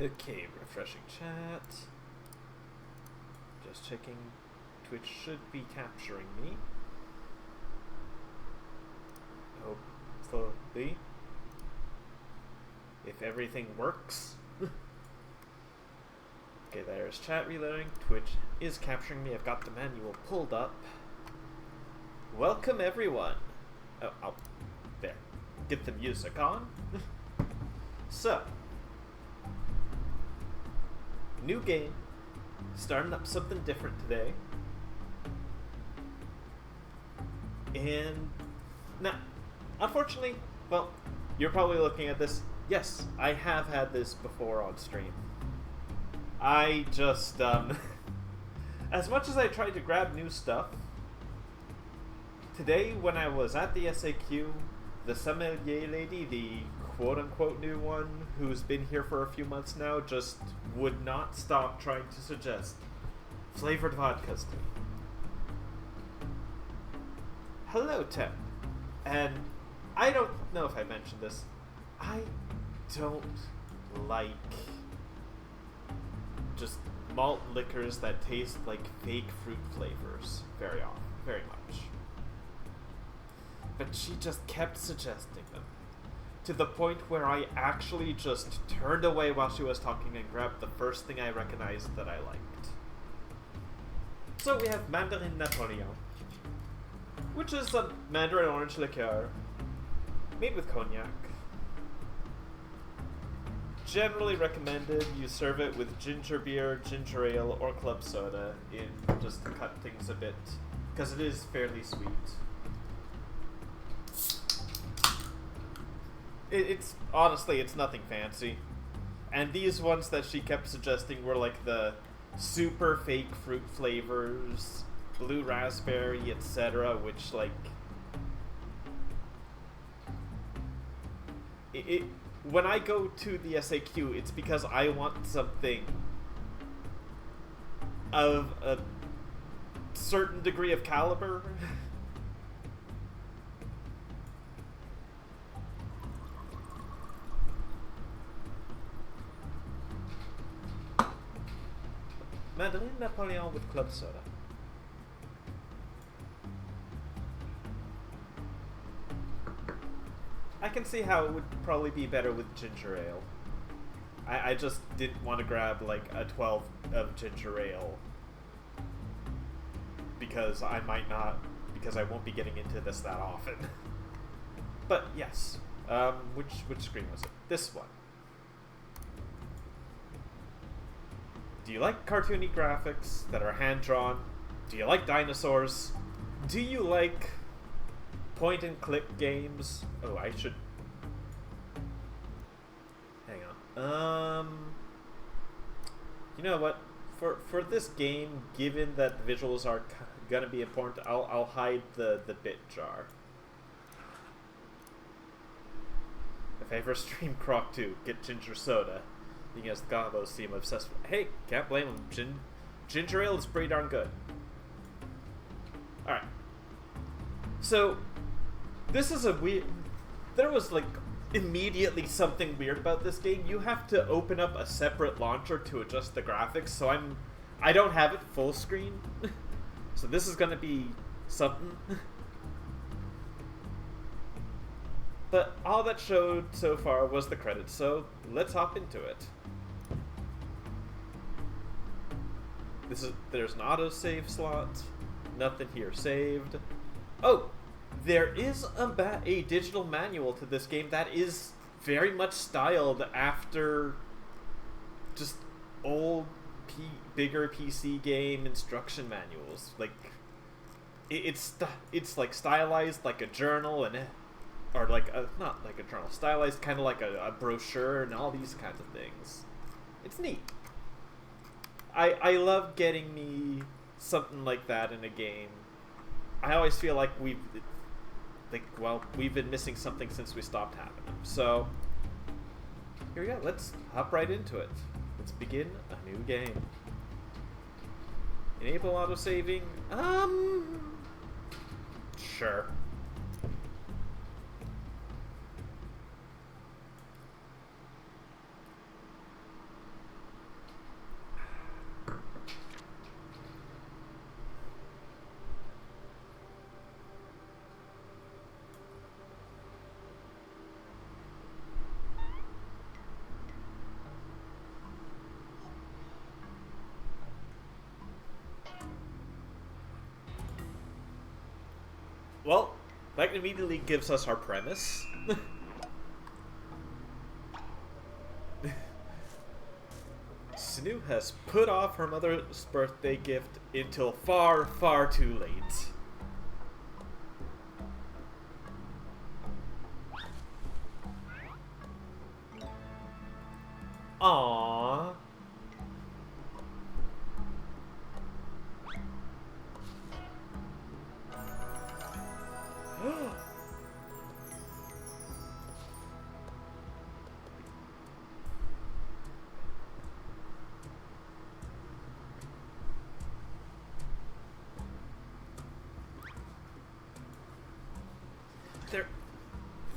Okay, refreshing chat. Just checking. Twitch should be capturing me. Hopefully. If everything works. Okay, there's chat reloading. Twitch is capturing me. I've got the manual pulled up. Welcome, everyone. Oh, I'll there. Get the music on. So, new game. Starting up something different today. And now, unfortunately, well, you're probably looking at this. Yes, I have had this before on stream. I just, as much as I tried to grab new stuff, today when I was at the SAQ, the sommelier lady, the quote-unquote new one, who's been here for a few months now, just would not stop trying to suggest flavored vodkas to me. Hello, Tim. And I don't know if I mentioned this. I don't like just malt liquors that taste like fake fruit flavors very much. But she just kept suggesting them, to the point where I actually just turned away while she was talking and grabbed the first thing I recognized that I liked. So we have Mandarin Napoleon, which is a mandarin orange liqueur made with cognac. Generally recommended you serve it with ginger beer, ginger ale, or club soda in just to cut things a bit, because it is fairly sweet. It's honestly, it's nothing fancy. And these ones that she kept suggesting were like the super fake fruit flavors, blue raspberry, etc., which like when I go to the SAQ, it's because I want something of a certain degree of caliber. Mandarin Napoleon with club soda. I can see how it would probably be better with ginger ale. I just didn't want to grab like a 12 of ginger ale because I won't be getting into this that often. But yes, which screen was it? This one. Do you like cartoony graphics that are hand-drawn? Do you like dinosaurs? Do you like point-and-click games? Oh, I should... Hang on. You know what? For this game, given that the visuals are gonna be important, I'll hide the bit jar. If I ever stream Croc 2, get ginger soda. Because the combos seem obsessed with... Hey, can't blame them. Ginger ale is pretty darn good. Alright. So, this is a weird... There was, like, immediately something weird about this game. You have to open up a separate launcher to adjust the graphics, so I don't have it full screen. So this is gonna be something. But all that showed so far was the credits, so let's hop into it. There's an autosave slot. Nothing here saved. Oh, there is a digital manual to this game that is very much styled after just old bigger PC game instruction manuals. Like it's like stylized like a journal or like not like a journal, stylized kind of like a brochure and all these kinds of things. It's neat. I love getting me something like that in a game. I always feel like we've been missing something since we stopped having them. So here we go. Let's hop right into it. Let's begin a new game. Enable autosaving. Sure. That immediately gives us our premise. Zniw has put off her mother's birthday gift until far, far too late. Aww.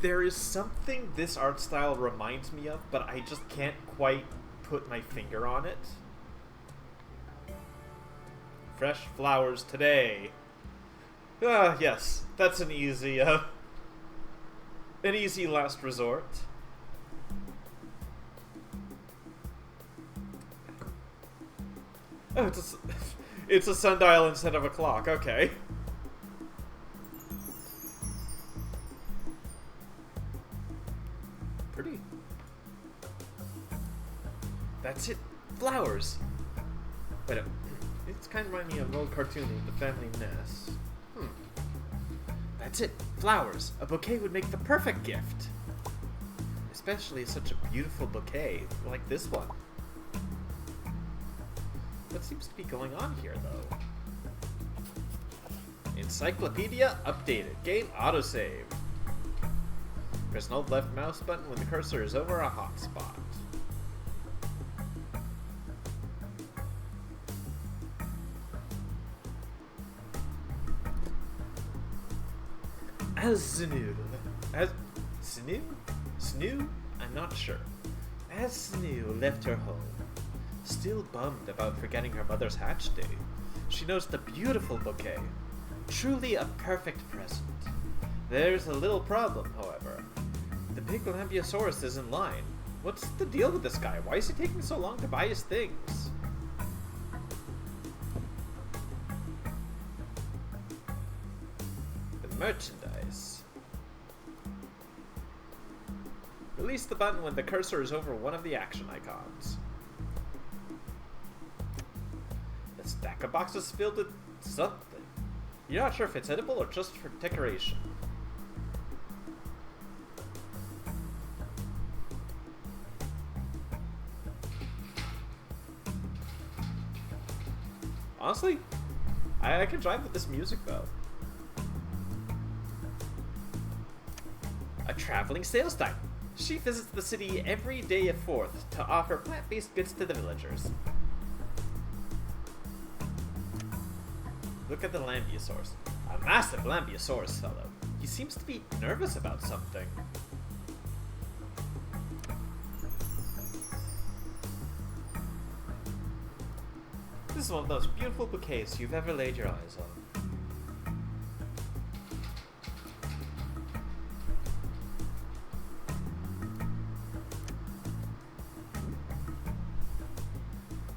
There is something this art style reminds me of, but I just can't quite put my finger on it. Fresh flowers today. Ah, yes, that's an easy last resort. Oh, it's a sundial instead of a clock. Okay. Pretty. That's it. Flowers. Wait a... It's kind of reminding me of an old cartoon named The Family Nest. That's it. Flowers. A bouquet would make the perfect gift. Especially such a beautiful bouquet, like this one. What seems to be going on here, though? Encyclopedia updated. Game autosave. Press an old left mouse button when the cursor is over a hotspot. As Zniw... Zniw? I'm not sure. As Zniw left her home, still bummed about forgetting her mother's hatch day, she noticed a beautiful bouquet. Truly a perfect present. There's a little problem, however. The big Lambeosaurus is in line. What's the deal with this guy? Why is he taking so long to buy his things? The merchandise. Release the button when the cursor is over one of the action icons. The stack of boxes filled with something. You're not sure if it's edible or just for decoration. Honestly, I can drive with this music, though. A traveling sales type. She visits the city every day of 4th to offer plant-based goods to the villagers. Look at the Lambeosaurus. A massive Lambeosaurus fellow. He seems to be nervous about something. This is one of those beautiful bouquets you've ever laid your eyes on.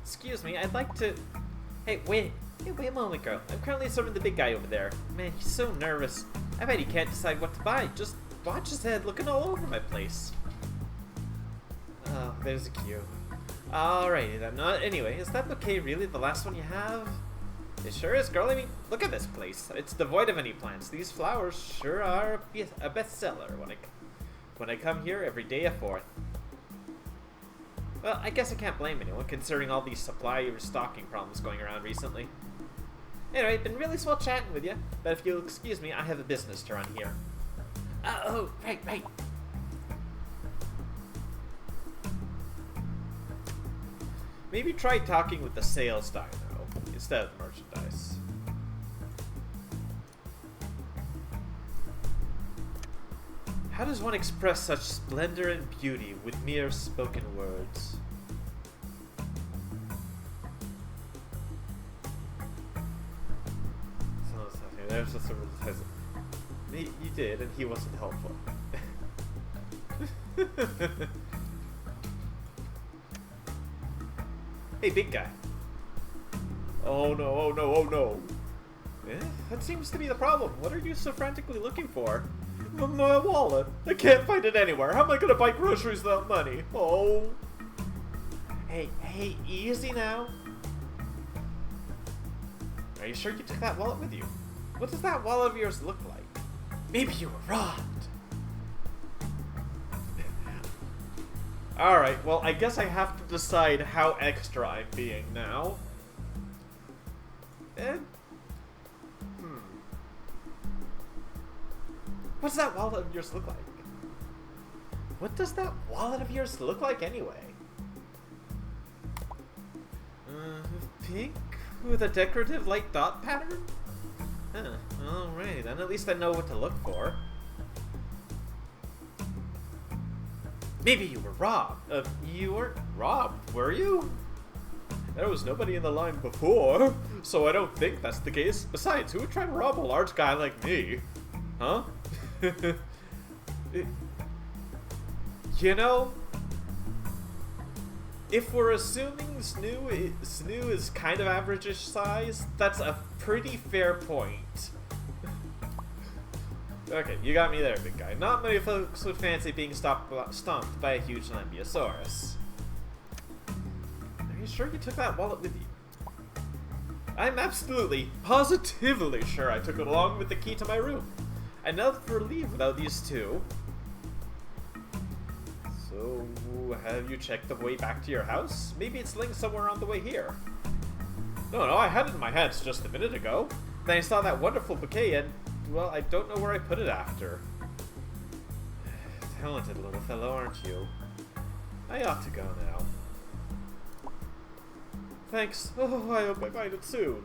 Excuse me, I'd like to... Hey, wait a moment, girl. I'm currently serving the big guy over there. Man, he's so nervous. I bet he can't decide what to buy. Just watch his head looking all over my place. Oh, there's a cue. Alrighty then. Anyway, is that bouquet really the last one you have? It sure is, girl. I mean, look at this place. It's devoid of any plants. These flowers sure are a bestseller when I come here every day of 4th. Well, I guess I can't blame anyone, considering all these supply or stocking problems going around recently. Anyway, been really swell chatting with you, but if you'll excuse me, I have a business to run here. Oh, right. Maybe try talking with the sales dino instead of the merchandise. How does one express such splendor and beauty with mere spoken words? There's just a you did, and he wasn't helpful. Hey, big guy. Oh no. That seems to be the problem. What are you so frantically looking for? My wallet. I can't find it anywhere. How am I gonna buy groceries without money? Oh. Hey, easy now. Are you sure you took that wallet with you? What does that wallet of yours look like? Maybe you were robbed. Alright, well, I guess I have to decide how extra I'm being now. What does that wallet of yours look like? What does that wallet of yours look like anyway? Pink with a decorative light dot pattern? Huh, alright, then at least I know what to look for. Maybe you were robbed. You weren't robbed, were you? There was nobody in the line before, so I don't think that's the case. Besides, who would try to rob a large guy like me? Huh? You know, if we're assuming Zniw is kind of average-ish size, that's a pretty fair point. Okay, you got me there, big guy. Not many folks would fancy being stomped by a huge Lambeosaurus. Are you sure you took that wallet with you? I'm absolutely, positively sure I took it along with the key to my room. I'd never leave without these two. So, have you checked the way back to your house? Maybe it's linked somewhere on the way here. No, I had it in my hands just a minute ago. Then I saw that wonderful bouquet and, well, I don't know where I put it after. Talented little fellow, aren't you? I ought to go now. Thanks. Oh, I hope I find it soon.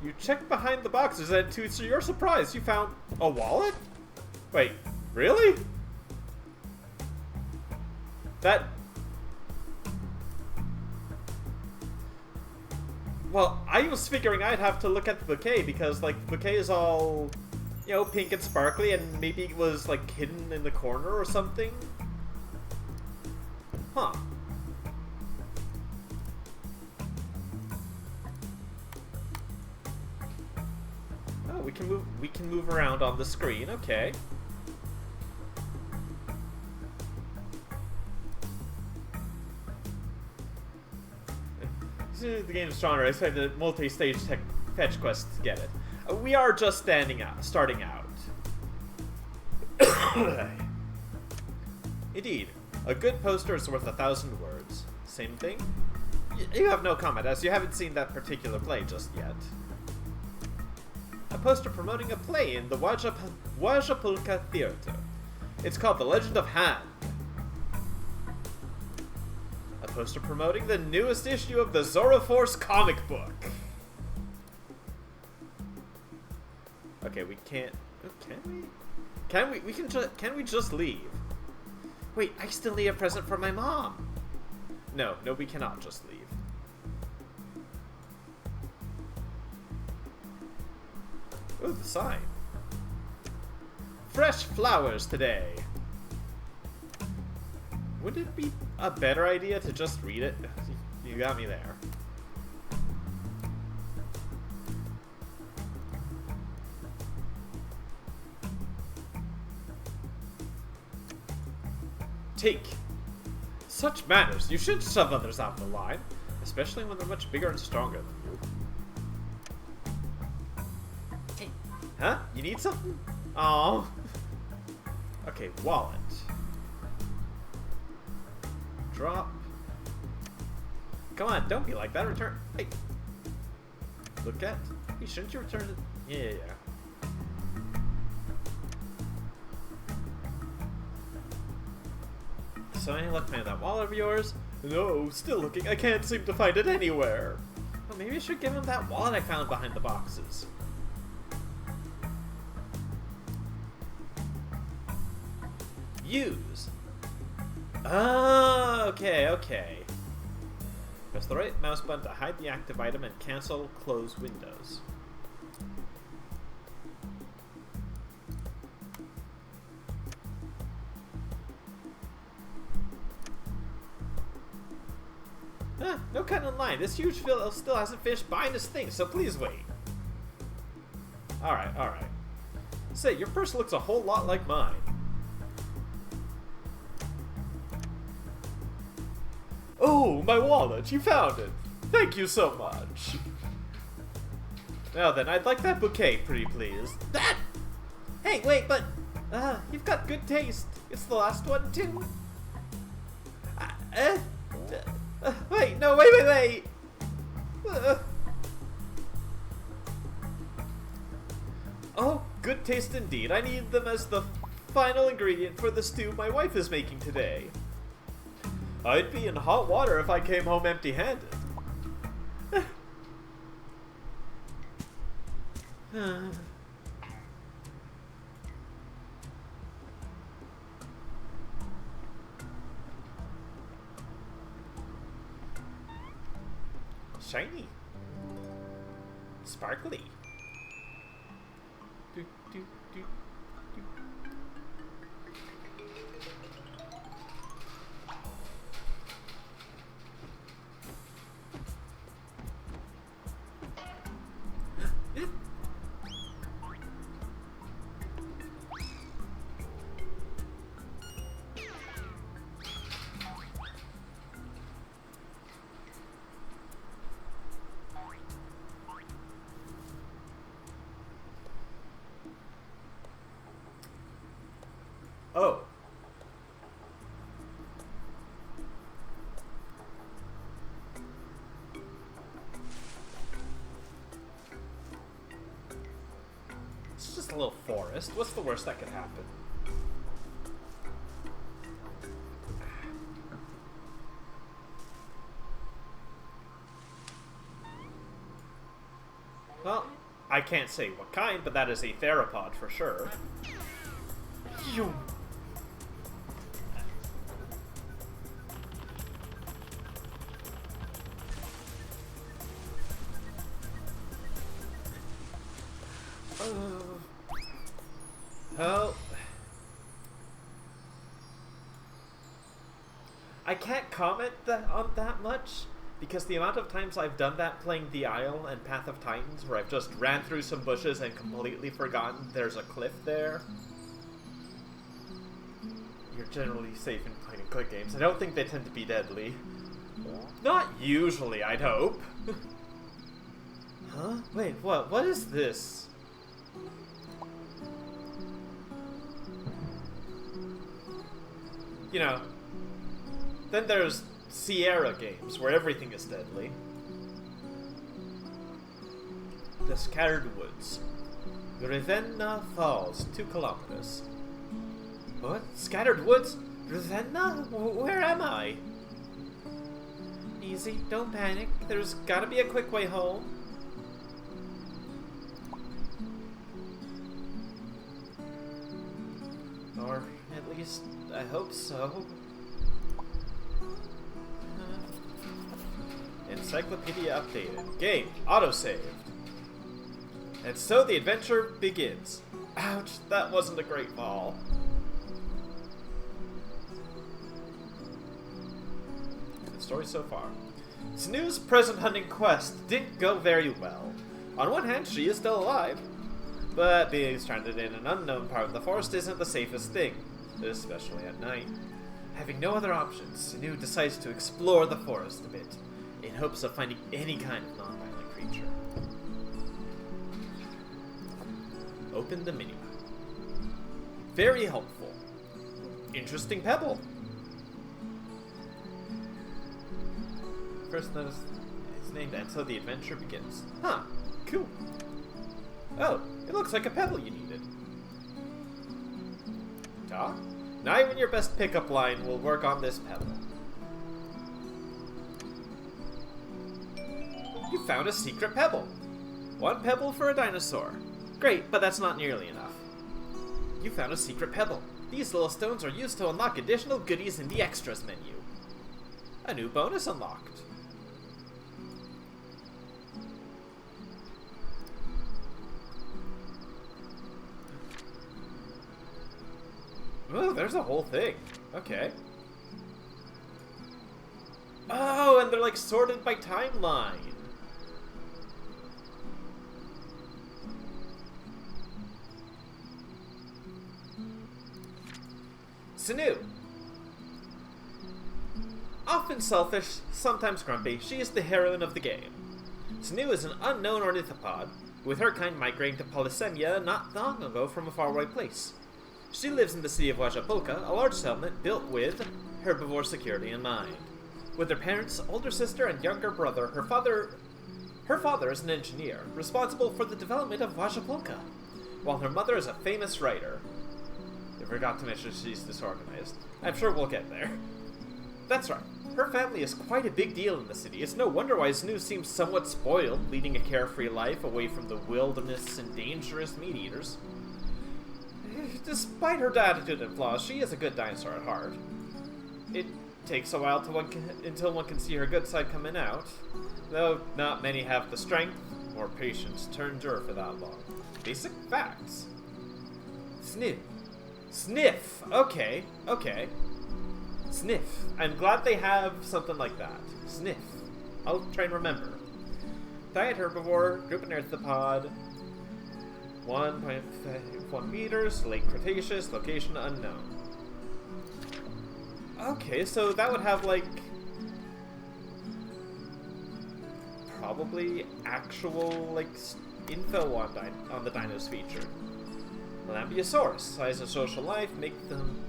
You checked behind the boxes and to your surprise, you found a wallet? Wait, really? Well, I was figuring I'd have to look at the bouquet because, like, the bouquet is all, you know, pink and sparkly and maybe it was, like, hidden in the corner or something. Huh. Oh, we can move around on the screen, okay. The game's genre, I said the multi-stage fetch quest to get it. We are just starting out. Indeed, a good poster is worth 1,000 words. Same thing? You have no comment, as you haven't seen that particular play just yet. A poster promoting a play in the Wajapulka Theater. It's called The Legend of Hand. A poster promoting the newest issue of the Zoroforce comic book. Okay, we can't. Can we? Can we just leave? Wait, I still need a present for my mom. No, we cannot just leave. Ooh, the sign. Fresh flowers today. Would it be a better idea to just read it? You got me there. Take. Such manners. You should shove others out of the line, especially when they're much bigger and stronger than you. Hey. Huh? You need something? Aww. Okay, wallet. Drop. Come on, don't be like that. Return. Hey. Look at. Hey, shouldn't you return it? Yeah. So any luck, man? That wallet of yours? No, still looking. I can't seem to find it anywhere. Well, maybe I should give him that wallet I found behind the boxes. Use. Ah, okay. Press the right mouse button to hide the active item and cancel close windows. cut in line. This huge fellow still hasn't finished buying his thing, so please wait. Alright, alright. Say, your purse looks a whole lot like mine. Oh, my wallet! You found it! Thank you so much! Now then, I'd like that bouquet, pretty please. That! Hey, wait, but... you've got good taste. It's the last one, too. Wait, no, wait! Oh, good taste indeed. I need them as the final ingredient for the stew my wife is making today. I'd be in hot water if I came home empty-handed. Shiny. Sparkly. Do, do, do, do. Oh. It's just a little forest. What's the worst that could happen? Well, I can't say what kind, but that is a theropod for sure. Phew. Well, I can't comment on that much, because the amount of times I've done that playing The Isle and Path of Titans, where I've just ran through some bushes and completely forgotten there's a cliff there. You're generally safe in point-and-click games. I don't think they tend to be deadly. Not usually, I'd hope. Huh? Wait, what? What is this? You know, then there's Sierra games, where everything is deadly. The Scattered Woods. Ravenna Falls, 2 kilometers. What? Scattered Woods? Ravenna? Where am I? Easy, don't panic. There's gotta be a quick way home. Or at least, I hope so. Encyclopedia updated. Game autosaved. And so the adventure begins. Ouch, that wasn't a great fall. Good story so far. Znew's present hunting quest didn't go very well. On one hand, she is still alive, but being stranded in an unknown part of the forest isn't the safest thing, especially at night. Having no other options, Zniw decides to explore the forest a bit, in hopes of finding any kind of non-violent creature. Open the minimap. Very helpful. Interesting pebble. First notice it's named and so the adventure begins. Huh, cool. Oh, it looks like a pebble you needed. Talk? Not even your best pickup line will work on this pebble. You found a secret pebble. 1 pebble for a dinosaur. Great, but that's not nearly enough. You found a secret pebble. These little stones are used to unlock additional goodies in the extras menu. A new bonus unlocked. Oh, there's a whole thing. Okay. Oh, and they're like sorted by timeline. Zniw. Often selfish, sometimes grumpy, she is the heroine of the game. Zniw is an unknown ornithopod, with her kind migrating to Polysemia not long ago from a faraway place. She lives in the city of Wajapolka, a large settlement built with herbivore security in mind. With her parents, older sister, and younger brother, her father is an engineer, responsible for the development of Wajapolka, while her mother is a famous writer. I forgot to mention she's disorganized. I'm sure we'll get there. That's right. Her family is quite a big deal in the city. It's no wonder why Zniw seems somewhat spoiled, leading a carefree life away from the wilderness and dangerous meat-eaters. Despite her attitude and flaws, she is a good dinosaur at heart. It takes a while until one can see her good side coming out, though not many have the strength or patience to endure for that long. Basic facts. Zniw. Sniff! Okay. Sniff. I'm glad they have something like that. Sniff. I'll try and remember. Diet herbivore, group arthropod, 1.1 meters, late Cretaceous, location unknown. Okay, so that would have, like, probably actual, like, info on the dinos featured. Lambeosaurus, size and social life, make them...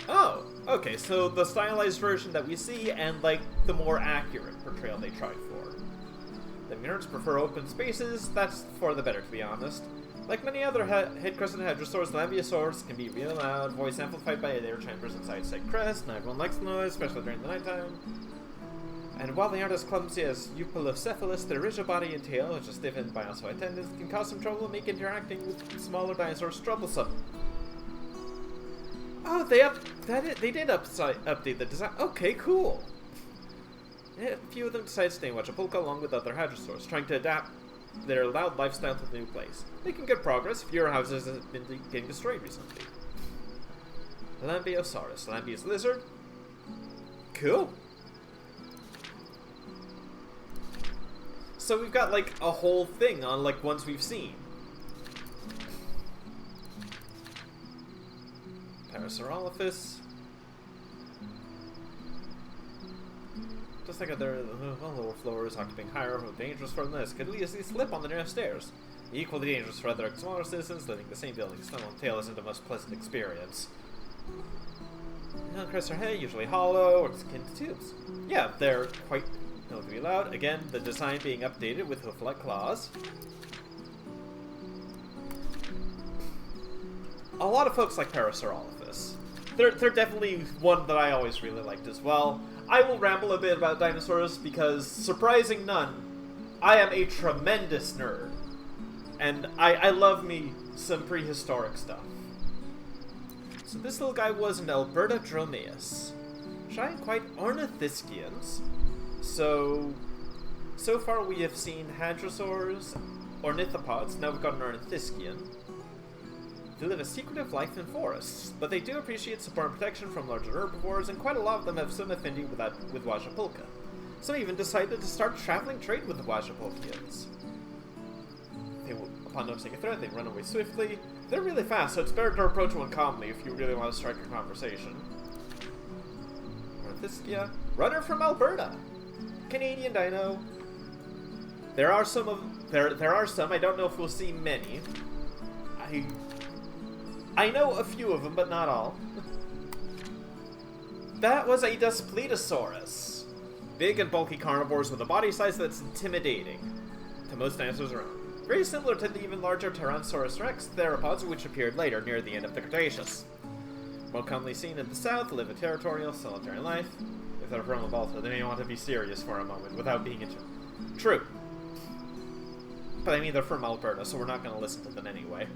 Oh, okay, so the stylized version that we see and, like, the more accurate portrayal they tried for. The nerds prefer open spaces, that's for the better, to be honest. Like many other head-crested hadrosaurs, Lambeosaurus can be real loud, voice amplified by air chambers inside said crest. Not everyone likes the noise, especially during the nighttime. And while they aren't as clumsy as Eupilocephalus, their rigid body and tail, which is stiffened by ossified tendons, can cause some trouble and make interacting with smaller dinosaurs troublesome. Oh, they did update the design. Okay, cool. A few of them decided to stay in Wajapolka along with other hadrosaurs, trying to adapt their loud lifestyle to the new place. Making good progress, fewer houses have been getting destroyed recently. Lambeosaurus. Lambeous lizard. Cool. So we've got, like, a whole thing on, like, ones we've seen. Parasaurolophus. Just like other lower floors occupying higher, dangerous for this, could easily slip on the nearest stairs. Equally dangerous for other smaller citizens living in the same building. Stone tail isn't the most pleasant experience. Crest are head, usually hollow or akin to tubes. Yeah, they're quite known to be loud. Again, the design being updated with hoof-like claws. A lot of folks like Parasaurolophus. They're definitely one that I always really liked as well. I will ramble a bit about dinosaurs because, surprising none, I am a tremendous nerd. And I love me some prehistoric stuff. So this little guy was an Alberta dromaeus. Giant quite ornithischians. So far we have seen hadrosaurs, ornithopods, now we've got an ornithischian. They live a secretive life in forests, but they do appreciate support and protection from larger herbivores, and quite a lot of them have some affinity with Wajapolka. Some even decided to start traveling trade with the Wajapolkians. Upon noticing a threat, they run away swiftly. They're really fast, so it's better to approach one calmly if you really want to strike a conversation. Ornithischia, runner from Alberta, Canadian dino. There are some. I don't know if we'll see many. I know a few of them, but not all. That was a Daspletosaurus. Big and bulky carnivores with a body size that's intimidating to most dinosaurs around. Very similar to the even larger Tyrannosaurus rex theropods, which appeared later near the end of the Cretaceous. More commonly seen in the south, live a territorial, solitary life. If they're from Alberta, they may want to be serious for a moment without being true. But I mean, they're from Alberta, so we're not going to listen to them anyway.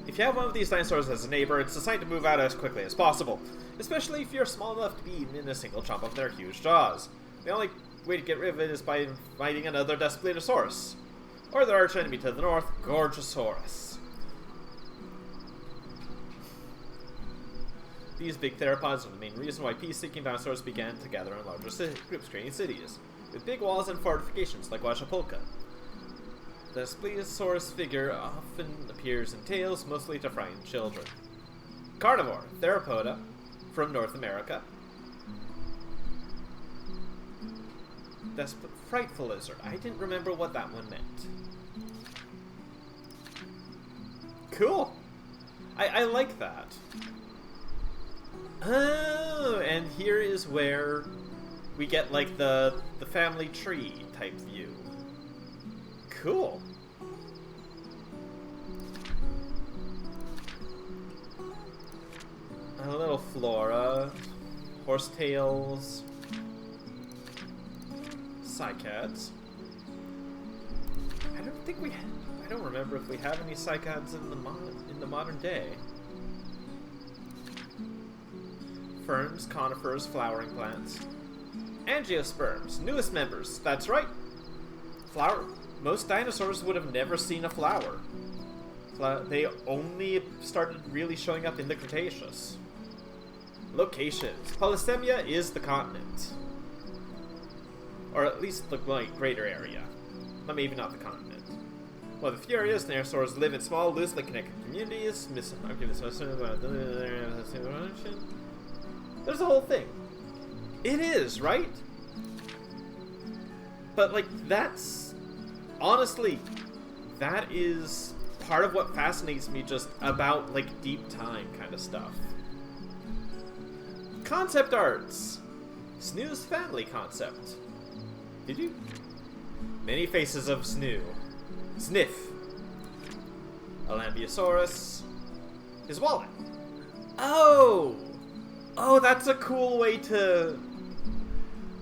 If you have one of these dinosaurs as a neighbor, it's a sign to move out as quickly as possible, especially if you're small enough to be eaten in a single chomp of their huge jaws. The only way to get rid of it is by fighting another Daspletosaurus, or their arch enemy to the north, Gorgosaurus. These big theropods are the main reason why peace-seeking dinosaurs began to gather in larger groups, creating cities, with big walls and fortifications like Huachapulca. The Splendosaurus figure often appears in tales, mostly to frighten children. Carnivore, theropoda, from North America. That's frightful lizard. I didn't remember what that one meant. Cool. I like that. Oh, and here is where we get like the family tree type view. Cool. A little flora, horsetails, cycads. I don't remember if we have any cycads in the modern day. Ferns, conifers, flowering plants. Angiosperms, newest members. That's right. Most dinosaurs would have never seen a flower. They only started really showing up in the Cretaceous. Locations. Polysemia is the continent. Or at least the greater area. Maybe not the continent. Well, the furious dinosaurs live in small, loosely connected communities. There's a whole thing. It is, right? But, like, that's... honestly, that is part of what fascinates me just about, like, deep time kind of stuff. Concept arts. Snew's family concept. Did you? Many faces of Zniw. Sniff. Alambiasaurus. His wallet. Oh! Oh, that's a cool way to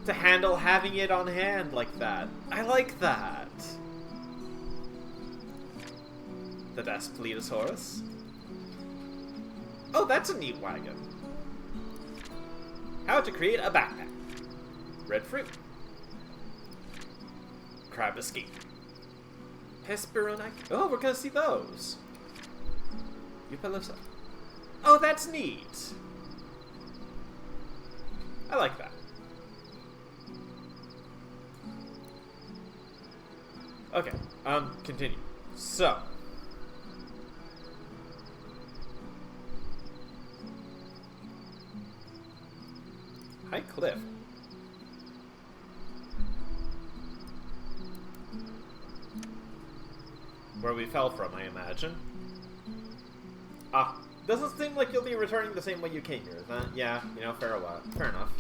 handle having it on hand like that. I like that. The Daspletosaurus. Oh, that's a neat wagon. How to create a backpack. Red fruit. Crab escape. Hesperonychus. Oh, we're gonna see those. Eupelosa. Oh, that's neat. I like that. Okay, continue. So. High cliff. Where we fell from, I imagine. Ah, doesn't seem like you'll be returning the same way you came here. That, yeah, you know, fair enough.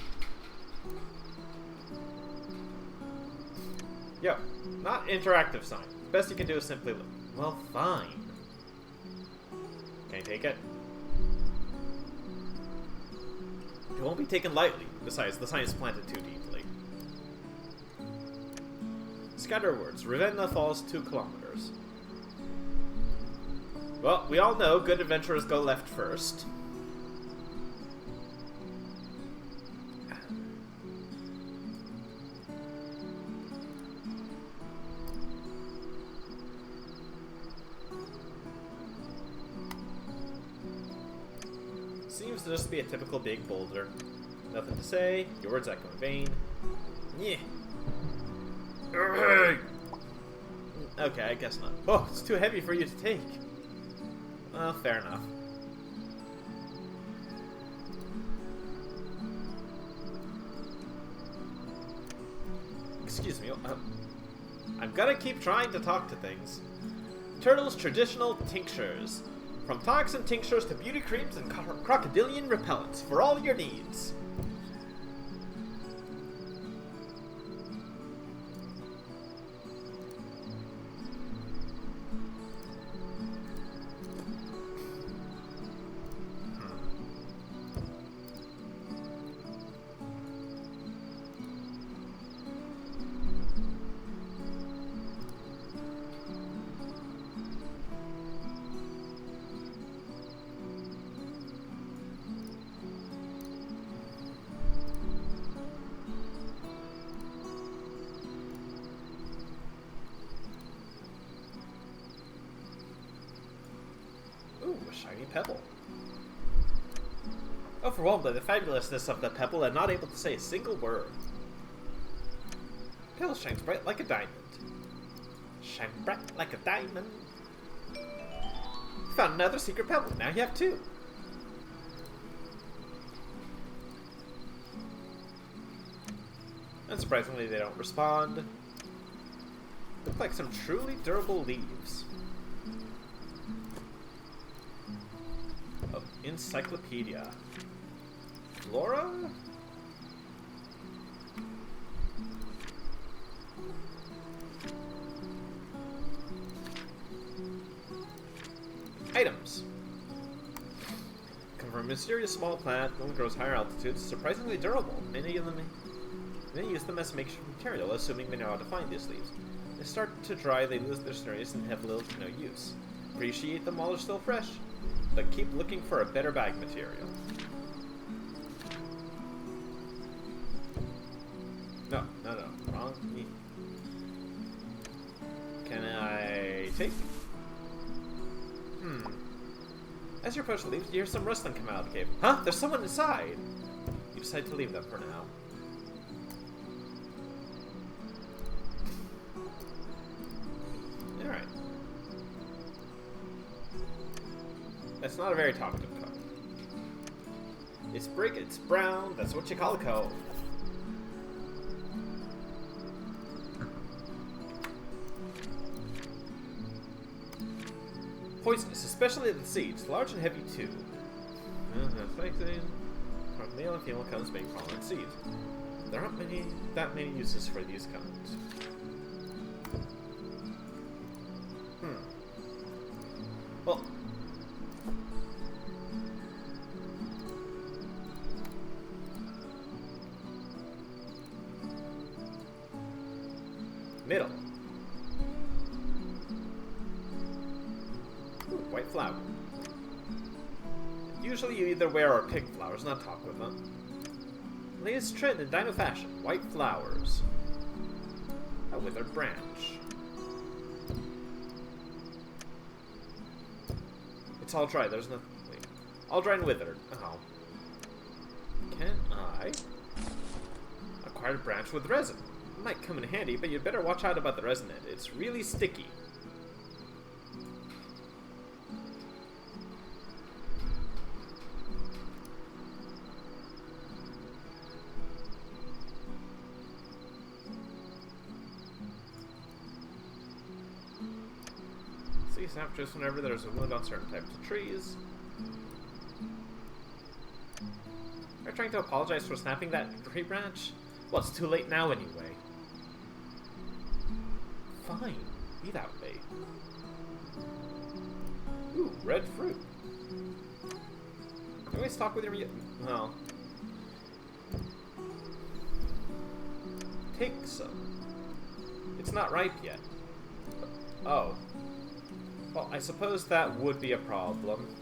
Yo, not interactive sign. Best you can do is simply look. Well, fine. Can you take it? It won't be taken lightly. Besides, the sign is planted too deeply. Scatterwords. Ravenna falls 2 kilometers. Well, we all know good adventurers go left first. Seems to just be a typical big boulder. Nothing to say. Your words echo in vain. Yeah. Okay, I guess not. Oh, it's too heavy for you to take. Well, fair enough. Excuse me. I'm gonna keep trying to talk to things. Turtle's traditional tinctures. From toxin tinctures to beauty creams and crocodilian repellents for all your needs. Ooh, a shiny pebble. Overwhelmed by the fabulousness of the pebble and not able to say a single word. Pebble shines bright like a diamond. Shine bright like a diamond. Found another secret pebble. Now you have two. Unsurprisingly, they don't respond. Look like some truly durable leaves. Oh, encyclopedia. Flora? Items. Come from a mysterious small plant, only grows higher altitudes, surprisingly durable. Many use them as makeshift material, assuming they know how to find these leaves. They start to dry, they lose their sturdiness and have little to no use. Appreciate them while they're still fresh, but keep looking for a better bag material. No, wrong. Can I take? As you approach the leaves, you hear some rustling come out of the cave. Huh? There's someone inside! You decide to leave them for now. Alright. That's not a very talkative cove. It's brick, it's brown, that's what you call a cove. Poisonous, especially the seeds, large and heavy too. From male and female cones being pollen seeds. There aren't that many uses for these cones. Well, middle. White flower. Usually you either wear or pick flowers, not talk with them. Latest trend in dino fashion, white flowers. A withered branch. It's all dry, there's nothing. Wait. All dry and withered. Oh. Can I acquire a branch with resin? It might come in handy, but you'd better watch out about the resin in it. It's really sticky. Snap just whenever there's a wound on certain types of trees. Are you trying to apologize for snapping that tree branch? Well, it's too late now anyway. Fine, be that way. Ooh, red fruit. You always talk with your... Well... Take some. It's not ripe yet. Oh. Well, I suppose that would be a problem.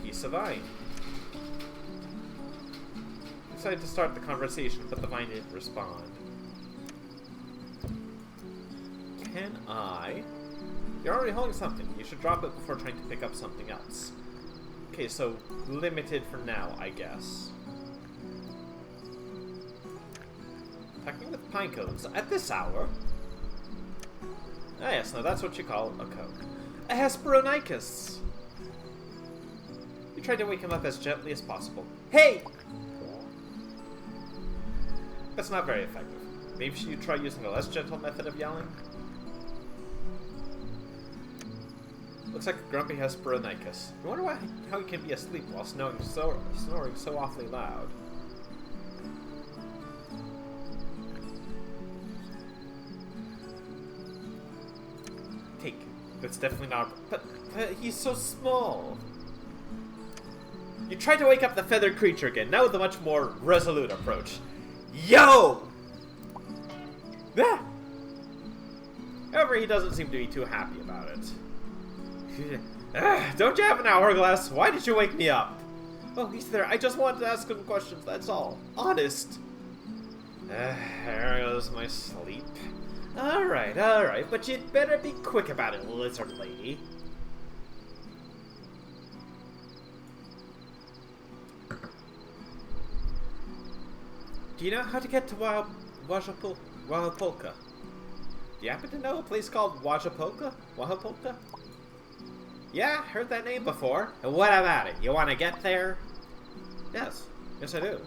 Piece of vine. Decided to start the conversation, but the vine didn't respond. Can I? You're already holding something. You should drop it before trying to pick up something else. Okay, so limited for now, I guess. Talking with pine cones at this hour? Ah yes, now that's what you call a coke. A Hesperonychus! You tried to wake him up as gently as possible. Hey! That's not very effective. Maybe you should try using a less gentle method of yelling? Looks like a grumpy Hesperonychus. You wonder how he can be asleep while snoring so awfully loud. Take. That's definitely not... But he's so small. You tried to wake up the feathered creature again, now with a much more resolute approach. Yo! Ah! However, he doesn't seem to be too happy about it. Don't you have an hourglass? Why did you wake me up? Oh, he's there. I just wanted to ask him questions, that's all. Honest. There goes my sleep. Alright, but you'd better be quick about it, lizard lady. Do you know how to get to Wajapolka? Do you happen to know a place called Wajapolka? Wajapolka? Yeah, heard that name before. And what about it? You want to get there? Yes. Yes, I do.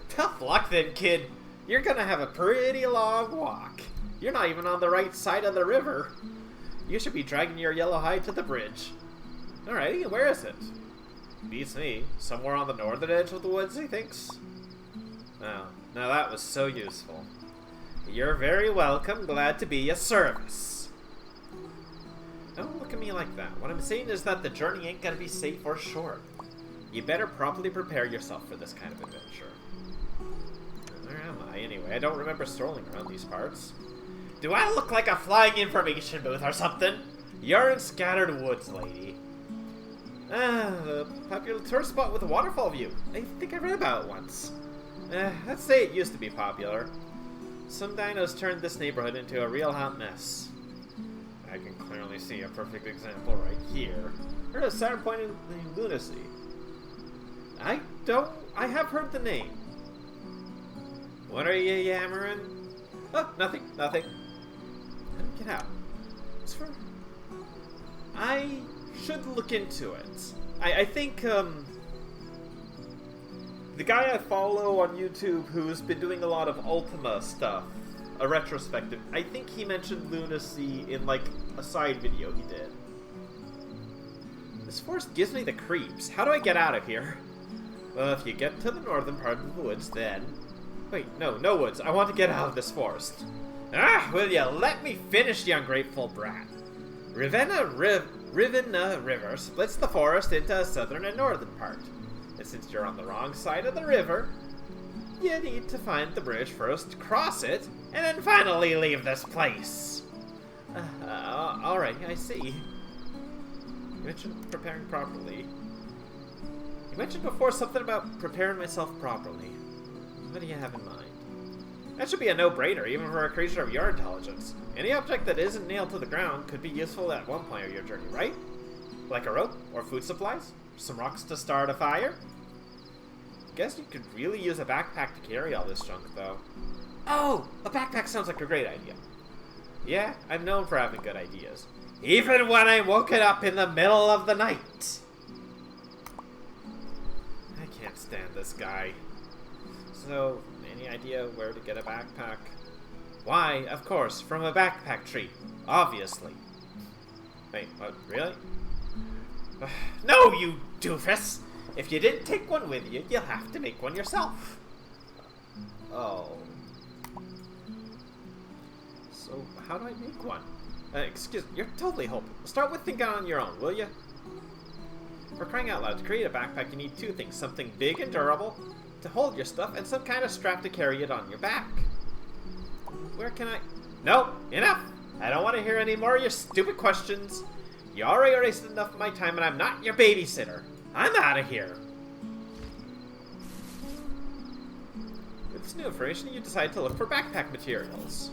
Tough luck then, kid. You're gonna have a pretty long walk. You're not even on the right side of the river. You should be dragging your yellow hide to the bridge. Alrighty, where is it? Beats me. Somewhere on the northern edge of the woods, he thinks. Oh, now that was so useful. You're very welcome. Glad to be of service. Don't look at me like that. What I'm saying is that the journey ain't gonna be safe or short. You better properly prepare yourself for this kind of adventure. Where am I, anyway? I don't remember strolling around these parts. Do I look like a flying information booth or something? You're in Scattered Woods, lady. The popular tourist spot with a waterfall view. I think I read about it once. Let's say it used to be popular. Some dinos turned this neighborhood into a real hot mess. I can clearly see a perfect example right here. Heard a Saturn point in lunacy. I have heard the name. What are you yammering? Oh, nothing. Let me get out. I should look into it. I think, the guy I follow on YouTube who's been doing a lot of Ultima stuff, a retrospective, I think he mentioned lunacy in, like, a side video he did. This forest gives me the creeps. How do I get out of here? Well, if you get to the northern part of the woods, then... Wait, no woods. I want to get out of this forest. Ah, will you let me finish, you ungrateful brat? Rivenna River splits the forest into a southern and northern part. And since you're on the wrong side of the river, you need to find the bridge first, cross it, and then finally leave this place. Alright, I see. You mentioned preparing properly. You mentioned before something about preparing myself properly. What do you have in mind? That should be a no-brainer, even for a creature of your intelligence. Any object that isn't nailed to the ground could be useful at one point of your journey, right? Like a rope, or food supplies? Some rocks to start a fire? Guess you could really use a backpack to carry all this junk, though. Oh! A backpack sounds like a great idea. Yeah, I'm known for having good ideas. Even when I'm woken up in the middle of the night! I can't stand this guy. So, any idea where to get a backpack? Why, of course, from a backpack tree. Obviously. Wait, what, really? No, you doofus! If you didn't take one with you, you'll have to make one yourself. Oh. So, how do I make one? Excuse me, you're totally hoping. Start with thinking on your own, will you? For crying out loud, to create a backpack you need two things. Something big and durable to hold your stuff, and some kind of strap to carry it on your back. Where can I... No, enough! I don't want to hear any more of your stupid questions. You already wasted enough of my time, and I'm not your babysitter. I'm out of here. With this new information, you decide to look for backpack materials.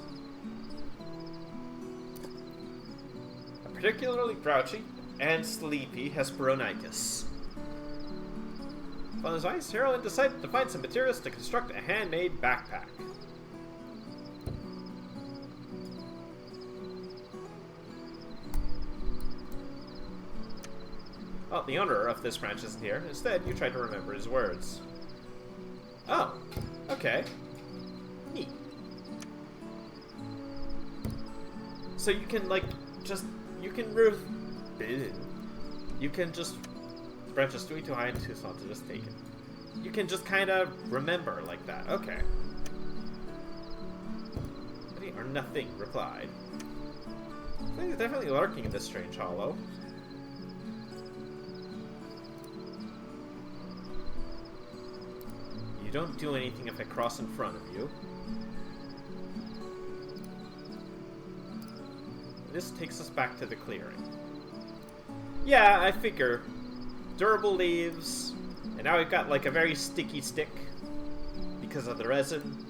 A particularly grouchy and sleepy Hesperonychus. On his ice, heroine decided to find some materials to construct a handmade backpack. Well, the owner of this branch isn't here. Instead, you try to remember his words. Oh, okay. Neat. So you can, like, just... You can just... branches too high and too small to just take it. You can just kind of remember like that. Okay. Any or nothing replied. Something's definitely lurking in this strange hollow. You don't do anything if I cross in front of you. This takes us back to the clearing. Yeah, I figure. Durable leaves, and now we've got like a very sticky stick because of the resin.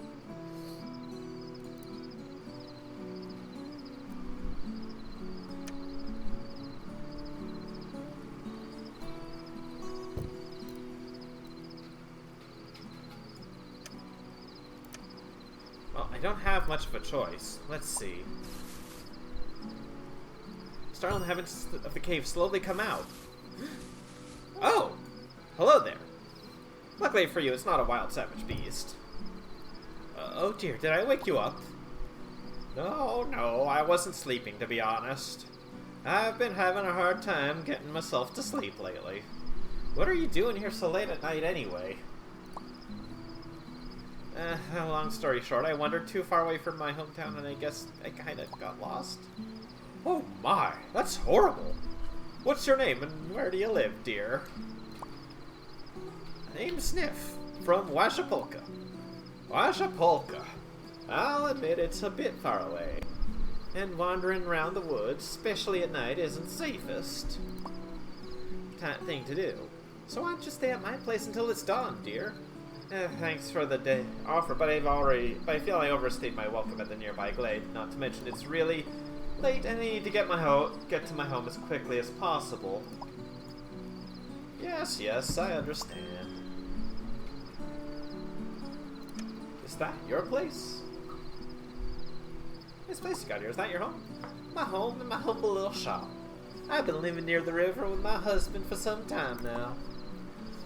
Well, I don't have much of a choice. Let's see. Startling heavens of the cave slowly come out. Oh! Hello there. Luckily for you, it's not a wild savage beast. Oh dear, did I wake you up? No, I wasn't sleeping, to be honest. I've been having a hard time getting myself to sleep lately. What are you doing here so late at night anyway? Long story short, I wandered too far away from my hometown and I guess I kinda got lost. Oh my, that's horrible. What's your name and where do you live, dear? Name's Sniff, from Washapolka. Washapolka. I'll admit it's a bit far away. And wandering around the woods, especially at night, isn't safest thing to do. So why don't you stay at my place until it's dawn, dear? Thanks for the day offer, but I feel I overstayed my welcome at the nearby glade. Not to mention it's really late and I need to get to my home as quickly as possible. Yes, I understand. Is that your place? This place you got here, is that your home? My home and my humble little shop. I've been living near the river with my husband for some time now.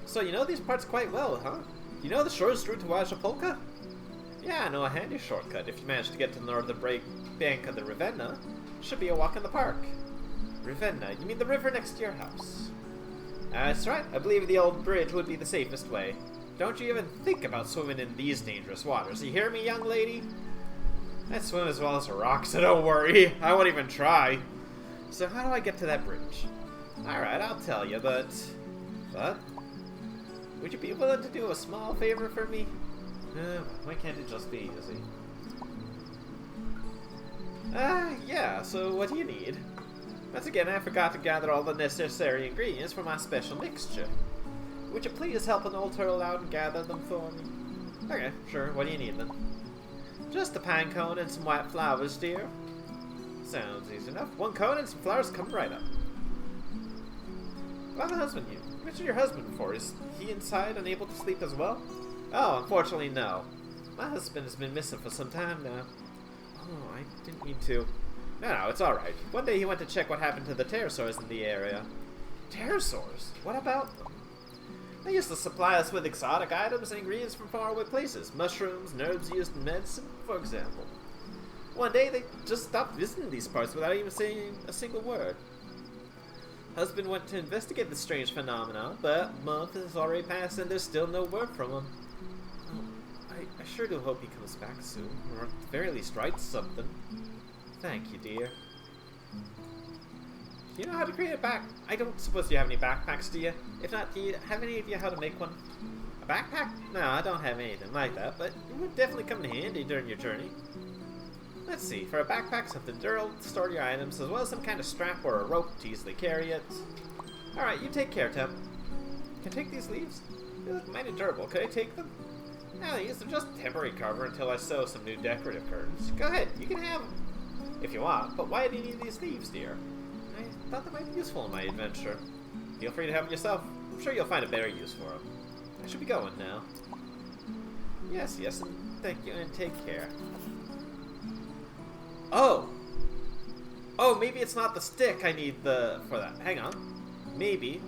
So you know these parts quite well, huh? You know the shortest route to Washapolka? Yeah, I know a handy shortcut if you manage to get to the northern bank of the Ravenna. Should be a walk in the park. Ravenna, you mean the river next to your house? That's right, I believe the old bridge would be the safest way. Don't you even think about swimming in these dangerous waters, you hear me, young lady? I swim as well as a rock, so don't worry, I won't even try. So how do I get to that bridge? Alright, I'll tell you, but... Would you be willing to do a small favor for me? Why can't it just be easy? Yeah, so what do you need? Once again, I forgot to gather all the necessary ingredients for my special mixture. Would you please help an old turtle out and gather them for me? Okay, sure, what do you need then? Just a pine cone and some white flowers, dear. Sounds easy enough. One cone and some flowers come right up. About the husband you mentioned your husband before. Is he inside, unable to sleep as well? Oh, unfortunately, no. My husband has been missing for some time now. Oh, I didn't mean to. No, it's alright. One day he went to check what happened to the pterosaurs in the area. Pterosaurs? What about them? They used to supply us with exotic items and ingredients from faraway places. Mushrooms and herbs used in medicine, for example. One day they just stopped visiting these parts without even saying a single word. Husband went to investigate the strange phenomenon, but a month has already passed and there's still no word from him. Oh, I sure do hope he comes back soon, or at the very least writes something. Thank you, dear. Do you know how to create a I don't suppose you have any backpacks, do you? If not, do you have any idea how to make one? A backpack? No, I don't have anything like that, but it would definitely come in handy during your journey. Let's see, for a backpack, something durable to store your items, as well as some kind of strap or a rope to easily carry it. Alright, you take care, Temp. Can I take these leaves? They look mighty durable. Could I take them? No, these are just temporary cover until I sew some new decorative curtains. Go ahead, you can have them. If you want, but why do you need these leaves, dear? I thought they might be useful in my adventure. Feel free to have them yourself. I'm sure you'll find a better use for them. I should be going now. Yes, and thank you, and take care. Oh! Oh, maybe it's not the stick I need for that. Hang on. Maybe.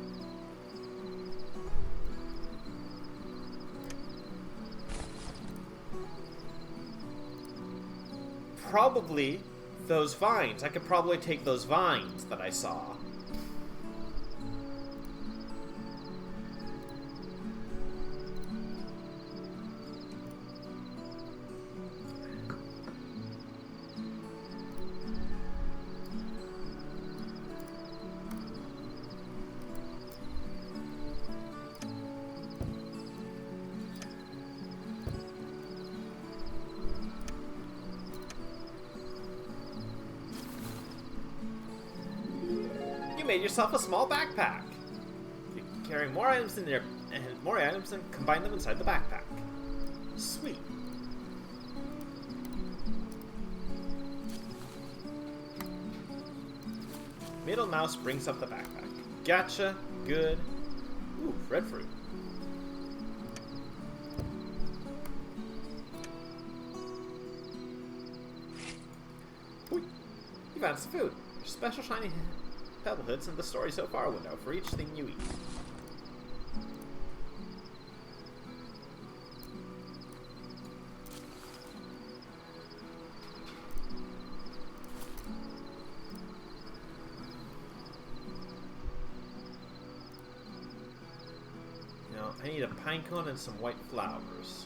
Probably those vines. I could probably take those vines that I saw. Made yourself a small backpack. You can carry more items in there, and more items and combine them inside the backpack. Sweet. Middle mouse brings up the backpack. Gotcha. Good. Ooh, red fruit. You found some food. There's special shiny pebble hits in the story so far window for each thing you eat. Now, I need a pine cone and some white flowers.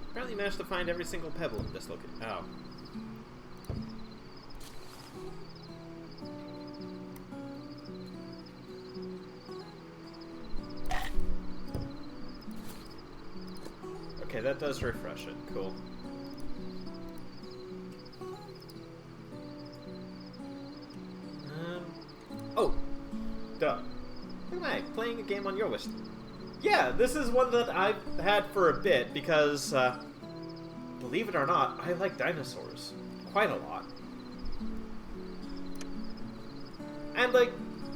Apparently managed to find every single pebble in this location. Oh. Okay, that does refresh it. Cool. Oh! Duh. Look at that, playing a game on your wish. Yeah, this is one that I've had for a bit because, believe it or not, I like dinosaurs. Quite a lot. And, like,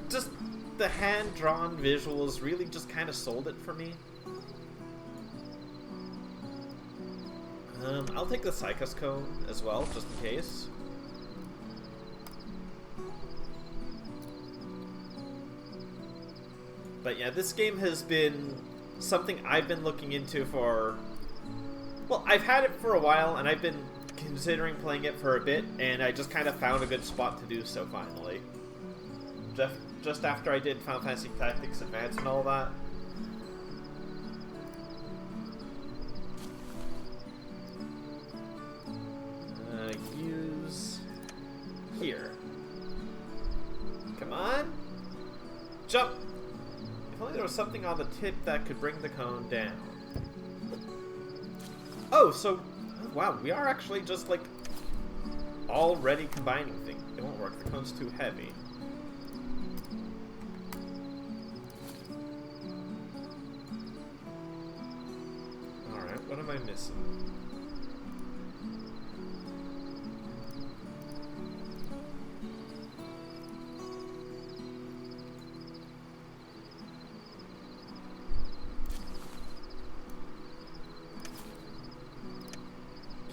just the hand-drawn visuals really just kind of sold it for me. I'll take the Cycus Cone as well, just in case. But yeah, this game has been something I've been looking into for... Well, I've had it for a while, and I've been considering playing it for a bit, and I just kind of found a good spot to do so finally. Just after I did Final Fantasy Tactics Advance and all that. Use... here. Come on! Jump! If only there was something on the tip that could bring the cone down. Oh, so... wow, we are actually just, like, already combining things. It won't work. The cone's too heavy. Alright, what am I missing?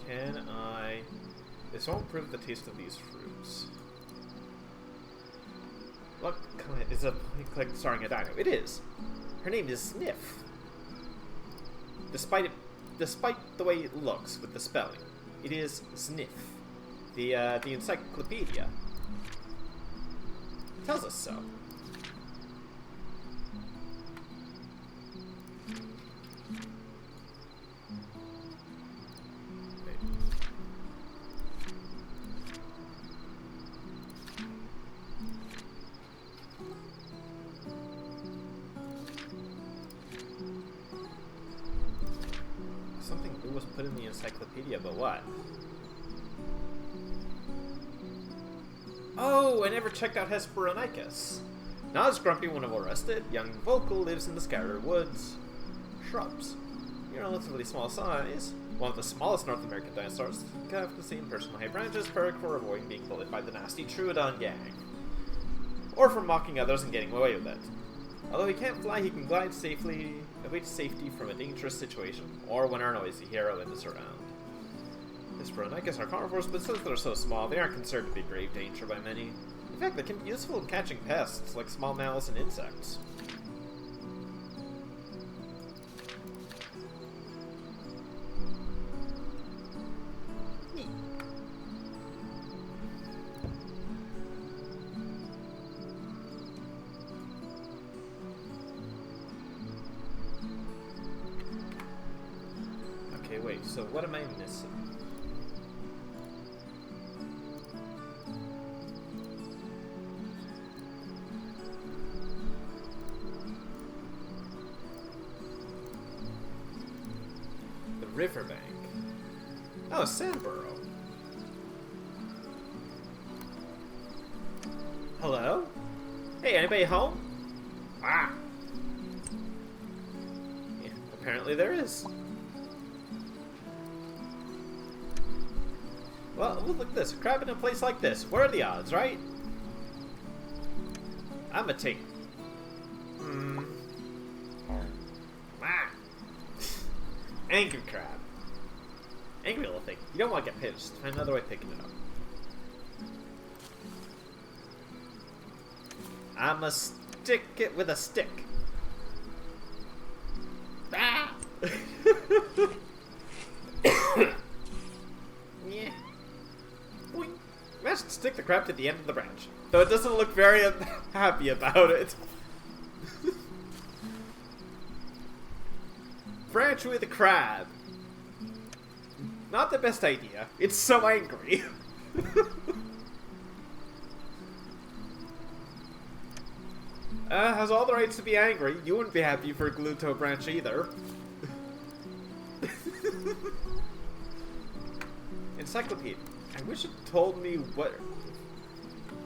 Can I... This won't improve the taste of these fruits. What kind is a like starring a dino? It is. Her name is Sniff. Despite the way it looks with the spelling, it is Sniff. The encyclopedia tells us so. Something new was put in the encyclopedia, but what? Oh, I never checked out Hesperonychus. Not as grumpy when arrested, young and vocal, lives in the scattered woods. Shrubs. You're a relatively small size. One of the smallest North American dinosaurs. You have the same personal high branches, perfect for avoiding being bullied by the nasty Troodon gang. Or for mocking others and getting away with it. Although he can't fly, he can glide safely, away to safety from a dangerous situation, or when our noisy hero is around. Hesperonychus are carnivores, but since they're so small, they aren't considered to be grave danger by many. In fact, they can be useful in catching pests, like small mammals and insects. Neat. Okay, wait, so what am I missing? The riverbank. Oh, Sandburrow. Hello? Hey, anybody home? Ah! Yeah, apparently there is. Well, look at this. A crab in a place like this. What are the odds, right? I'ma take... Ah. Angry crab. Angry little thing. You don't want to get pinched. Find another way of picking it up. I'ma stick it with a stick. Ah! Yeah. Boing. Managed to stick the crab to the end of the branch, though it doesn't look very happy about it. Branch with a crab. Not the best idea. It's so angry. Has all the rights to be angry. You wouldn't be happy for glued to a branch either. Encyclopedia. I wish it told me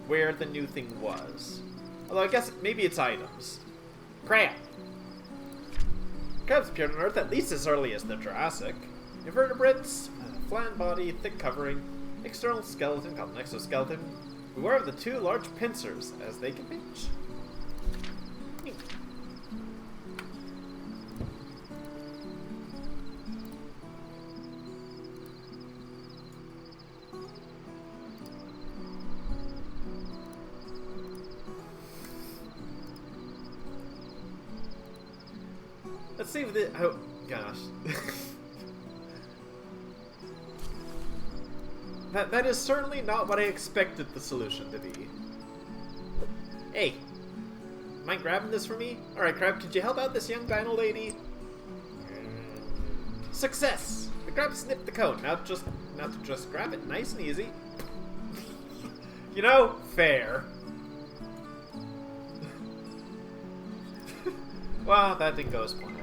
where the new thing was. Although I guess maybe it's items. Crab. Crabs appeared on Earth at least as early as the Jurassic. Invertebrates, flat body, thick covering, external skeleton called an exoskeleton. Beware of the two large pincers, as they can pinch. Let's see if the... Oh, gosh. That is certainly not what I expected the solution to be. Hey, mind grabbing this for me? Alright, Crab, could you help out this young dino lady? Success! The crab snipped the cone. Now to just grab it nice and easy. You know, fair. Well, that didn't go as planned.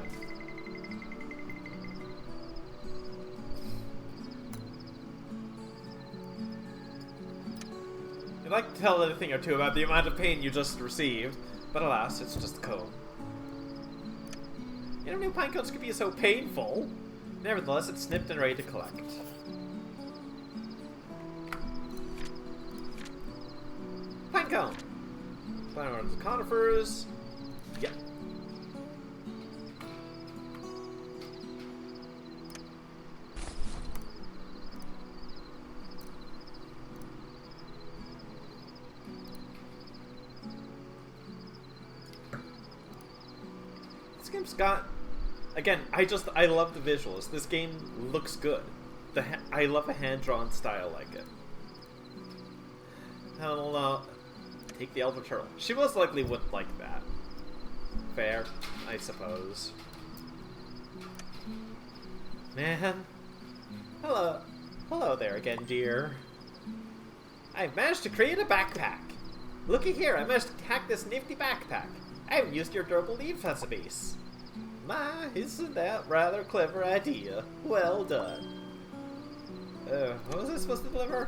You'd like to tell a thing or two about the amount of pain you just received, but alas, it's just a cone. You never knew pine cones could be so painful. Nevertheless, it's snipped and ready to collect. Pine cone! Climb over the conifers. Yep. This game's got... Again, I love the visuals. This game looks good. I love a hand-drawn style like it. I'll take the Elder Turtle. She most likely wouldn't like that. Fair, I suppose. Man. Hello. Hello there again, dear. I've managed to create a backpack. Looky here, I managed to hack this nifty backpack. I haven't used your durable leaf as a base. My, isn't that a rather clever idea? Well done. What was I supposed to deliver?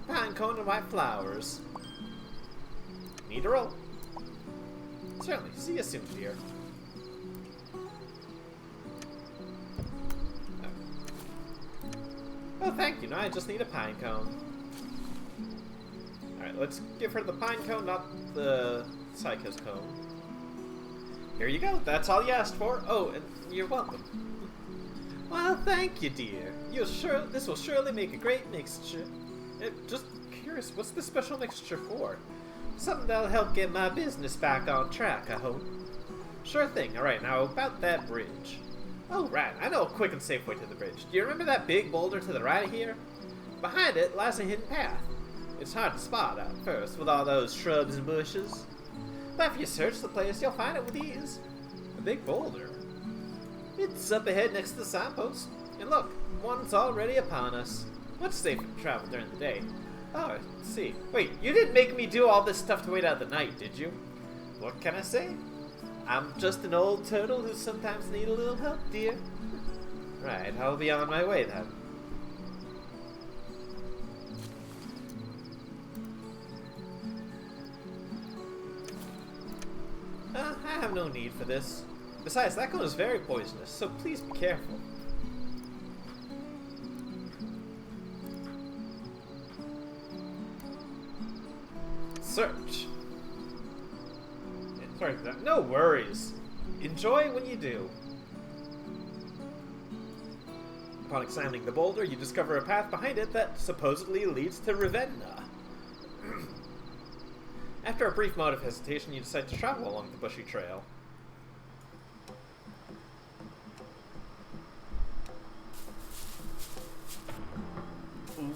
Pine cone and white flowers. Need a roll? Certainly. See you soon, dear. Oh, thank you. Now I just need a pine cone. Alright, let's give her the pine cone, not the Psycho's cone. Here you go. That's all you asked for. Oh, and you're welcome. Well, thank you, dear. This will surely make a great mixture. Just curious, what's this special mixture for? Something that'll help get my business back on track, I hope. Sure thing. Alright, now about that bridge. Oh, right. I know a quick and safe way to the bridge. Do you remember that big boulder to the right of here? Behind it lies a hidden path. It's hard to spot at first with all those shrubs and bushes. But if you search the place, you'll find it with ease. A big boulder. It's up ahead next to the signpost. And look, one's already upon us. Much safer to travel during the day. Oh, let's see. Wait, you didn't make me do all this stuff to wait out the night, did you? What can I say? I'm just an old turtle who sometimes need a little help, dear. Right, I'll be on my way then. I have no need for this. Besides, that cone is very poisonous, so please be careful. Search. Sorry for that. No worries. Enjoy when you do. Upon examining the boulder, you discover a path behind it that supposedly leads to Ravenna. After a brief moment of hesitation, you decide to travel along the bushy trail. Ooh.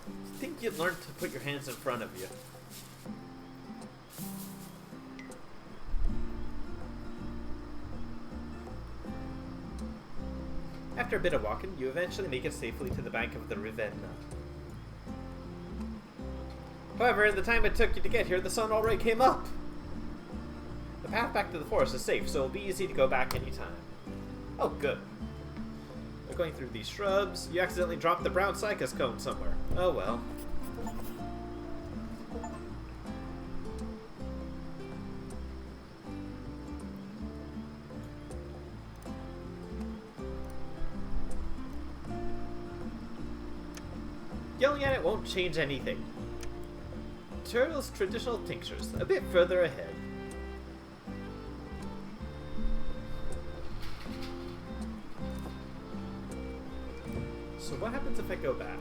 I think you'd learn to put your hands in front of you. After a bit of walking, you eventually make it safely to the bank of the Ravenna. However, in the time it took you to get here, the sun already came up! The path back to the forest is safe, so it'll be easy to go back anytime. Oh, good. We're going through these shrubs. You accidentally dropped the brown cycas cone somewhere. Oh well. Yelling at it won't change anything. Turtle's traditional tinctures, a bit further ahead. So what happens if I go back?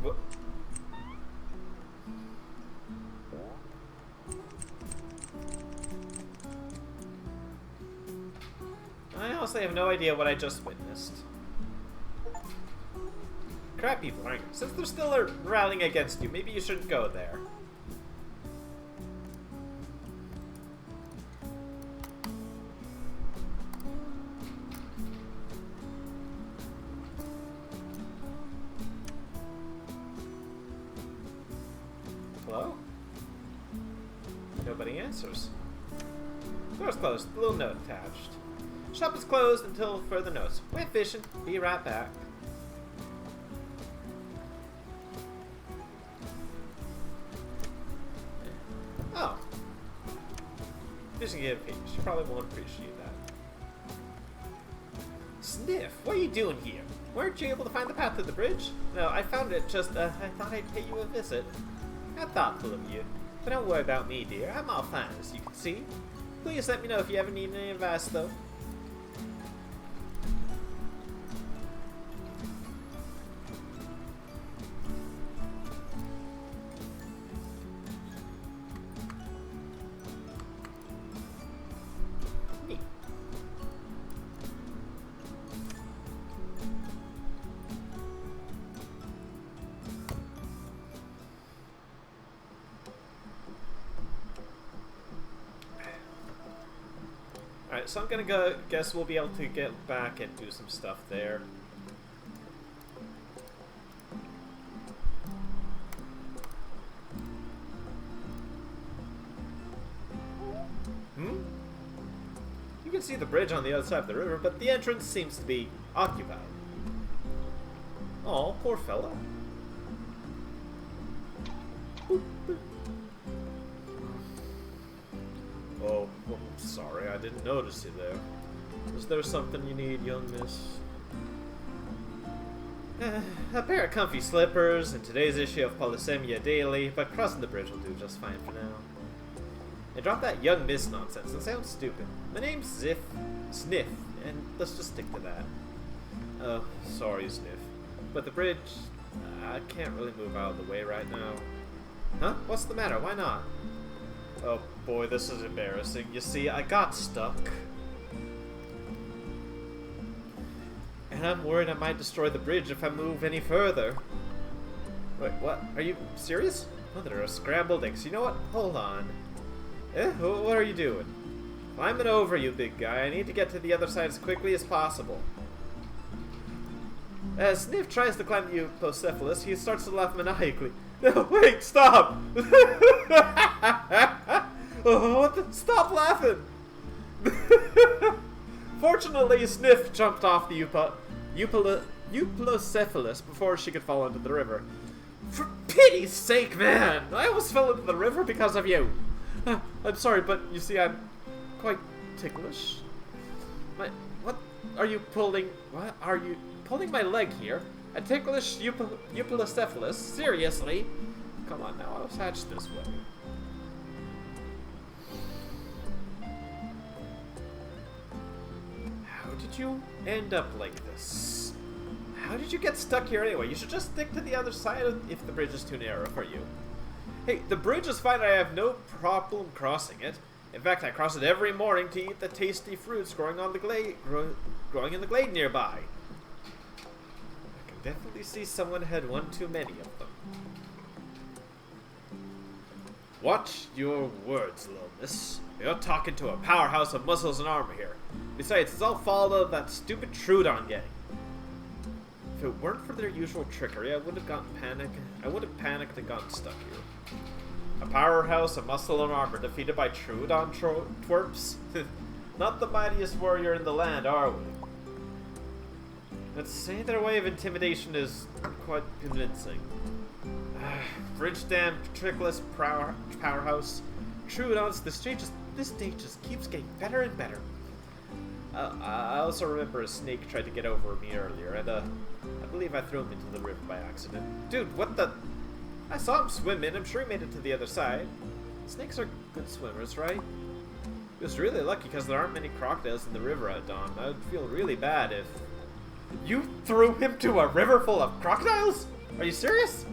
What? I honestly have no idea what I just witnessed. Crap people, aren't you? Since they're still rallying against you, maybe you shouldn't go there. Hello? Nobody answers. Door's closed. A little note attached. Shop is closed until further notice. Went fishing. Be right back. Oh. Fishing gift page. She probably won't appreciate that. Sniff, what are you doing here? Weren't you able to find the path to the bridge? No, I found it, just, I thought I'd pay you a visit. How thoughtful of you. But don't worry about me, dear. I'm all fine, as you can see. Please let me know if you ever need any advice, though. Neat. Alright, so I'm gonna go, guess we'll be able to get back and do some stuff there. You can see the bridge on the other side of the river, but the entrance seems to be occupied. Oh, poor fella. Oh, well, sorry, I didn't notice you there. Is there something you need, young miss? A pair of comfy slippers in today's issue of Polysemia Daily, but crossing the bridge will do just fine for now. And drop that young miss nonsense, it sounds stupid. My name's Sniff, and let's just stick to that. Oh, sorry, Sniff. But the bridge, I can't really move out of the way right now. Huh? What's the matter? Why not? Oh boy, this is embarrassing. You see, I got stuck. And I'm worried I might destroy the bridge if I move any further. Wait, what? Are you serious? Oh, there are scrambled eggs. You know what? Hold on. What are you doing? Climbing over, you big guy. I need to get to the other side as quickly as possible. As Sniff tries to climb the Eupocephalus, he starts to laugh maniacally. No, wait, stop! Oh, what the? Stop laughing! Fortunately, Sniff jumped off the Eupocephalus before she could fall into the river. For pity's sake, man! I almost fell into the river because of you. I'm sorry, but you see, I'm quite ticklish. What are you pulling? What are you pulling my leg here? A ticklish eupilocephalus? Seriously? Come on now, I was hatched this way. How did you end up like this? How did you get stuck here anyway? You should just stick to the other side if the bridge is too narrow for you. Hey, the bridge is fine. I have no problem crossing it. In fact, I cross it every morning to eat the tasty fruits growing on the growing in the glade nearby. I can definitely see someone had one too many of them. Watch your words, little miss. You're talking to a powerhouse of muscles and armor here. Besides, it's all fault of that stupid Trudon gang. If it weren't for their usual trickery, I would have panicked and gotten stuck here. A powerhouse of muscle and armor defeated by Trudon twerps? Not the mightiest warrior in the land, are we? Let's say their way of intimidation is quite convincing. Bridge dam, trickless powerhouse. Trudons, this stage just keeps getting better and better. I also remember a snake tried to get over me earlier, and I believe I threw him into the river by accident. Dude, what the? I saw him swim in. I'm sure he made it to the other side. Snakes are good swimmers, right? He was really lucky because there aren't many crocodiles in the river at dawn. I would feel really bad if... You threw him to a river full of crocodiles? Are you serious?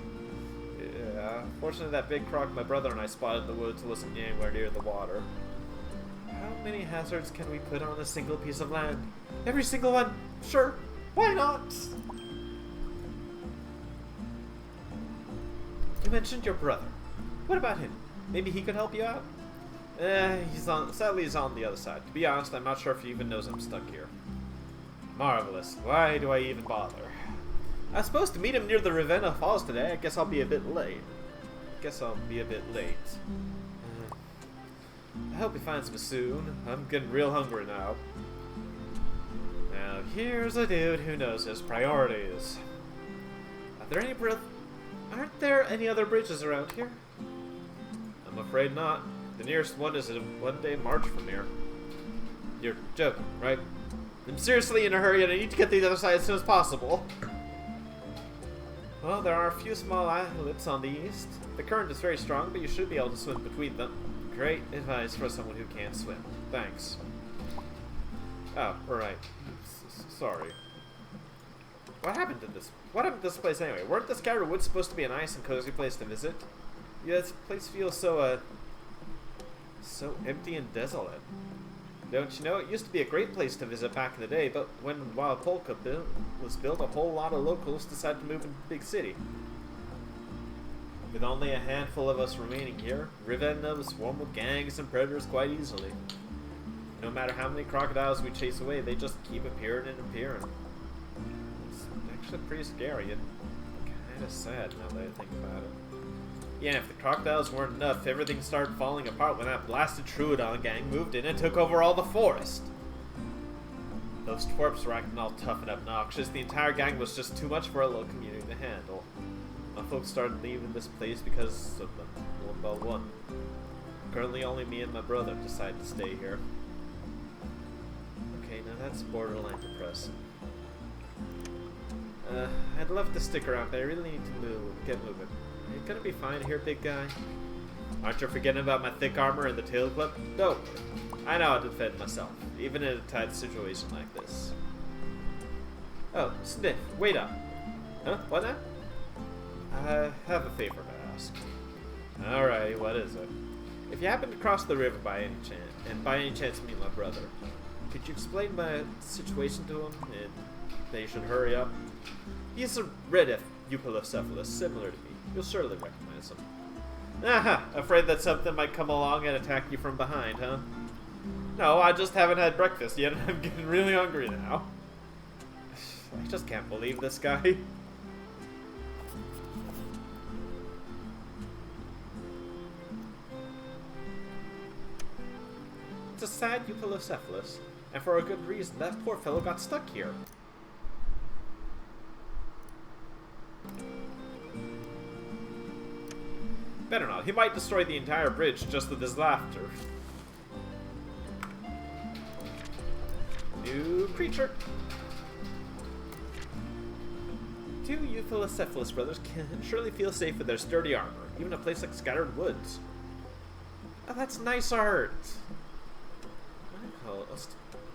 Yeah, fortunately that big croc my brother and I spotted in the woods wasn't anywhere near the water. How many hazards can we put on a single piece of land? Every single one? Sure. Why not? You mentioned your brother. What about him? Maybe he could help you out? Sadly he's on the other side. To be honest, I'm not sure if he even knows I'm stuck here. Marvelous. Why do I even bother? I was supposed to meet him near the Ravenna Falls today. I guess I'll be a bit late. I hope he finds me soon. I'm getting real hungry now. Now, here's a dude who knows his priorities. Aren't there any other bridges around here? I'm afraid not. The nearest one is a one-day march from here. You're joking, right? I'm seriously in a hurry and I need to get to the other side as soon as possible. Well, there are a few small islets on the east. The current is very strong, but you should be able to swim between them. Great advice for someone who can't swim. Thanks. Oh, alright. Sorry. What happened to this place anyway? Weren't the Scattered Woods supposed to be a nice and cozy place to visit? Yeah, this place feels so empty and desolate. Don't you know, it used to be a great place to visit back in the day, but when Wild Polka was built, a whole lot of locals decided to move into the big city. With only a handful of us remaining here, Ravenna was swarmed with gangs and predators quite easily. No matter how many crocodiles we chase away, they just keep appearing and appearing. It's actually pretty scary and kind of sad now that I think about it. Yeah, if the crocodiles weren't enough, everything started falling apart when that blasted Trudon gang moved in and took over all the forest. Those twerps were acting all tough and obnoxious. The entire gang was just too much for a little community to handle. My folks started leaving this place because of them, one by one. Currently only me and my brother decided to stay here. Okay, now that's borderline depressing. I'd love to stick around, but I really need to get moving. Are you gonna be fine here, big guy? Aren't you forgetting about my thick armor and the tail clip? Don't worry. I know how to defend myself, even in a tight situation like this. Oh, Sniff, wait up. Huh? What now? I have a favor to ask. Alright, what is it? If you happen to cross the river by any chance meet my brother, could you explain my situation to him, and they should hurry up? He's a red eupilocephalus, similar to me. You'll surely recognize him. Aha! Afraid that something might come along and attack you from behind, huh? No, I just haven't had breakfast yet and I'm getting really hungry now. I just can't believe this guy. It's a sad eupilocephalus, and for a good reason. That poor fellow got stuck here. Better not. He might destroy the entire bridge just with his laughter. New creature. Two youthful Acephalus brothers can surely feel safe with their sturdy armor, even a place like Scattered Woods. Oh, that's nice art.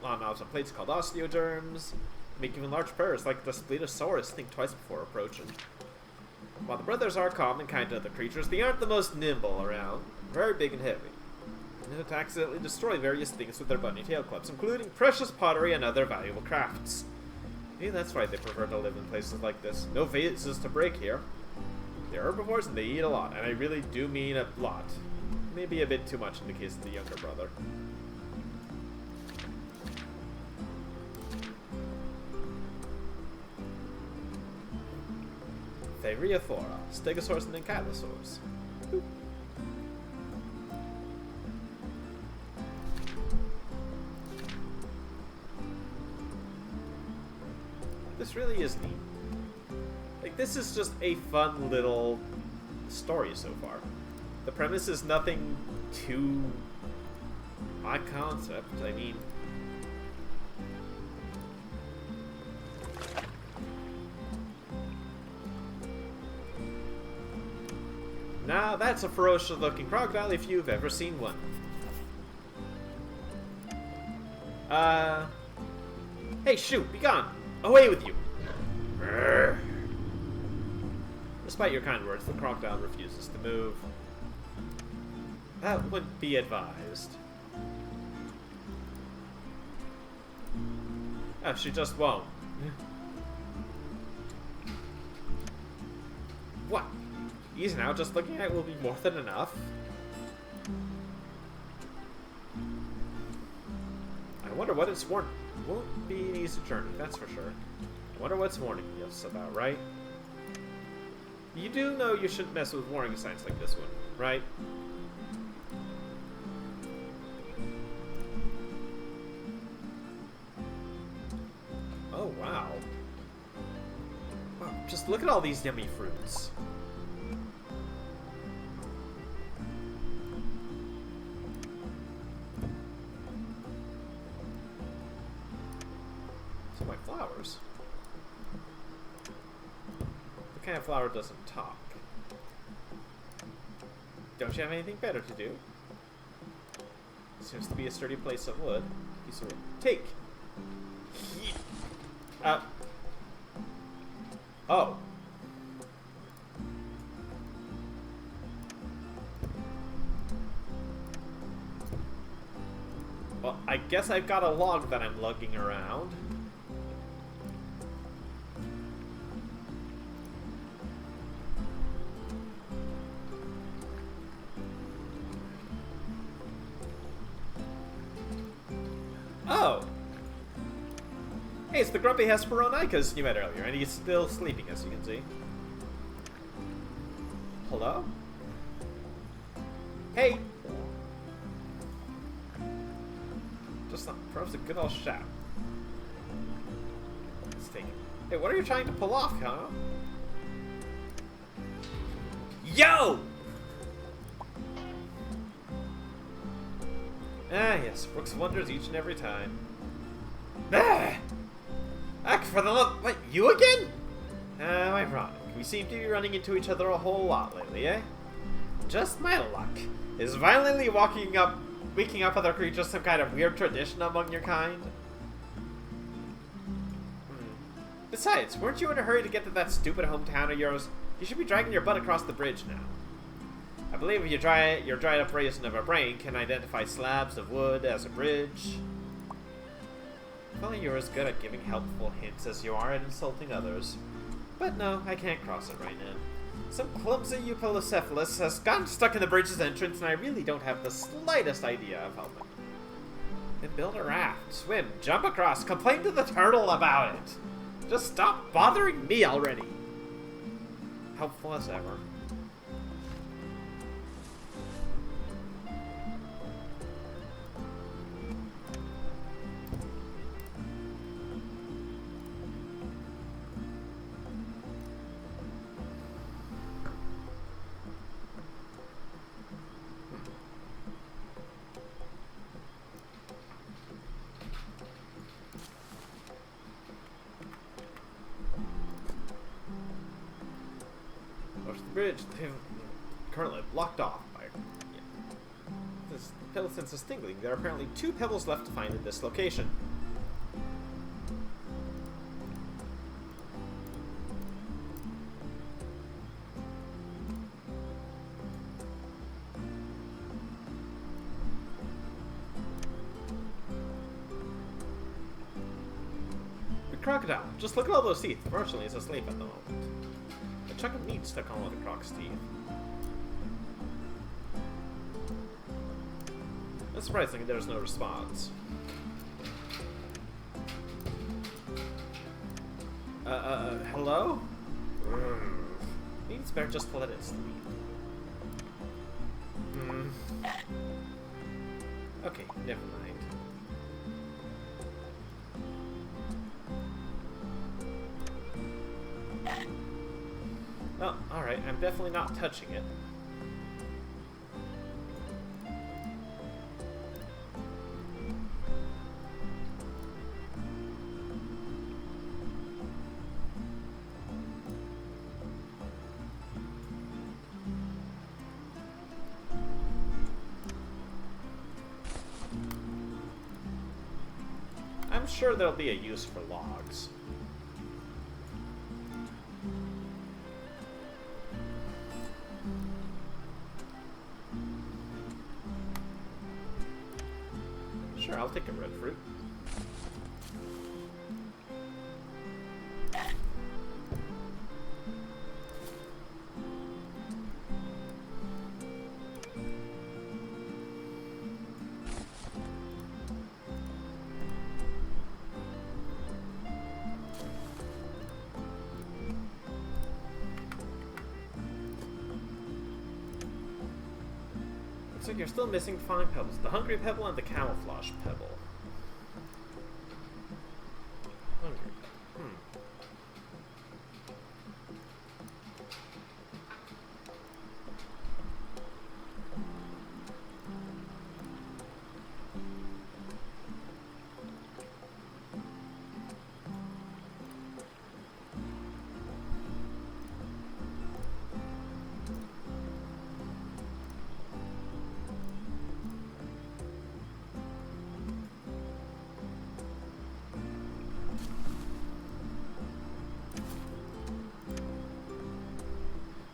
On some plates called osteoderms. Make even large prayers like the Spletosaurus think twice before approaching. While the brothers are calm and kind to other creatures, they aren't the most nimble around. Very big and heavy. And to accidentally destroy various things with their bunny tail clubs, including precious pottery and other valuable crafts. Maybe that's why they prefer to live in places like this. No vases to break here. They're herbivores and they eat a lot, and I really do mean a lot. Maybe a bit too much in the case of the younger brother. Thyreothora, Stegosaurus, and Ankylosaurus. This really is neat. Like, this is just a fun little story so far. The premise is nothing too high concept. I mean, now that's a ferocious looking crocodile if you've ever seen one. Hey, shoot, be gone! Away with you! Brr. Despite your kind words, the crocodile refuses to move. That would be advised. Oh, she just won't. What? Easy now, just looking at it will be more than enough. I wonder what it's warning. Won't be an easy journey, that's for sure. I wonder what's warning us about, right? You do know you shouldn't mess with warning signs like this one, right? Oh, wow. Wow, just look at all these yummy fruits. Some like flowers. What kind of flower doesn't talk? Don't you have anything better to do? Seems to be a sturdy place of wood. Piece of wood. Take! Oh. Well, I guess I've got a log that I'm lugging around. Oh! Hey, it's the grumpy Hesperonicus you met earlier, and he's still sleeping, as you can see. Hello? Hey! Just perhaps a good old shout. Let's take it. Hey, what are you trying to pull off, huh? Yo! Ah, yes, works wonders each and every time. Ah! Act for the love. What, you again? Ironic. We seem to be running into each other a whole lot lately, eh? Just my luck. Is violently waking up other creatures some kind of weird tradition among your kind? Besides, weren't you in a hurry to get to that stupid hometown of yours? You should be dragging your butt across the bridge now. I believe your dried up raisin of a brain can identify slabs of wood as a bridge. If only you're as good at giving helpful hints as you are at insulting others. But no, I can't cross it right now. Some clumsy Eupilocephalus has gotten stuck in the bridge's entrance, and I really don't have the slightest idea of helping. Then build a raft, swim, jump across, complain to the turtle about it. Just stop bothering me already. Helpful as ever. to the bridge. They're currently blocked off by... Yeah. This pebble sense is tingling. There are apparently 2 pebbles left to find in this location. Crocodile. Just look at all those teeth. Fortunately, it's asleep at the moment. A chunk of meat stuck on one of the croc's teeth. Unsurprisingly, there's no response. Hello? Maybe it's better just to let it sleep. Okay, never mind. Oh, alright, I'm definitely not touching it. I'm sure there'll be a use for logs. Sure, I'll take a red fruit. Looks like you're still missing fine pebbles. The hungry pebble and the camouflage pebble. Hungry.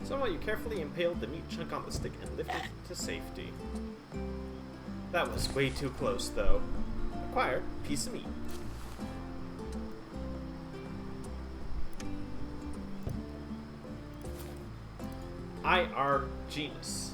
Somewhat you carefully impaled the meat chunk on the stick and lifted it to safety. That was way too close, though. Acquired piece of meat. IR genus.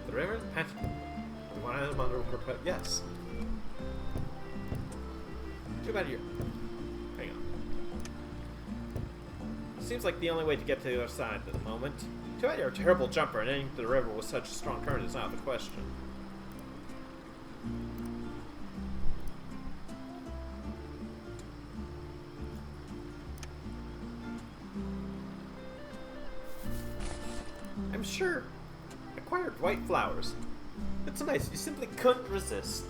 The river? The one item on the river, but yes. Too bad you're... Hang on. Seems like the only way to get to the other side at the moment. Too bad you're a terrible jumper, and getting to the river with such a strong current is out of the question. I'm sure. Acquired white flowers. It's nice, you simply couldn't resist.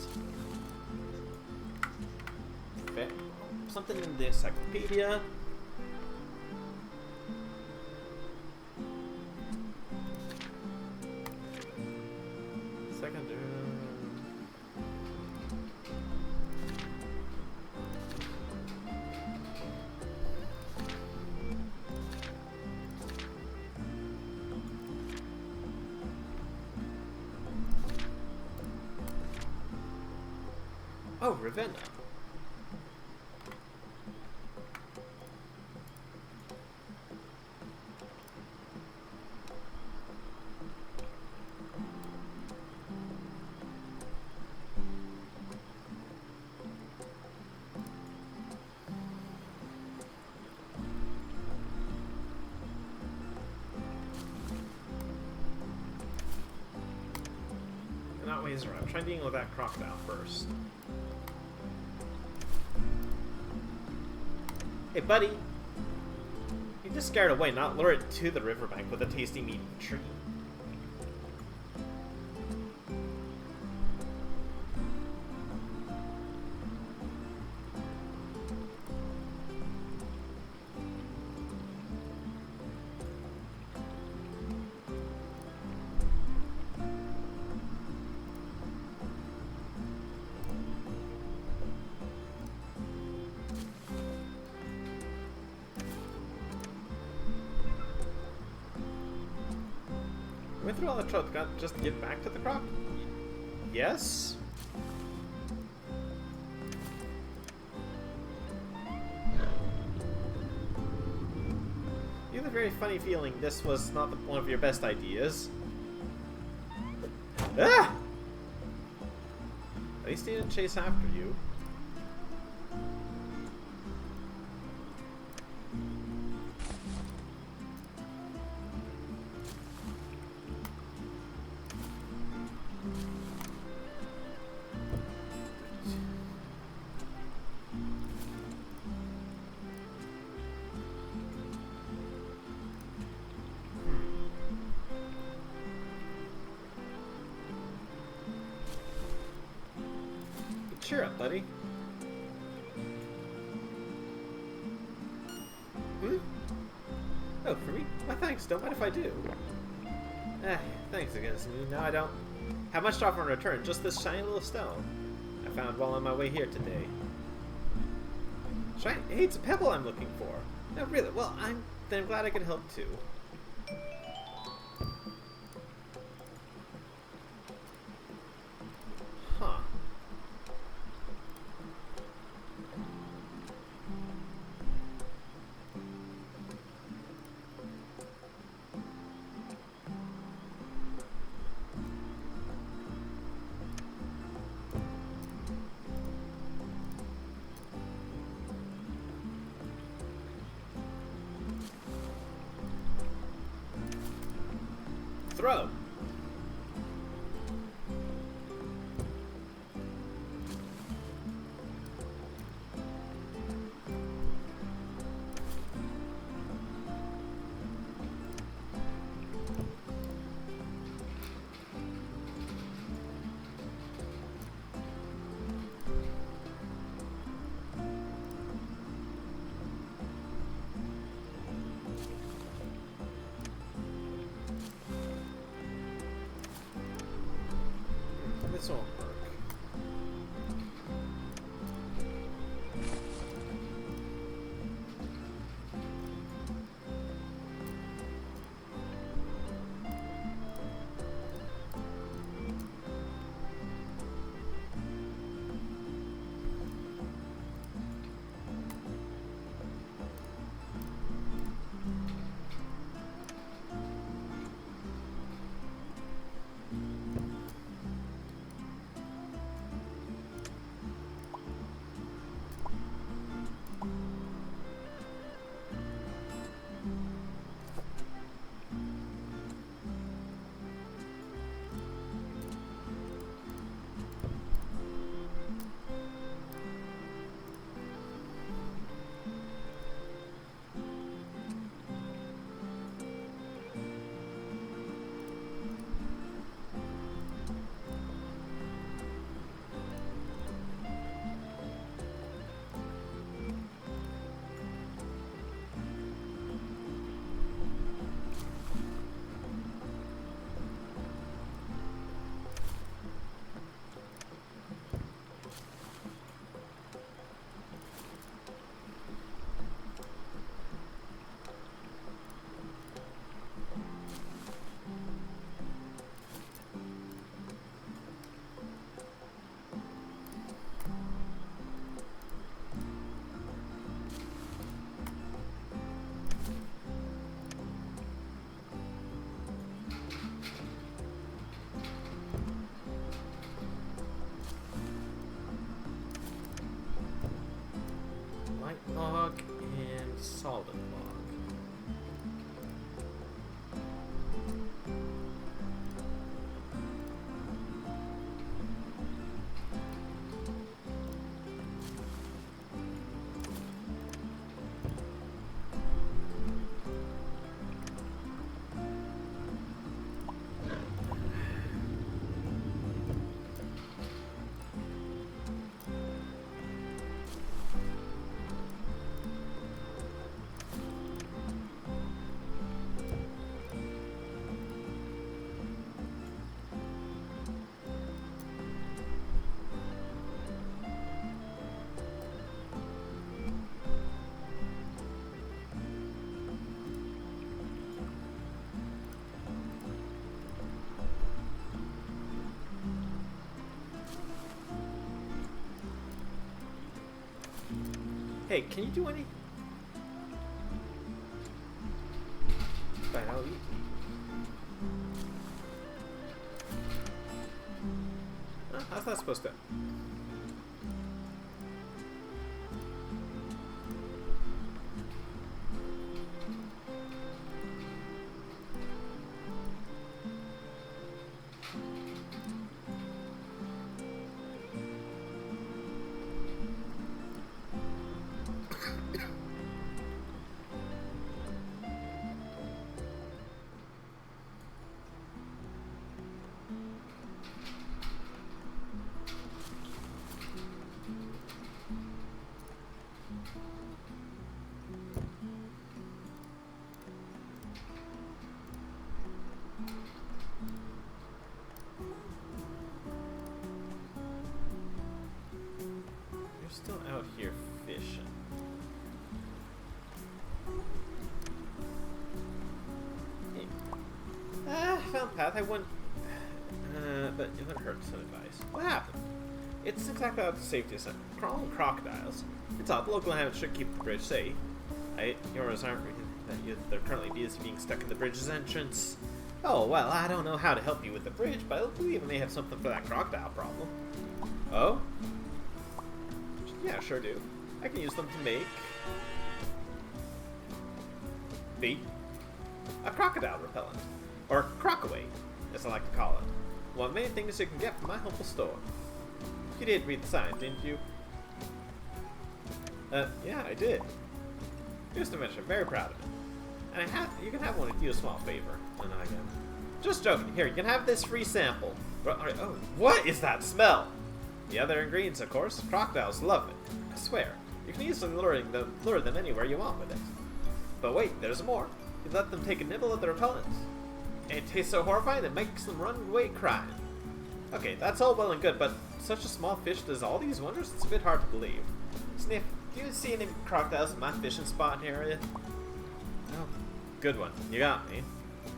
Okay. Something in the encyclopedia. Second. Oh, Ravenna. Not ways around. I'm trying to deal with that crocodile first. Hey, buddy. You just scare it away, not lure it to the riverbank with a tasty meaty tree. We went through all the trouble just to get back to the croc? Yes? You have a very funny feeling this was not one of your best ideas. Ah! At least he didn't chase after you. Cheer up, buddy. Hmm? Oh, for me? Why, thanks. Don't mind if I do. Thanks again, Zniw. Now I don't have much to offer in return, just this shiny little stone I found while on my way here today. Shiny? Hey, it's a pebble I'm looking for. No, really? Well, I'm glad I could help too. Huh. Throw. This won't work. Log and solid log. Hey, can you do any? Fine, I'll eat. How's that supposed to? Still out here fishing. Hey. Found path. I wouldn't. But it wouldn't hurt some advice. What happened? It's exactly like the safety center. Crawling crocodiles. It's odd. The local inhabitants should keep the bridge safe. Yours aren't. They're currently being stuck in the bridge's entrance. Oh well, I don't know how to help you with the bridge, but I believe I may have something for that crocodile problem. Oh. Yeah, sure do. I can use them to make a crocodile repellent, or crocaway, as I like to call it. One of the main things you can get from my humble store. You did read the sign, didn't you? Yeah, I did. Just to mention, very proud of it. And you can have one if you do a small favor. And I am. Just joking. Here, you can have this free sample. Oh, what is that smell? The other ingredients, of course. Crocodiles love it. I swear. You can easily lure them anywhere you want with it. But wait, there's more. You let them take a nibble of the repellent. And it tastes so horrifying it makes them run away crying. Okay, that's all well and good, but such a small fish does all these wonders? It's a bit hard to believe. Sniff, do you see any crocodiles in my fishing spot area? Oh, good one. You got me.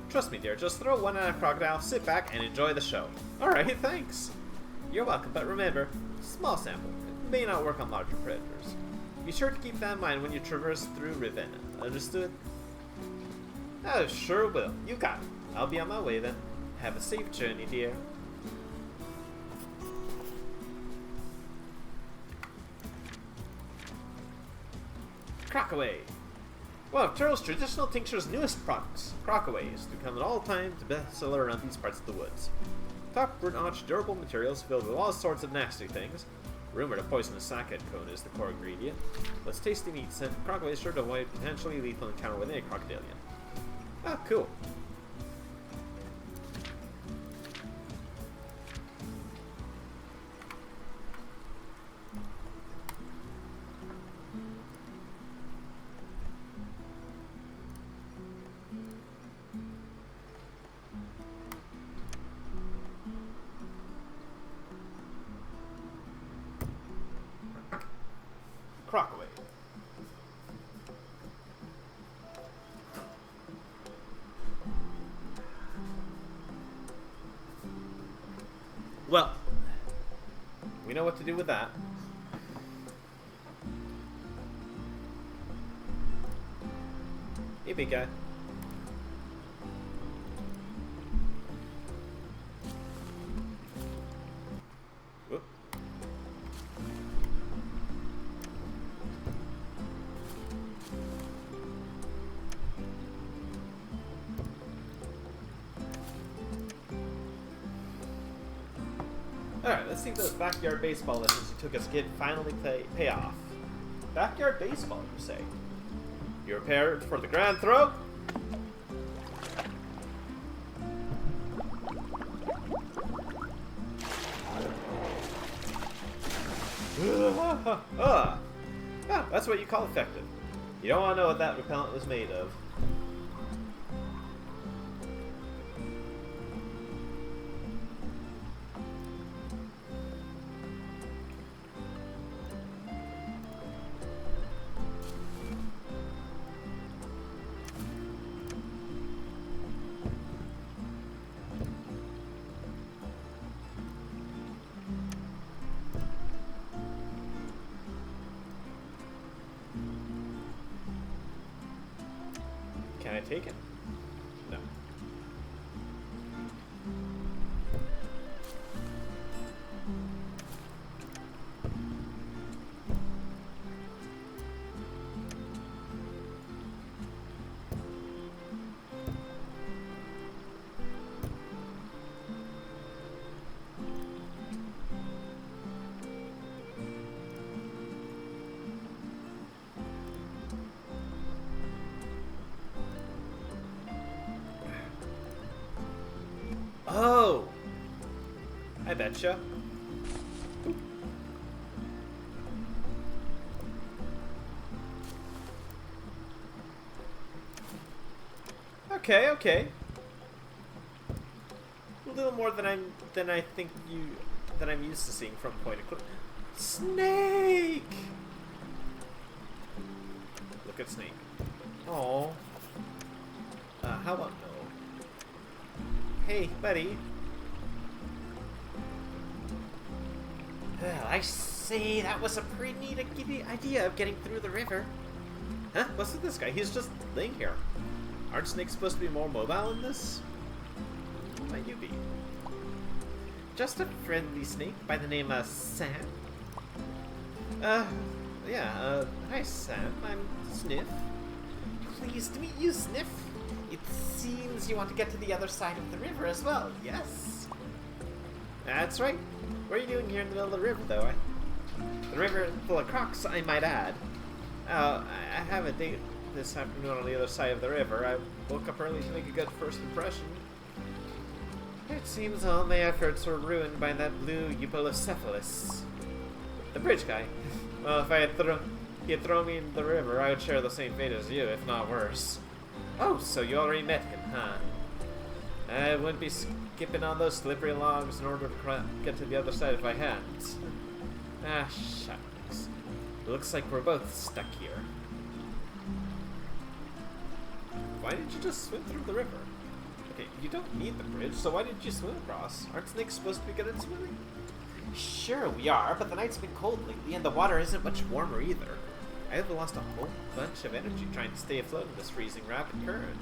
Trust me, dear. Just throw one at a crocodile, sit back, and enjoy the show. Alright, thanks. You're welcome, but remember, small sample. It may not work on larger predators. Be sure to keep that in mind when you traverse through Ravenna. Understood? Oh, sure will. You got it. I'll be on my way then. Have a safe journey, dear. Crocaway. One of Turtle's traditional tincture's newest products, Crocaway, is to become an all-time bestseller around these parts of the woods. Top-notch durable materials filled with all sorts of nasty things. Rumored a poisonous sackhead cone is the core ingredient. With tasty meat scent, Crocaway is sure to avoid potentially lethal encounter with any crocodilian. Ah, cool. Crocaway. Well, we know what to do with that. Hey, big guy. Whoop. Alright, let's see if those backyard baseball lessons you took as a kid finally pay off. Backyard baseball, you say? You prepared for the grand throw? Ah, that's what you call effective. You don't want to know what that repellent was made of. Can I take it? No. Oh! I betcha. Okay, okay. A little more than I'm used to seeing from point of click. Snake! Look at Snake. Oh. How about no? Hey, buddy. Well, I say that was a pretty neat idea of getting through the river. Huh? What's with this guy? He's just laying here. Aren't snakes supposed to be more mobile in this? Who might you be? Just a friendly snake by the name of Sam. Hi Sam, I'm Sniff. Pleased to meet you, Sniff. It seems you want to get to the other side of the river as well, yes? That's right. What are you doing here in the middle of the river, though? The river full of crocs, I might add. I have a date this afternoon on the other side of the river. I woke up early to make a good first impression. It seems all my efforts were ruined by that blue Eupolocephalus. The bridge guy. Well, if he had thrown me in the river, I would share the same fate as you, if not worse. Oh, so you already met him, huh? I wouldn't be skipping on those slippery logs in order to get to the other side if I hadn't. Ah, shucks. Looks like we're both stuck here. Why didn't you just swim through the river? Okay, you don't need the bridge, so why didn't you swim across? Aren't snakes supposed to be good at swimming? Sure, we are, but the night's been cold lately, and the water isn't much warmer either. I have lost a whole bunch of energy trying to stay afloat in this freezing rapid current.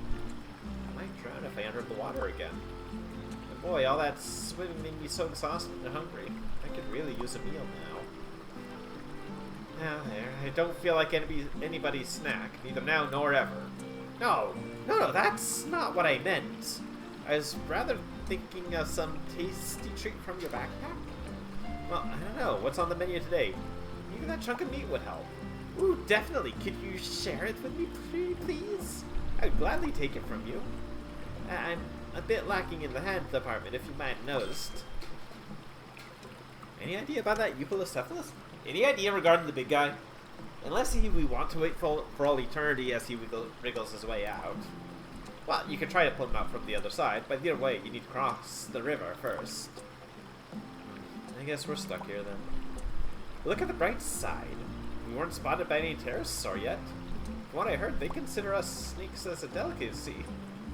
I might drown if I enter the water again. But boy, all that swimming made me so exhausted and hungry. I could really use a meal now. Now there, I don't feel like anybody's snack, neither now nor ever. No, that's not what I meant. I was rather thinking of some tasty treat from your backpack. Well, I don't know. What's on the menu today? Maybe that chunk of meat would help. Ooh, definitely. Could you share it with me, please? I'd gladly take it from you. I'm a bit lacking in the hand department, if you might have noticed. Any idea about that Eupolocephalus? Any idea regarding the big guy? Unless we want to wait for all eternity as he wriggles his way out. Well, you can try to pull him out from the other side, but either way, you need to cross the river first. I guess we're stuck here then. Look at the bright side. We weren't spotted by any pterosaur yet. From what I heard, they consider us snakes as a delicacy.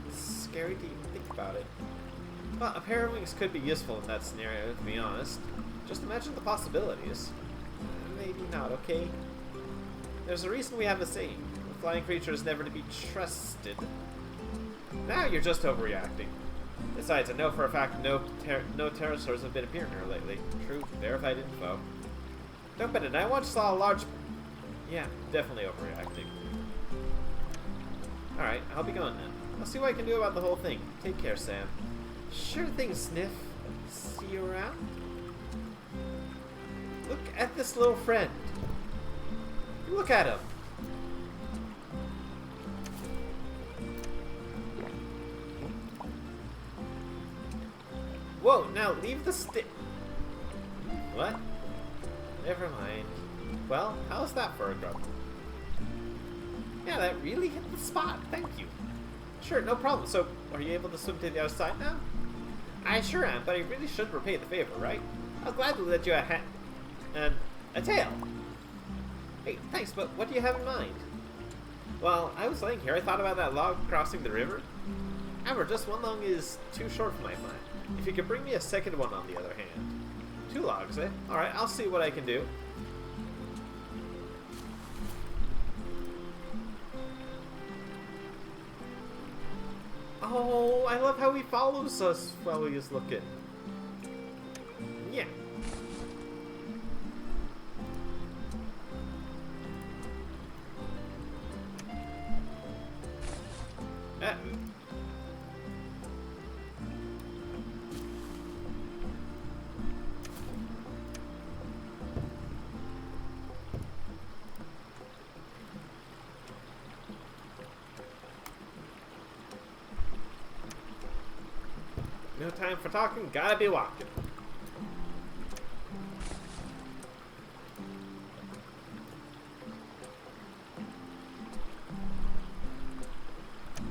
It's scary to even think about it. Well, a pair of wings could be useful in that scenario, to be honest. Just imagine the possibilities. Maybe not, okay? There's a reason we have a saying. A flying creature is never to be trusted. Now you're just overreacting. Besides, I know for a fact no pterosaurs have been appearing here lately. True, verified info. Don't bet it, I once saw a large... Yeah, definitely overreacting. Alright, I'll be going then. I'll see what I can do about the whole thing. Take care, Sam. Sure thing, Sniff. See you around? Look at this little friend. Look at him. Whoa, now leave the stick. What? Never mind. Well, how's that for a grub? Yeah, that really hit the spot. Thank you. Sure, no problem. So, are you able to swim to the other side now? I sure am, but I really should repay the favor, right? I'll gladly let you a hat and a tail. Hey, thanks, but what do you have in mind? Well, I was laying here. I thought about that log crossing the river. However, just one log is too short for my plan. If you could bring me a second one on the other hand. 2 logs, eh? Alright, I'll see what I can do. Oh, I love how he follows us while he is looking. Yeah. No time for talking, gotta be walking.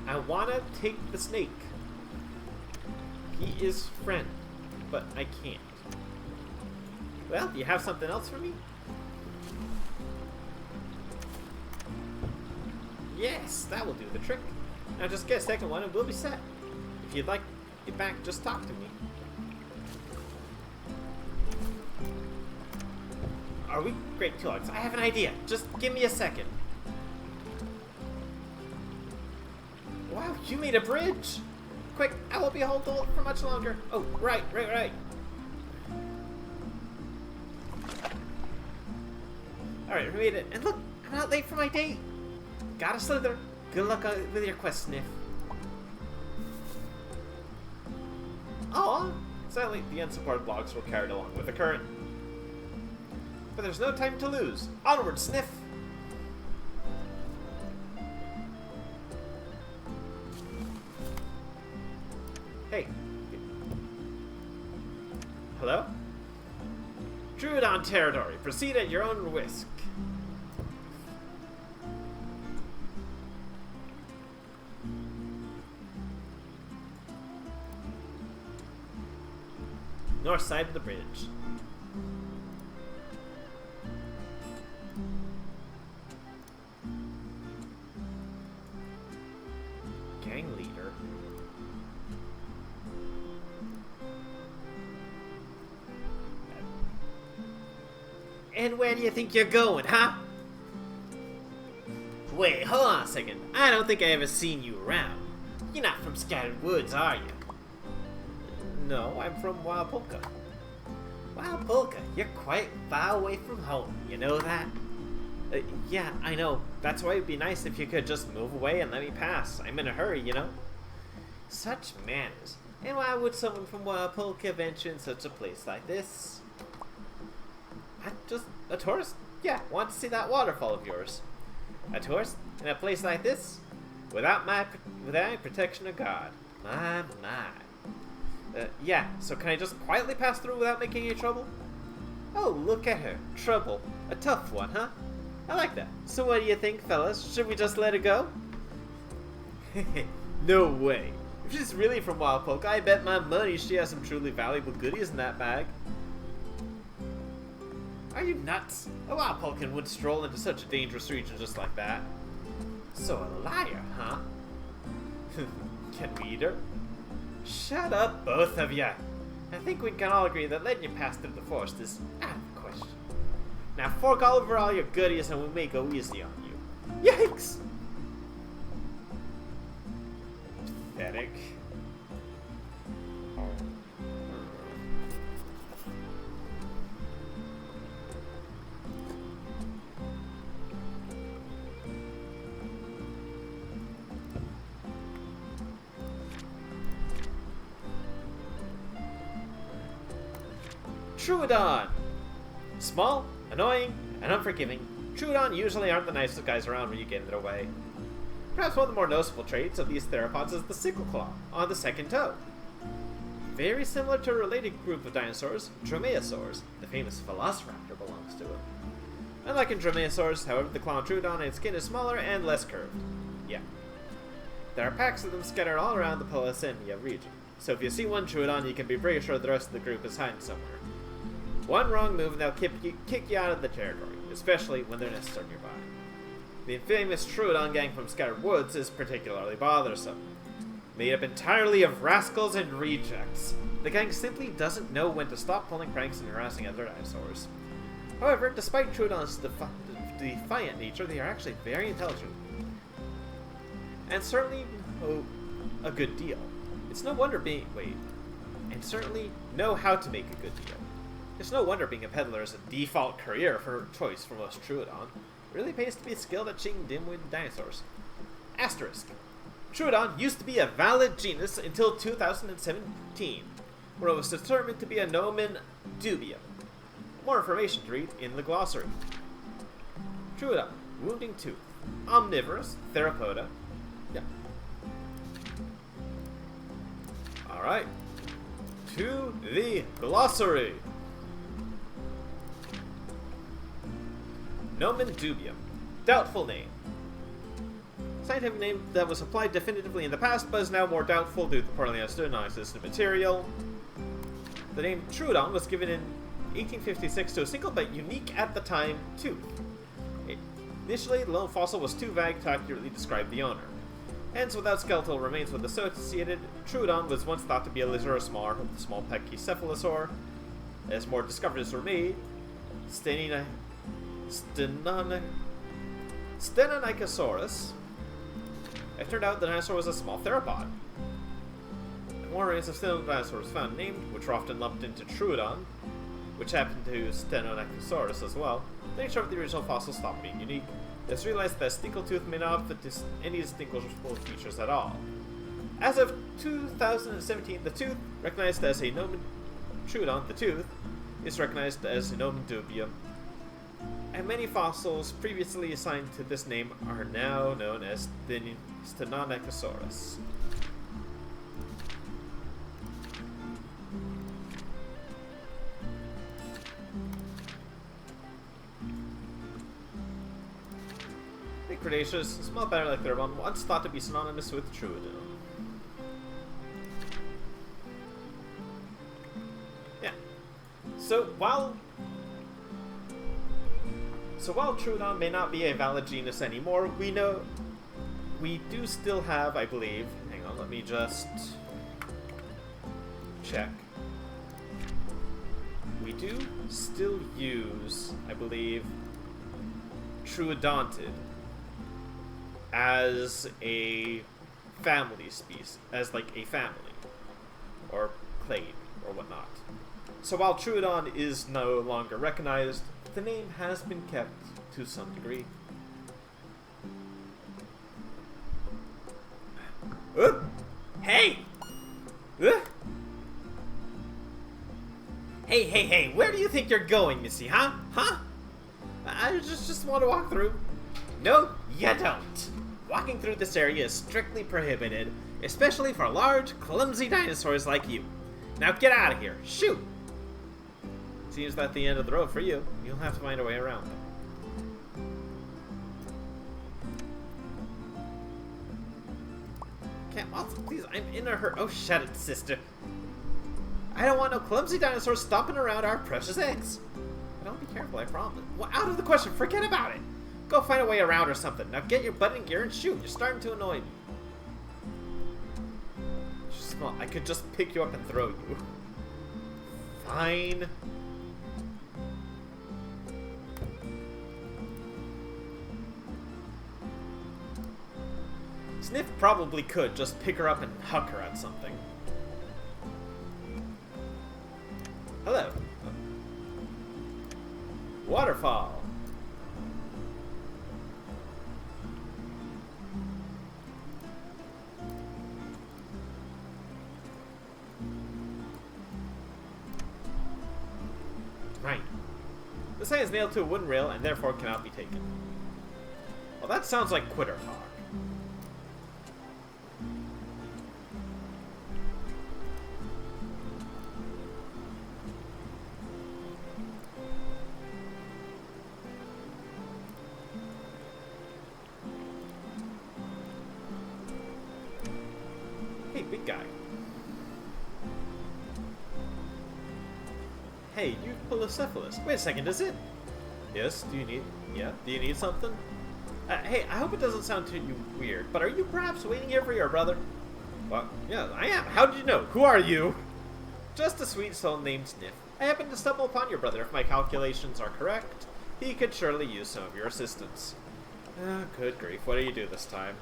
I wanna take the snake. He is friend, but I can't. Well, do you have something else for me? Yes, that will do the trick. Now just get a second one and we'll be set. If you'd like it back, just talk to me. Are we great dogs? I have an idea. Just give me a second. Wow, you made a bridge! Quick, I won't be holding for much longer. Oh, right. Alright, we made it. And look, I'm not late for my date. Got a slither. Good luck with your quest, Sniff. Aw! Sadly, the unsupported logs were carried along with the current. But there's no time to lose. Onward, Sniff! Hey. Hello? Druidon territory. Proceed at your own risk. North side of the bridge. Gang leader. And where do you think you're going, huh? Wait, hold on a second. I don't think I ever seen you around. You're not from Scattered Woods, are you? No, I'm from Wild Polka. Wild Polka, you're quite far away from home, you know that? Yeah, I know. That's why it'd be nice if you could just move away and let me pass. I'm in a hurry, you know? Such manners. And why would someone from Wild Polka venture in such a place like this? I'm just a tourist. Yeah, want to see that waterfall of yours. A tourist in a place like this? Without protection of God. My. Yeah, so can I just quietly pass through without making any trouble? Oh, look at her. Trouble. A tough one, huh? I like that. So what do you think, fellas? Should we just let her go? No way. If she's really from Wild Polka, I bet my money she has some truly valuable goodies in that bag. Are you nuts? A Wild Polkan would stroll into such a dangerous region just like that. So a liar, huh? Can we eat her? Shut up, both of ya. I think we can all agree that letting you pass through the forest is out of the question. Now fork over all your goodies and we may go easy on you. Yikes! Pathetic. Troodon! Small, annoying, and unforgiving, Troodon usually aren't the nicest guys around when you get in their way. Perhaps one of the more noticeable traits of these theropods is the sickle claw on the second toe. Very similar to a related group of dinosaurs, dromaeosaurs. The famous velociraptor belongs to it. Unlike in dromaeosaurs, however, the claw on Troodon and its skin is smaller and less curved. Yeah. There are packs of them scattered all around the Polysemia region, so if you see one Troodon, you can be pretty sure the rest of the group is hiding somewhere. One wrong move and they'll kick you out of the territory, especially when their nests are nearby. The infamous Troodon gang from Scattered Woods is particularly bothersome. Made up entirely of rascals and rejects, the gang simply doesn't know when to stop pulling pranks and harassing other dinosaurs. However, despite Troodon's defiant nature, they are actually very intelligent. And certainly a good deal. It's no wonder being... wait. And certainly know how to make a good deal. It's no wonder being a peddler is a default career for choice for most Troodon. It really pays to be skilled at cheating dim-witted dinosaurs. Asterisk. Troodon used to be a valid genus until 2017, where it was determined to be a nomen dubium. More information to read in the glossary. Troodon, wounding tooth, omnivorous, theropoda. Yeah. Alright. To the glossary. Nomen dubium. Doubtful name. Scientific name that was applied definitively in the past, but is now more doubtful due to poorly understood non-existent material. The name Troodon was given in 1856 to a single but unique at the time tooth. Initially, the lone fossil was too vague to accurately describe the owner. Hence, without skeletal remains with associated, Troodon was once thought to be a lizard or small pachycephalosaur. As more discoveries were made, Stenonychosaurus, it turned out the dinosaur was a small theropod. More remains of still dinosaurs found named, which were often lumped into Troodon, which happened to Stenonychosaurus as well. The nature of the original fossil stopped being unique. It's realized that a stinkle tooth may not have any distinguishable features at all. As of 2017, the tooth, recognized as a nomen Troodon, the tooth, is recognized as a nomen dubium, and many fossils previously assigned to this name are now known as Stenonychosaurus. Cretaceous, small better like Theropod, once thought to be synonymous with Troodon. Yeah. So while Troodon may not be a valid genus anymore, we do still have, I believe. Hang on, let me just check. We do still use, I believe, Troodontid as a family species, as like a family, or clade, or whatnot. So while Troodon is no longer recognized, the name has been kept to some degree. Hey! Hey, where do you think you're going, Missy, huh? I just want to walk through. No, you don't. Walking through this area is strictly prohibited, especially for large, clumsy dinosaurs like you. Now get out of here. Shoot! Seems that's the end of the road for you. You'll have to find a way around them. Can't also, please, I'm in a hurry. Oh, shut it, sister. I don't want no clumsy dinosaurs stomping around our precious eggs. But don't be careful, I promise. Well, out of the question. Forget about it. Go find a way around or something. Now get your butt in gear and shoot. You're starting to annoy me. Small. I could just pick you up and throw you. Fine. Sniff probably could just pick her up and huck her at something. Hello. Waterfall. Right. The sign is nailed to a wooden rail and therefore cannot be taken. Well, that sounds like quitter talk. Hey, big guy. Hey, you Polycephalus. Wait a second, is it? Yes, do you need something? Hey, I hope it doesn't sound too weird, but are you perhaps waiting here for your brother? What? Yeah, I am. How did you know? Who are you? Just a sweet soul named Sniff. I happened to stumble upon your brother. If my calculations are correct, he could surely use some of your assistance. Good grief, what do you do this time?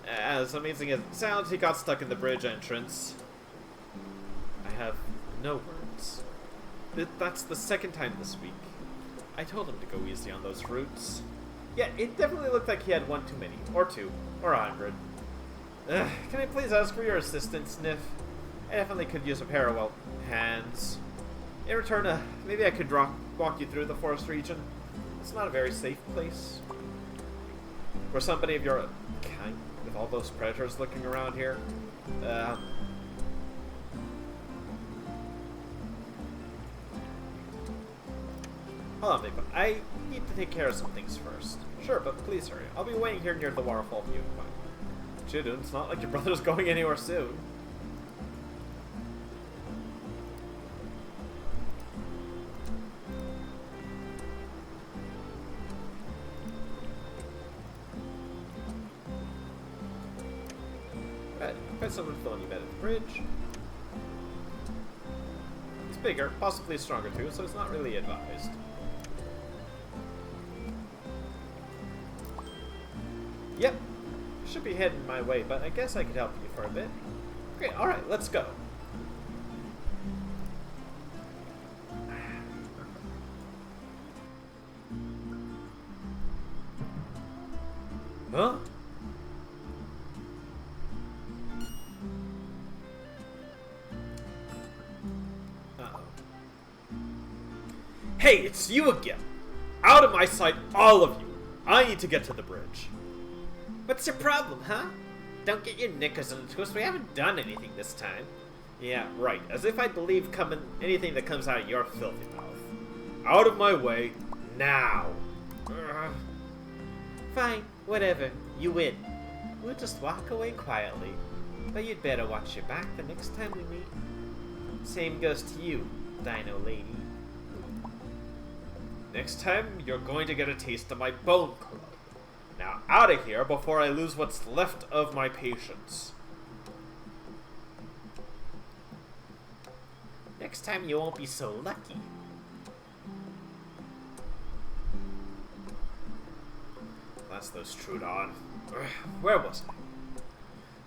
As amazing as it sounds, he got stuck in the bridge entrance. I have no words. That's the second time this week. I told him to go easy on those fruits. Yeah, it definitely looked like he had one too many. Or two. Or 100. Can I please ask for your assistance, Sniff? I definitely could use a pair of, well, hands. In return, maybe I could walk you through the forest region. It's not a very safe place. For somebody of your kind, with all those predators looking around here. Hold on, Big One. I need to take care of some things first. Sure, but please hurry. I'll be waiting here near the waterfall viewing point. Chidun, it's not like your brother's going anywhere soon. Right, I've got someone filling you bed at the bridge. It's bigger, possibly stronger too, so it's not really advised. Yep, should be heading my way, but I guess I could help you for a bit. Great, alright, let's go. Huh? Uh-oh. Hey, it's you again! Out of my sight, all of you! I need to get to the bridge. What's your problem, huh? Don't get your knickers in a twist. We haven't done anything this time. Yeah, right. As if I believe anything that comes out of your filthy mouth. Out of my way, now. Fine, whatever. You win. We'll just walk away quietly. But you'd better watch your back the next time we meet. Same goes to you, Dino Lady. Next time, you're going to get a taste of my bone club. Now out of here before I lose what's left of my patience. Next time you won't be so lucky. That's those Trudon. Where was I?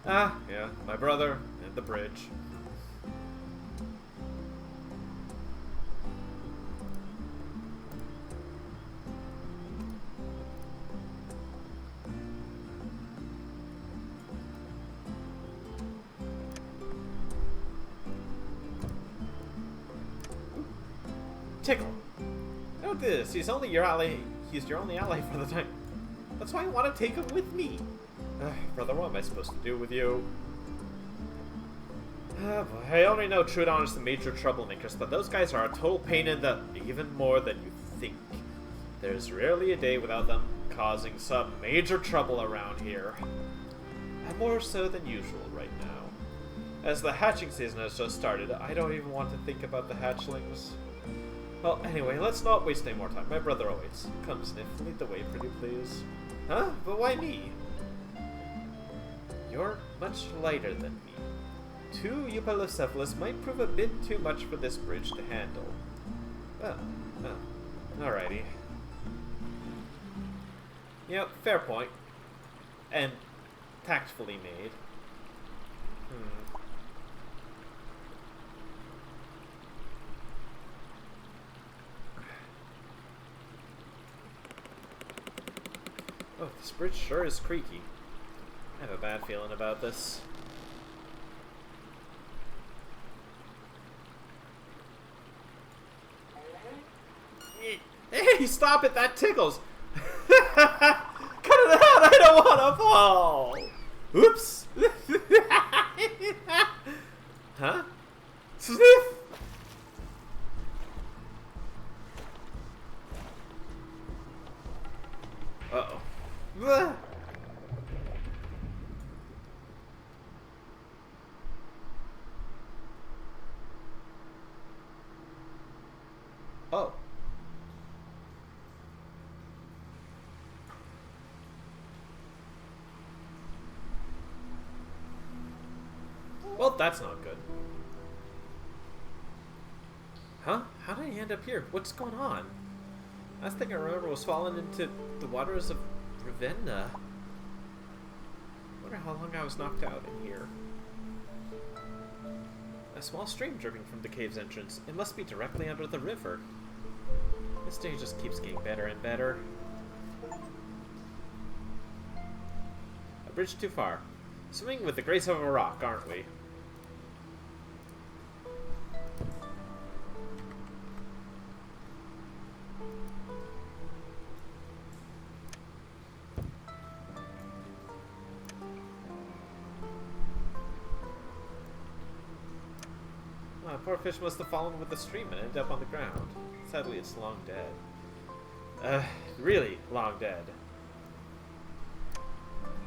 Ah, yeah, my brother and the bridge. Tickle. Note this, he's only your ally. He's your only ally for the time. That's why I want to take him with me. Brother, what am I supposed to do with you? I already know Trudon is the major troublemakers, but those guys are a total pain in the... even more than you think. There's rarely a day without them causing some major trouble around here. And more so than usual right now. As the hatching season has just started, I don't even want to think about the hatchlings. Well, anyway, let's not waste any more time. My brother awaits. Come, Sniff, lead the way, pretty please. Huh? But why me? You're much lighter than me. 2 Eupelocephalus might prove a bit too much for this bridge to handle. Alrighty. Yep, fair point. And tactfully made. Oh, this bridge sure is creaky. I have a bad feeling about this. Hey, stop it! That tickles! Cut it out! I don't want to fall! Oops! Huh? Sniff! Uh-oh. Oh. Well, that's not good. Huh? How did I end up here? What's going on? Last thing I remember was falling into the waters of Ravenna. Wonder how long I was knocked out in here. A small stream dripping from the cave's entrance. It must be directly under the river. This day just keeps getting better and better. A bridge too far. Swimming with the grace of a rock, aren't we? Poor fish must have fallen with the stream and ended up on the ground. Sadly, it's long dead. Really long dead.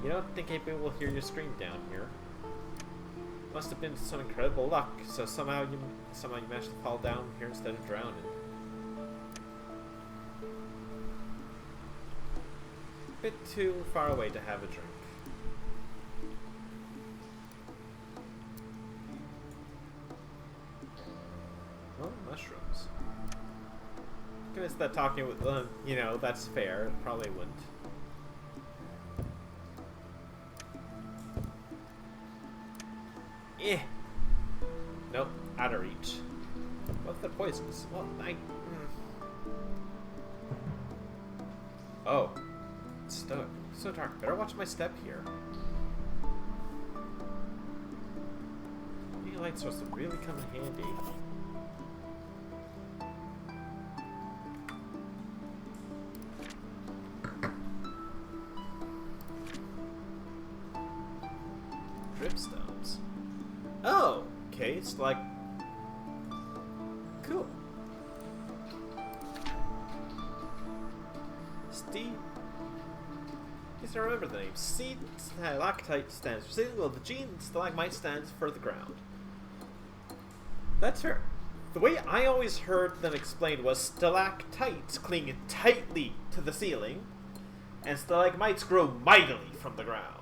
You don't think anybody will hear your scream down here? Must have been some incredible luck, so somehow you managed to fall down here instead of drowning. A bit too far away to have a drink. Mushrooms. Convinced that talking with, you know, that's fair. It probably wouldn't. Eh. Nope. Out of reach. What if they're poisonous? Well, Oh. It's stuck. So dark. Better watch my step here. These light sources really come in handy. Dripstones. Oh, okay, it's like cool. Steve. Yes, I remember the name. Stalactite stands for ceiling. Well, the G in stalagmite stands for the ground. That's fair. The way I always heard them explained was stalactites cling tightly to the ceiling, and stalagmites grow mightily from the ground.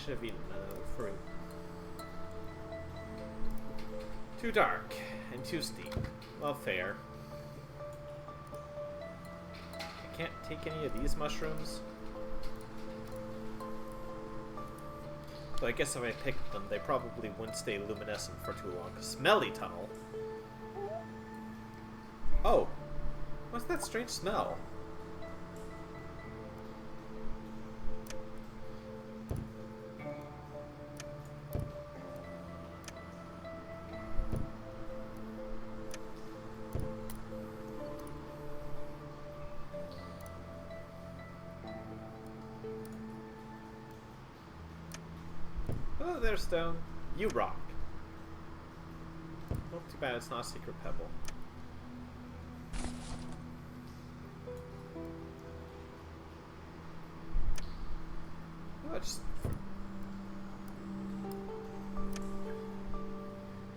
Should have eaten fruit. Too dark and too steep. Well, fair. I can't take any of these mushrooms. But I guess if I picked them, they probably wouldn't stay luminescent for too long. A smelly tunnel. Oh, what's that strange smell? Oh, there's stone. You rock. Well, too bad it's not a secret pebble. Oh,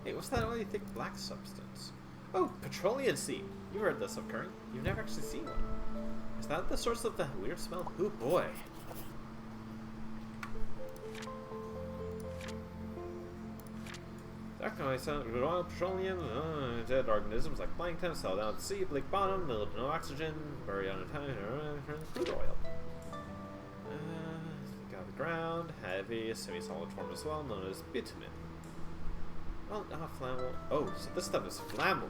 hey, what's that really thick black substance? Oh, petroleum seed. You've heard this occurring. You've never actually seen one. Is that the source of the weird smell? Oh boy. Dark noise, oil, petroleum, dead organisms like plankton, cell down at the sea, bleak bottom, middle of no oxygen, very unintended, crude oil. Got the ground, heavy, semi-solid form as well, known as bitumen. Well, not flammable. Oh, so this stuff is flammable.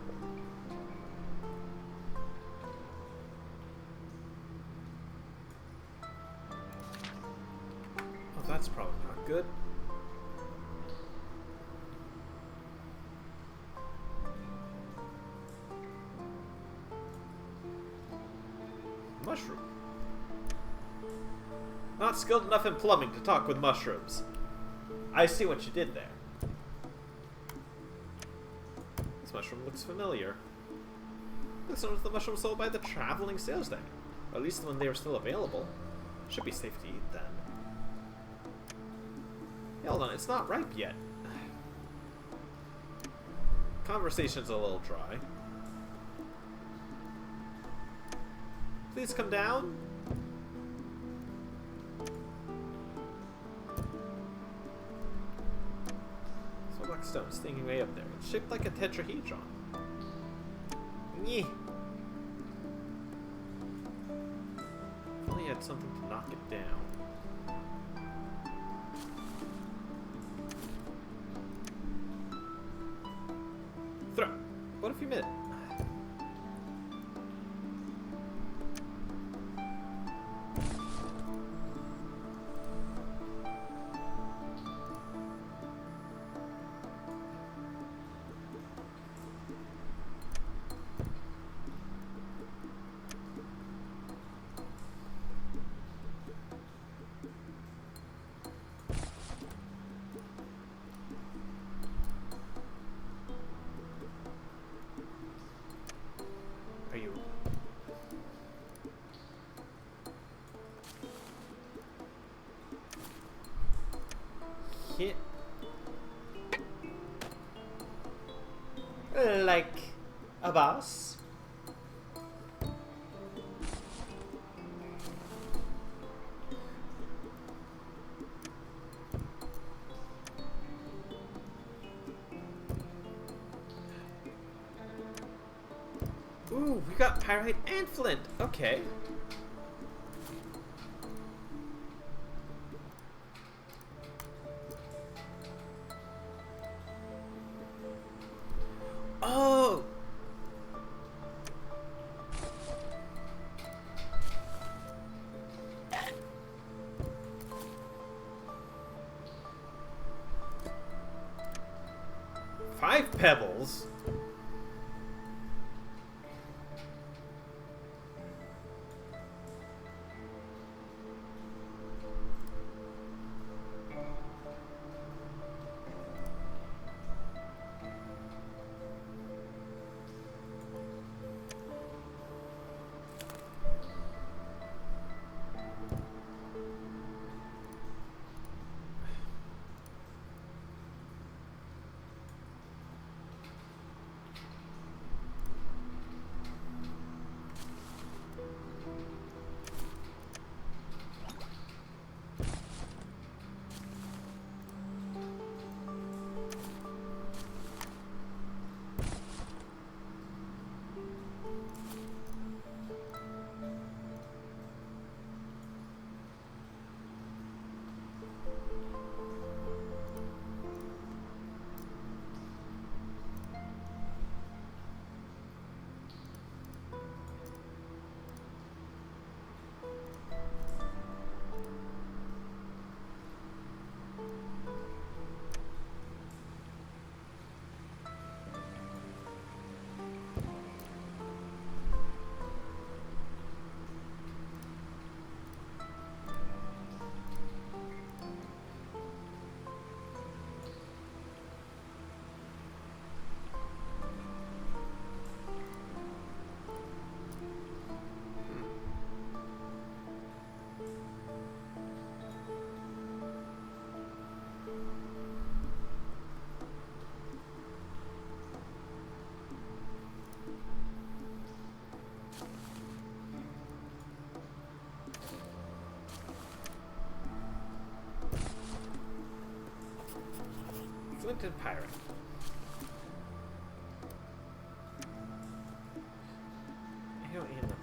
Oh, that's probably not good. Mushroom. Not skilled enough in plumbing to talk with mushrooms. I see what you did there. This mushroom looks familiar. Some of the mushrooms sold by the traveling salesman. Or at least when they were still available. Should be safe to eat then. Yeah, hold on, it's not ripe yet. Conversation's a little dry. Please come down. So black stone stinging way up there. It's shaped like a tetrahedron. Nyeh. If only had something to knock it down. Throw. What if you missed? Hit like a boss. Ooh, we got pyrite and flint. Okay. Oh! Five pebbles? Flint and pirate. I don't need nothing.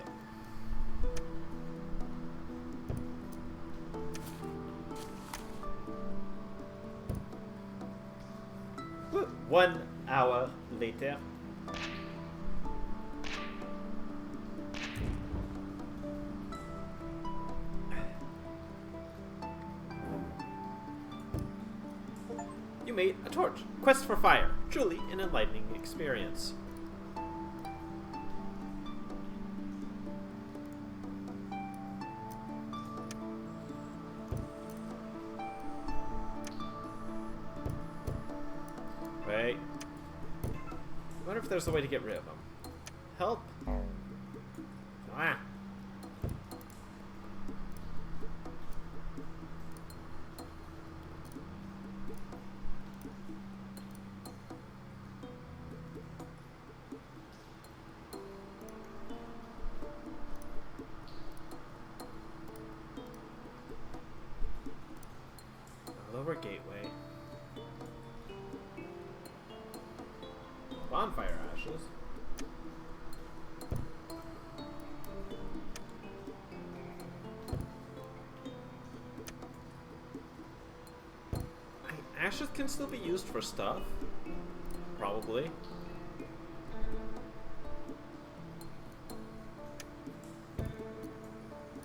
Woo. 1 hour later. You made a torch. Quest for fire. Truly an enlightening experience. Wait. I wonder if there's a way to get rid of them. Help! Ah. Lower gateway. Bonfire ashes. Ashes can still be used for stuff. Probably.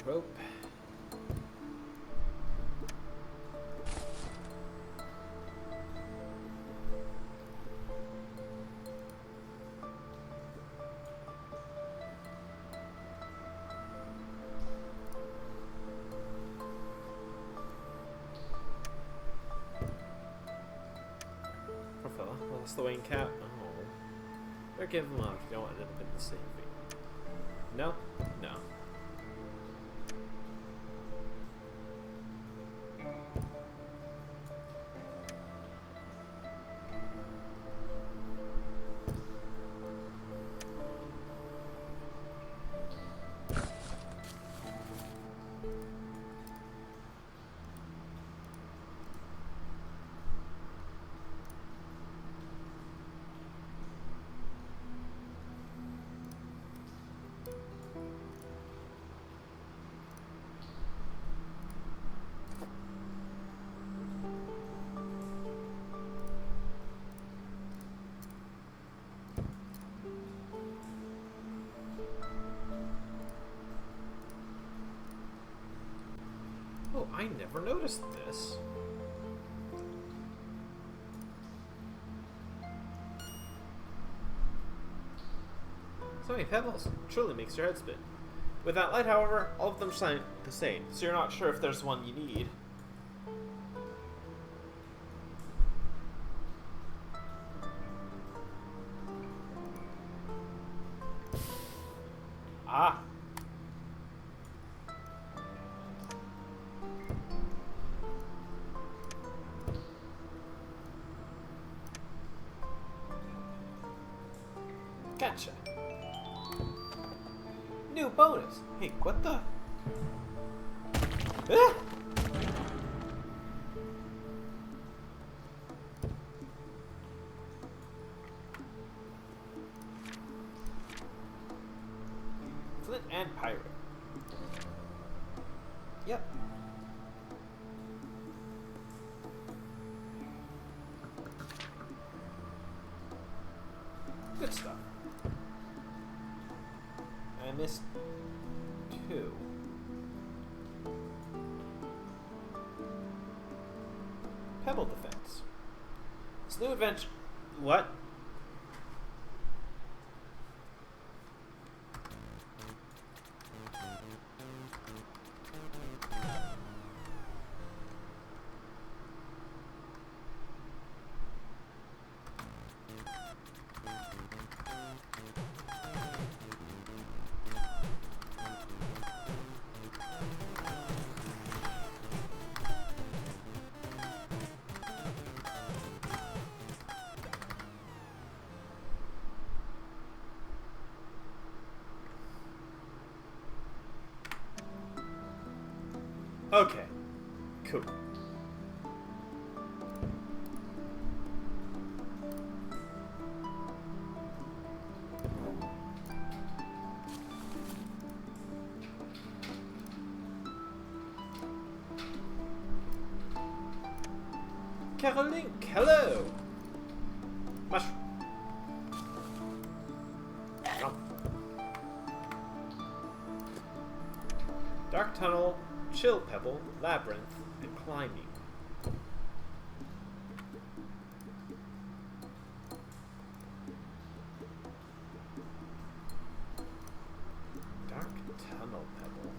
Rope. Well, that's the Wayne cap. Oh. Better give him up if you don't end up in the same thing. No? No. Oh, I never noticed this. So many pebbles. Truly makes your head spin. With that light, however, all of them shine the same, so you're not sure if there's one you need. Ah! Gotcha. New bonus. Hey, what the? Ah! Flint and pirate. Yep. Good stuff. I missed 2. Pebble defense. Zniw Adventure. What? Okay. Cool. Caroline, hello! Mushroom. Dark tunnel, chill pebble, labyrinth, and climbing. Dark tunnel pebble.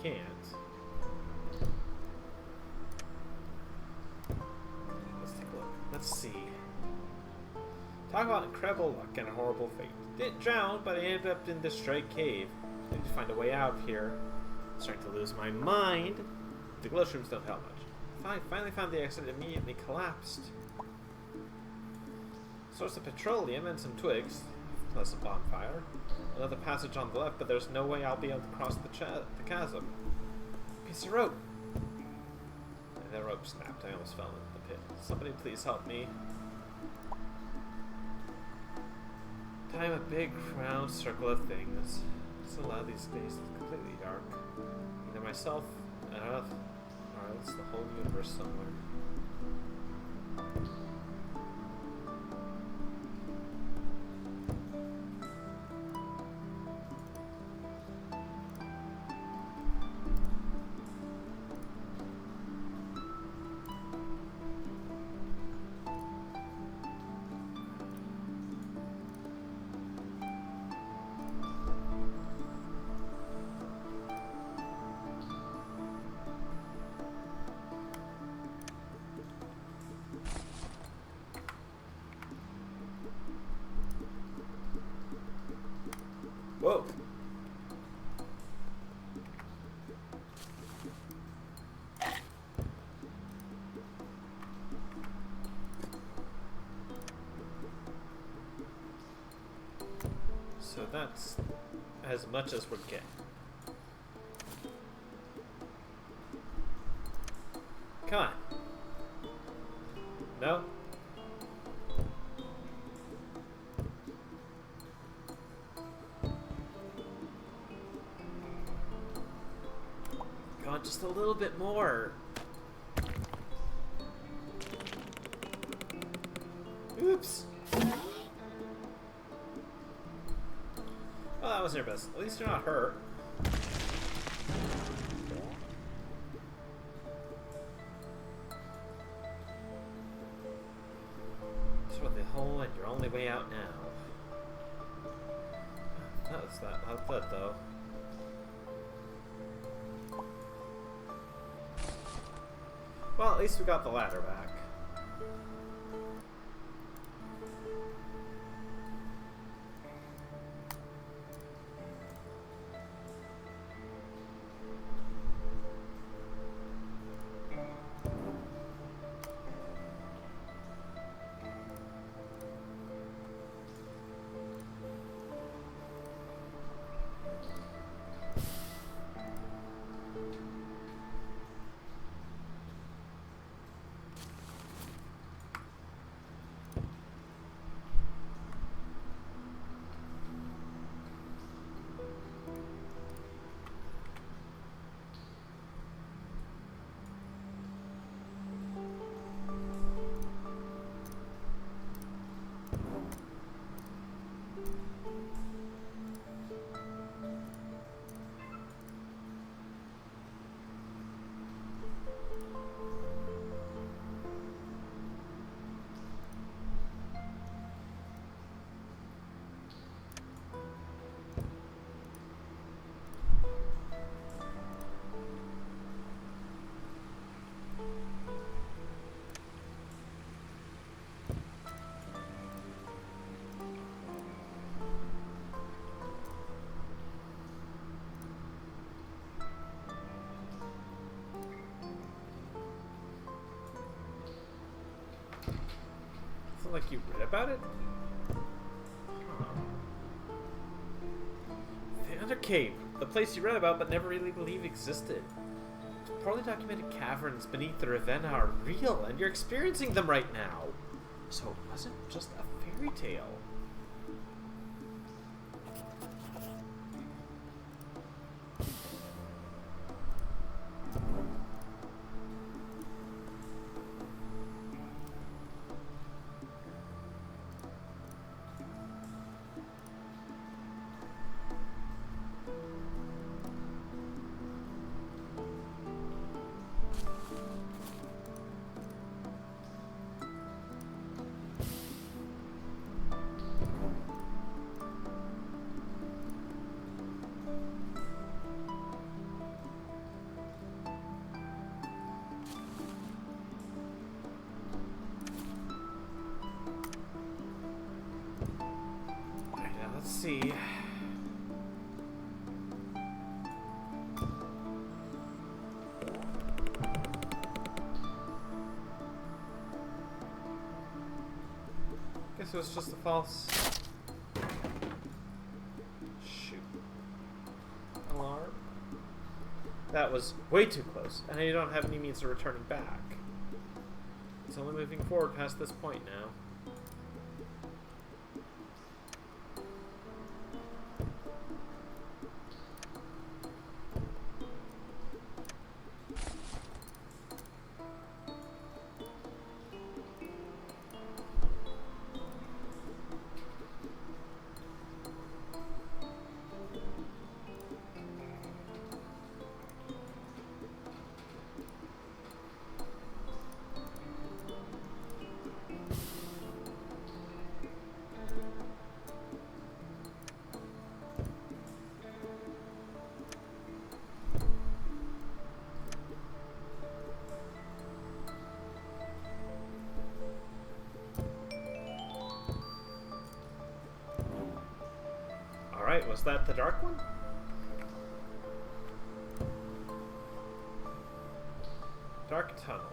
can't. Let's take a look. Let's see. Talk about incredible luck and a horrible fate. Didn't drown, but I ended up in this stray cave. I need to find a way out of here. I'm starting to lose my mind. The glow shrooms don't help much. I finally found the exit and immediately collapsed. Source of petroleum and some twigs, plus a bonfire. Another passage on the left, but there's no way I'll be able to cross the chasm. Piece of rope. And the rope snapped. I almost fell into the pit. Somebody please help me. Time a big round circle of things. So allow these spaces completely dark. Either myself, or else the whole universe somewhere. Whoa. So that's as much as we're getting. Come on. No? Come on, just a little bit more. Oops. Well, that was their best. At least you're not hurt. Throw the hole and your only way out now. That was that. How's that though? Well, at least we got the ladder back. Like you read about it? Huh. The Under Cave, the place you read about but never really believed existed. Poorly documented caverns beneath the Ravenna are real, and you're experiencing them right now. So it wasn't just a fairy tale. see. Guess it was just a false... Shoot. Alarm? That was way too close, and I don't have any means of returning back. It's only moving forward past this point now. Alright, was that the dark one? Dark tunnel.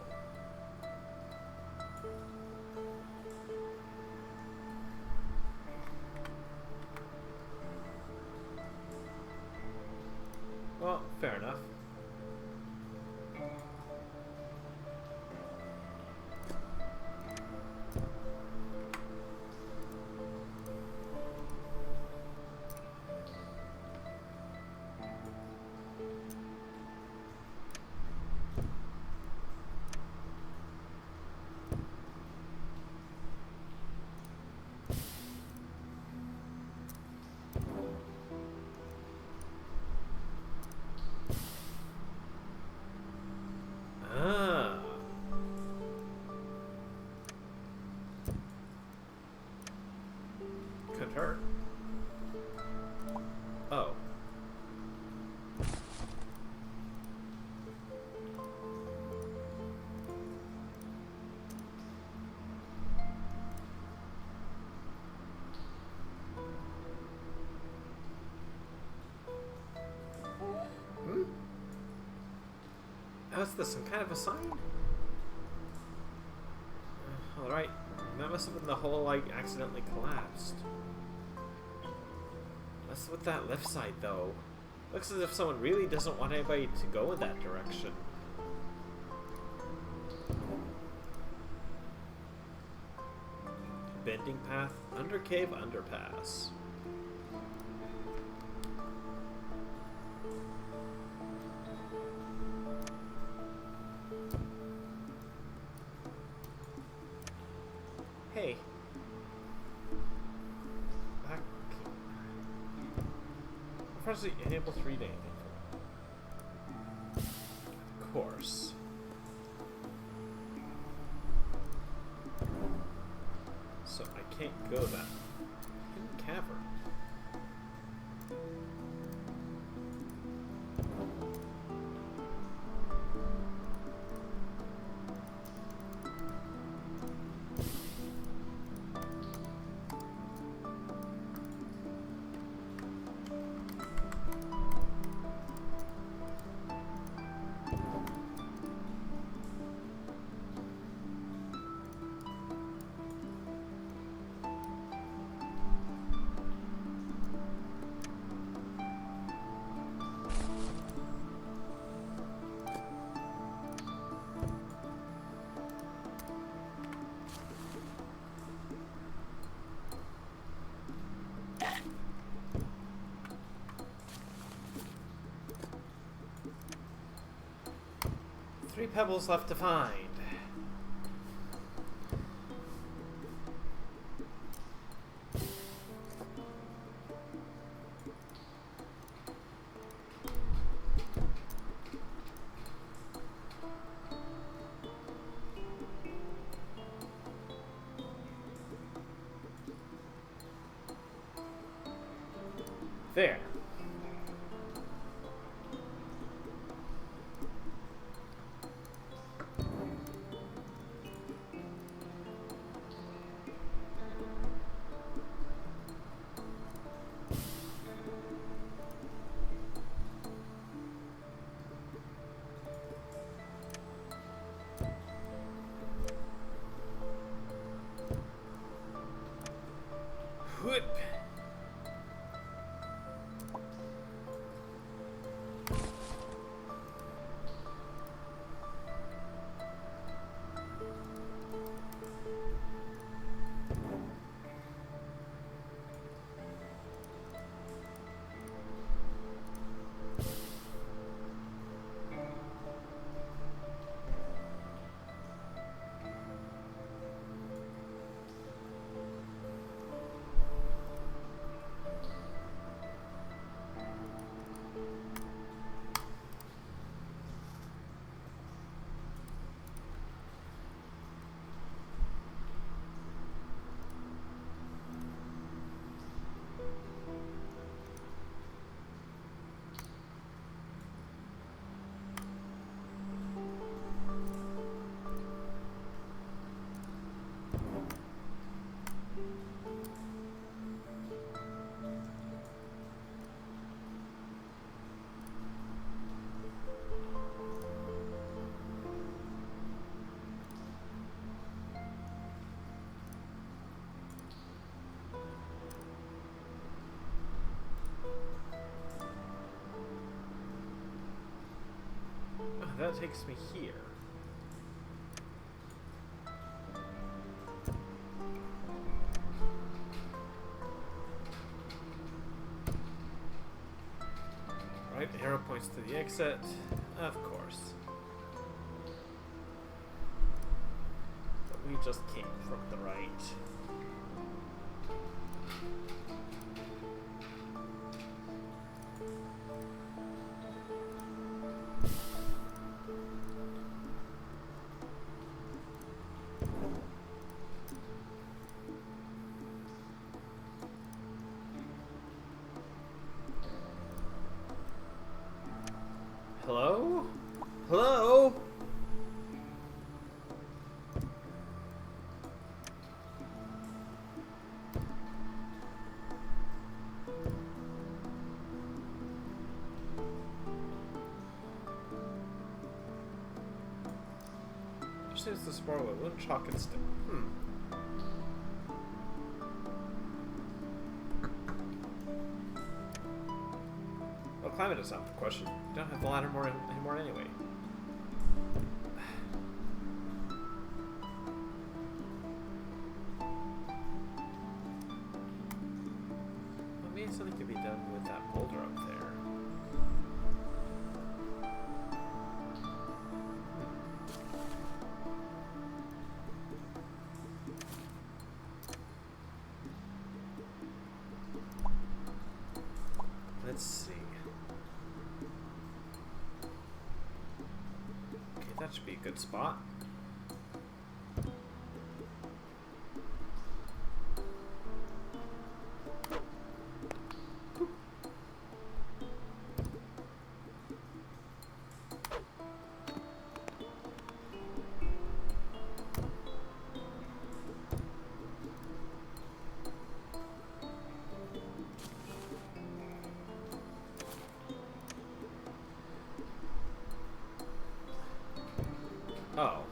Well, fair enough. Could hurt. Oh. Hmm? How's this? Some kind of a sign? Alright. That must have been the hole I accidentally collapsed. What's with that left side, though? Looks as if someone really doesn't want anybody to go in that direction. Bending path, under cave, underpass. Hey. Back. Unfortunately, unable to read anything. Of course. So I can't go that hidden cavern. Three pebbles left to find. There. that takes me here. Right, arrow points to the exit. Of course. But we just came from the right. Hello? Hello? Just use the spore with one chalk and stick. Well, climate is not the question. You don't have the ladder anymore anyway. Well, maybe something could be done with that boulder up there. Let's see. Okay, that should be a good spot. Oh.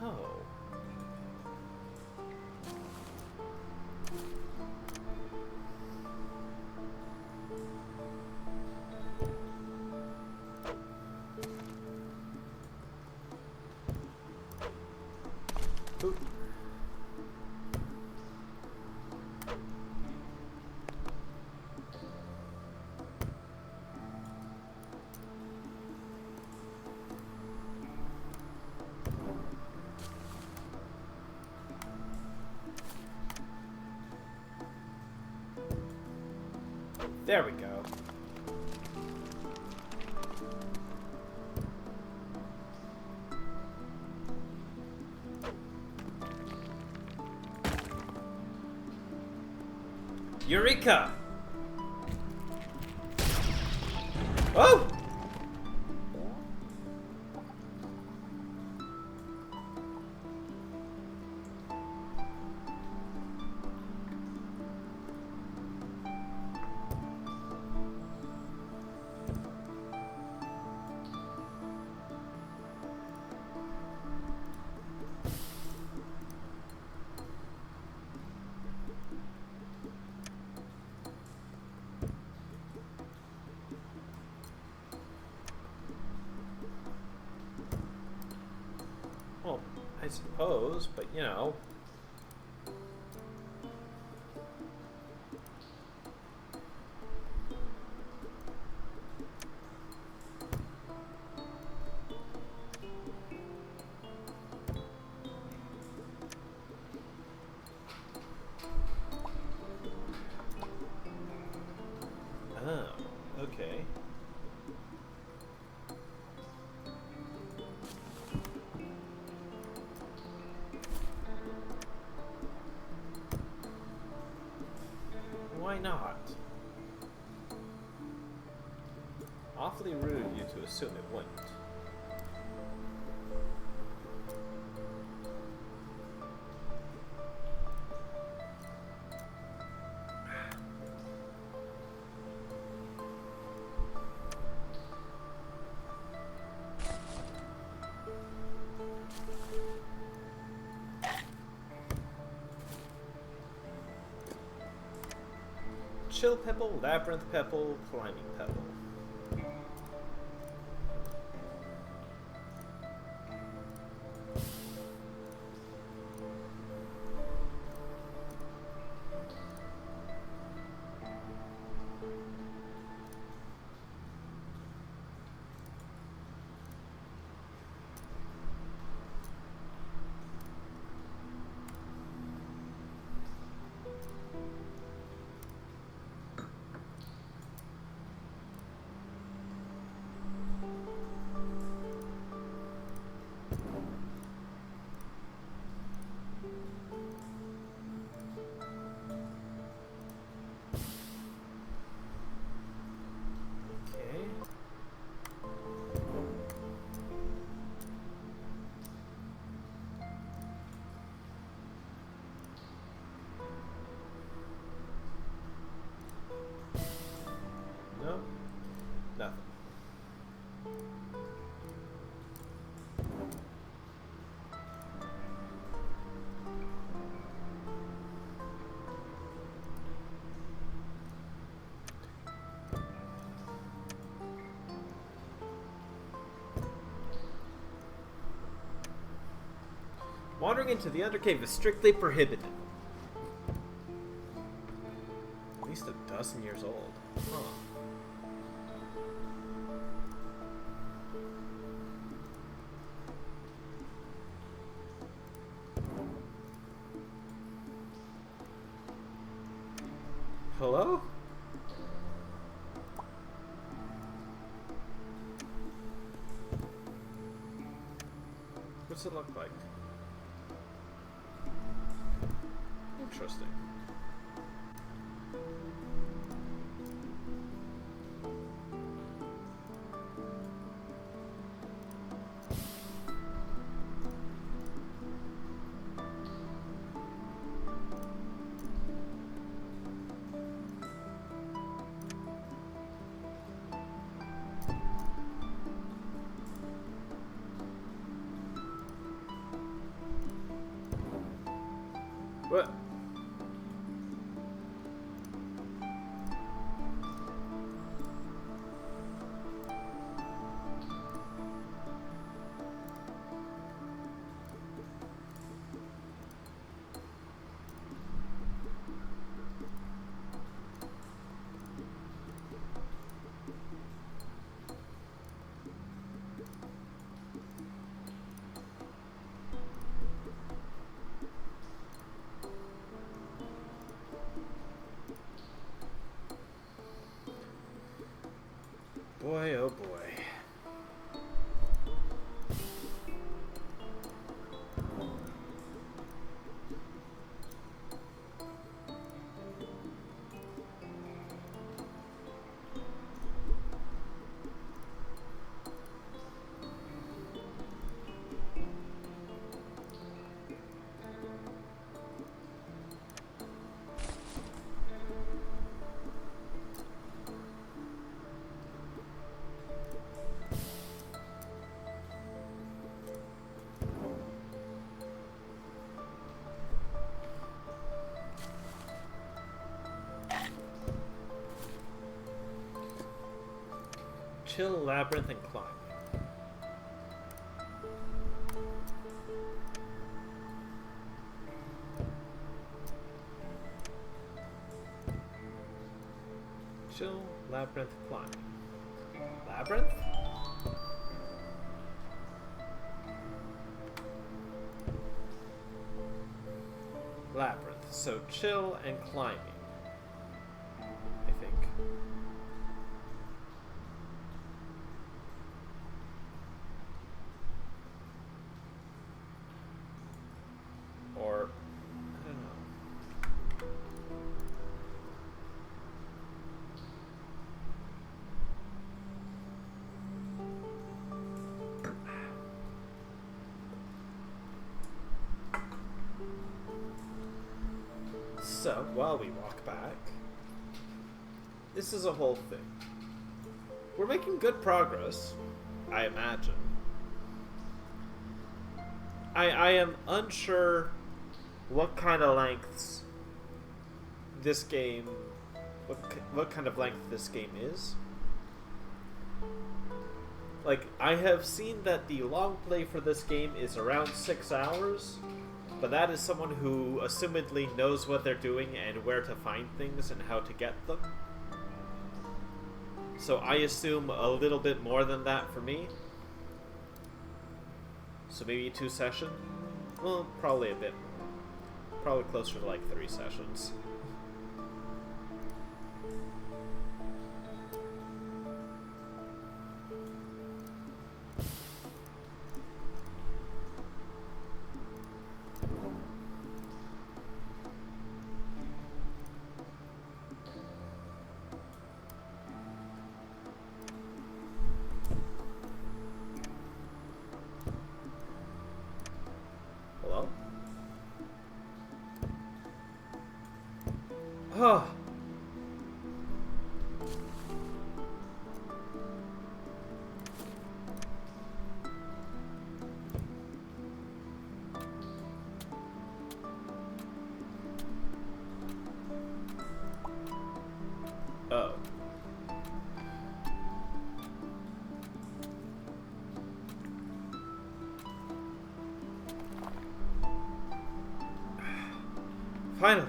Oh. Ooh. There we go. Eureka! Oh! Well, I suppose, but you know. Oh, okay. Why not? Awfully rude of you to assume it wouldn't. Chill pebble, labyrinth pebble, climbing pebble. No? Nothing. Wandering into the Undercave is strictly prohibited. At least a dozen years old. Huh. Hello? What's it look like? Interesting. What? Boy, oh boy. chill, labyrinth, and climb. Chill, labyrinth, climb. Labyrinth? Labyrinth. So chill and climbing, I think. Or, I don't know. So, while we walk back, this is a whole thing. We're making good progress, I imagine. I am unsure what kind of lengths this game, what kind of length this game is. Like, I have seen that the long play for this game is around 6 hours, but that is someone who assumedly knows what they're doing and where to find things and how to get them. So I assume a little bit more than that for me. So maybe 2 sessions? Well, probably a bit more. Probably closer to like 3 sessions. Oh. Oh. Finally.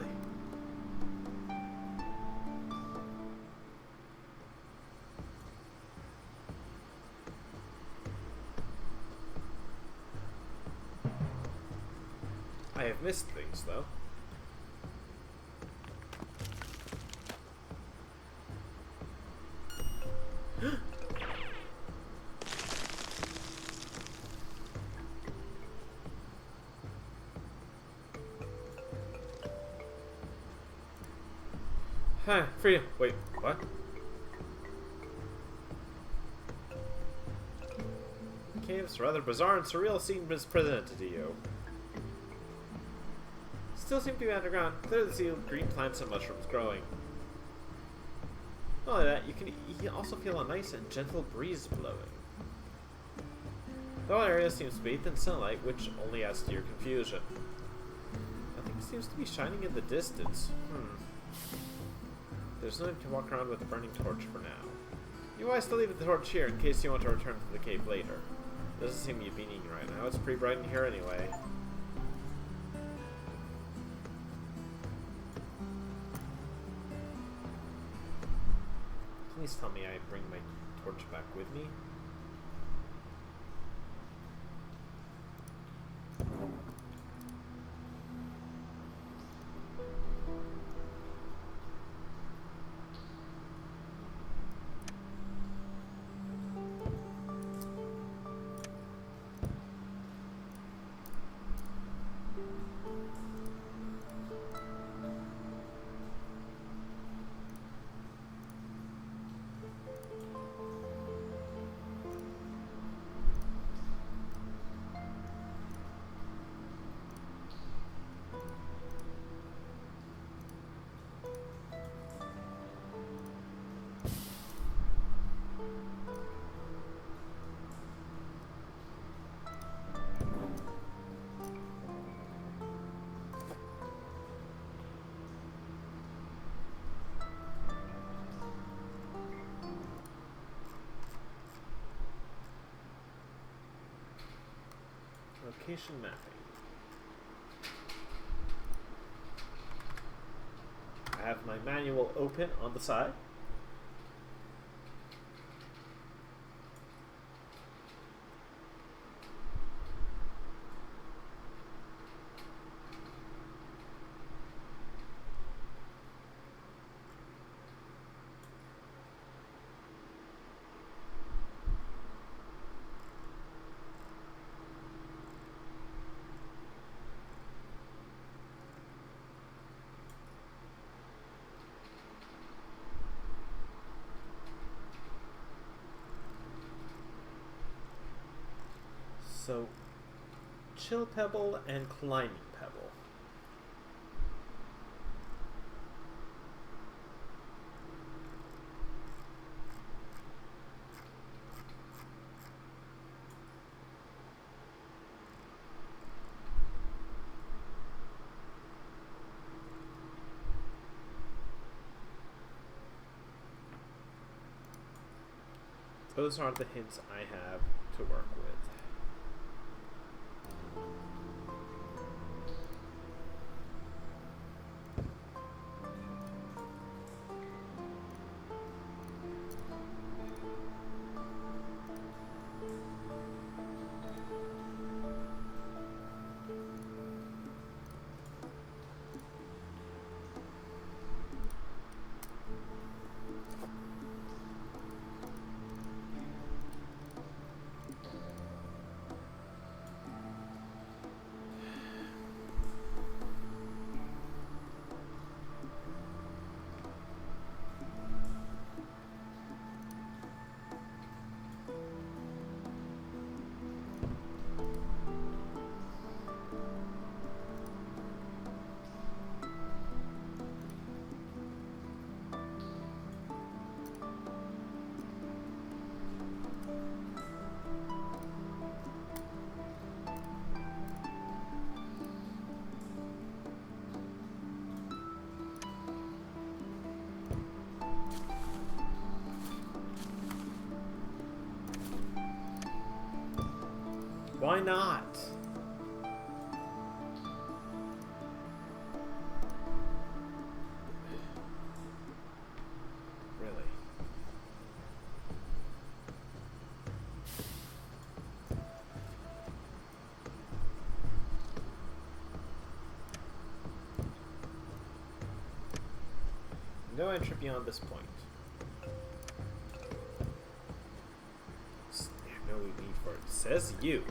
I have missed things, though. Huh, freedom. Wait, what? Caves, rather bizarre and surreal scene was presented to you. Still seem to be underground. Clearly see green plants and mushrooms growing. Not only that, you can also feel a nice and gentle breeze blowing. The whole area seems bathed in sunlight, which only adds to your confusion. Nothing seems to be shining in the distance. There's no need to walk around with a burning torch for now. You might still leave the torch here in case you want to return to the cave later. Doesn't seem to be beaming right now. It's pretty bright in here anyway. Please tell me I bring my torch back with me. location mapping. I have my manual open on the side. So, chill pebble and climbing pebble. Those are the hints I have to work with. Why not? Really? No entry beyond this point. There's no need for it. Says you.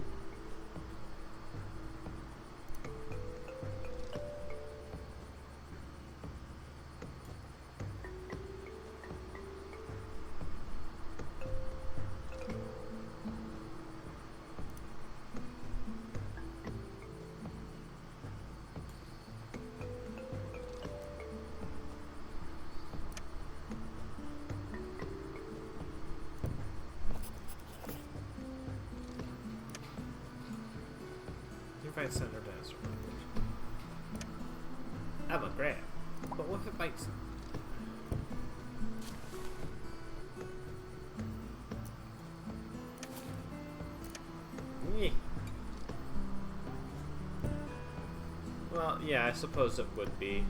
Find center dinosaur language. I'm a grab. But what if it bites him? Yeah. Well, yeah, I suppose it would be.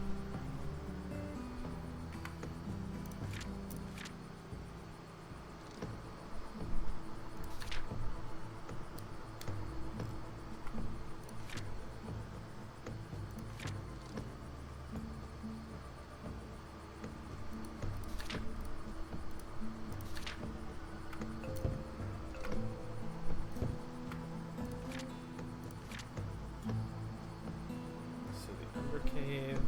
Cave.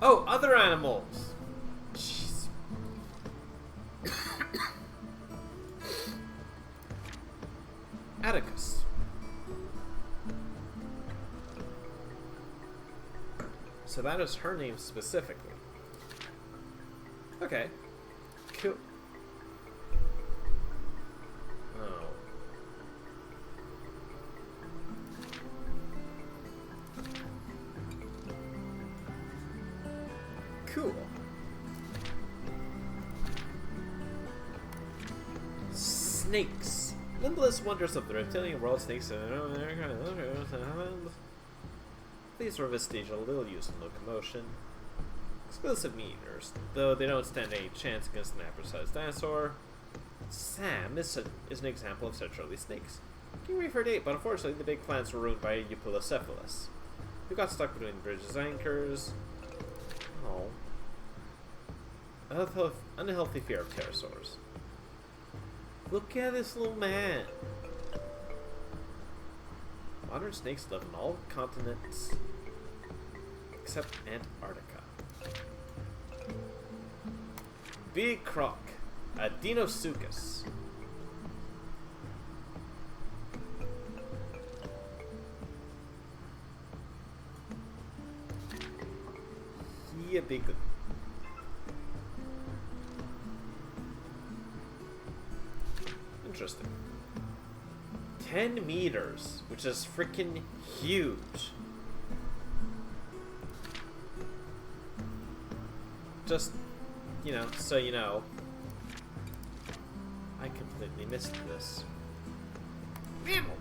Oh, other animals. Jeez. Atticus. So that is her name specifically. Okay. Cool. Oh. Cool. Snakes. Limitless wonders of the reptilian world. Snakes. These are vestigial, little use in locomotion. Exclusive meat eaters, though they don't stand any chance against an average-sized dinosaur. Sam is an example of such early snakes. King Reef for a date, but unfortunately the big plans were ruined by Eupilocephalus, who got stuck between the bridge's anchors. Oh. Unhealthy fear of pterosaurs. Look at this little man. Modern snakes live on all continents except Antarctica. Big croc, a Dinosuchus. Yeah, big. Interesting. 10 meters, which is freaking huge. Just, you know, so you know, I completely missed this. Mammal.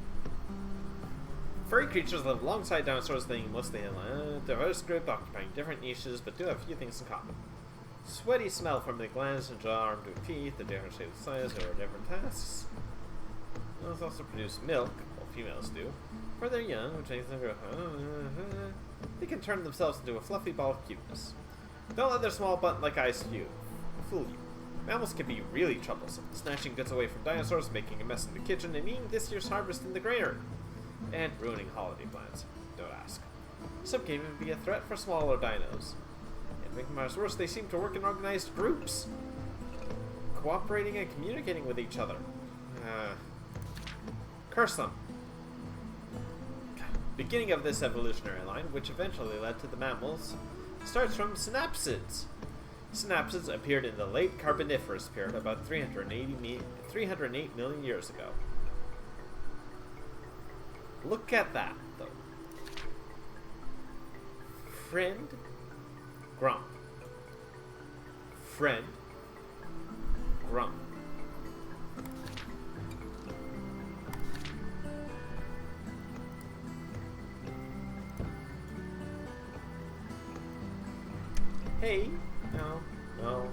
Furry creatures live alongside dinosaurs, thinking mostly in a diverse group occupying different niches, but do have a few things in common. Sweaty smell from the glands and jaw armed with teeth, the different shapes of size or different tasks. Those also produce milk, well, females do, for their young, which makes them grow. They can turn themselves into a fluffy ball of cuteness. Don't let their small button-like eyes fool you. Mammals can be really troublesome, snatching goods away from dinosaurs, making a mess in the kitchen, and eating this year's harvest in the granary. And ruining holiday plans. Don't ask. Some can even be a threat for smaller dinos. And to make matters worse, they seem to work in organized groups, cooperating and communicating with each other. Curse them. Beginning of this evolutionary line, which eventually led to the mammals, starts from synapsids. Synapsids appeared in the late Carboniferous period about 308 million years ago. Look at that, though. Friend, grump. Friend, grump. Hey, no, no.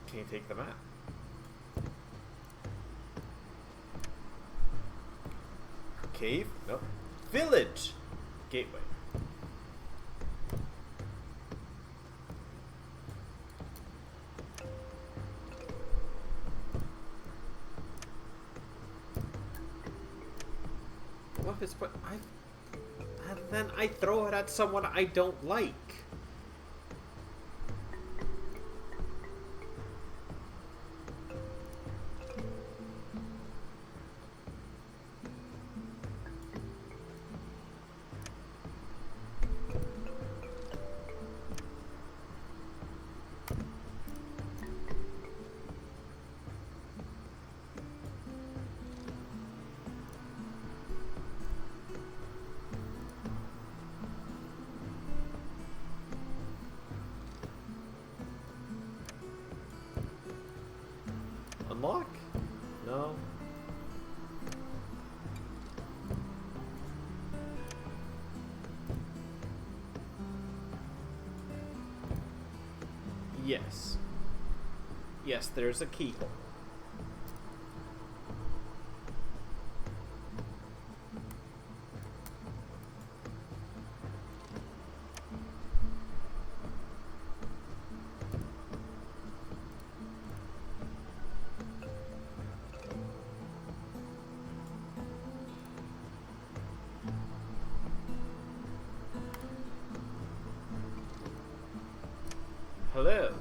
Can you take the map? Cave? Nope. Village! Gateway. What is what and then I throw it at someone I don't like. Unlock? No. Yes. Yes, there's a keyhole. Hello.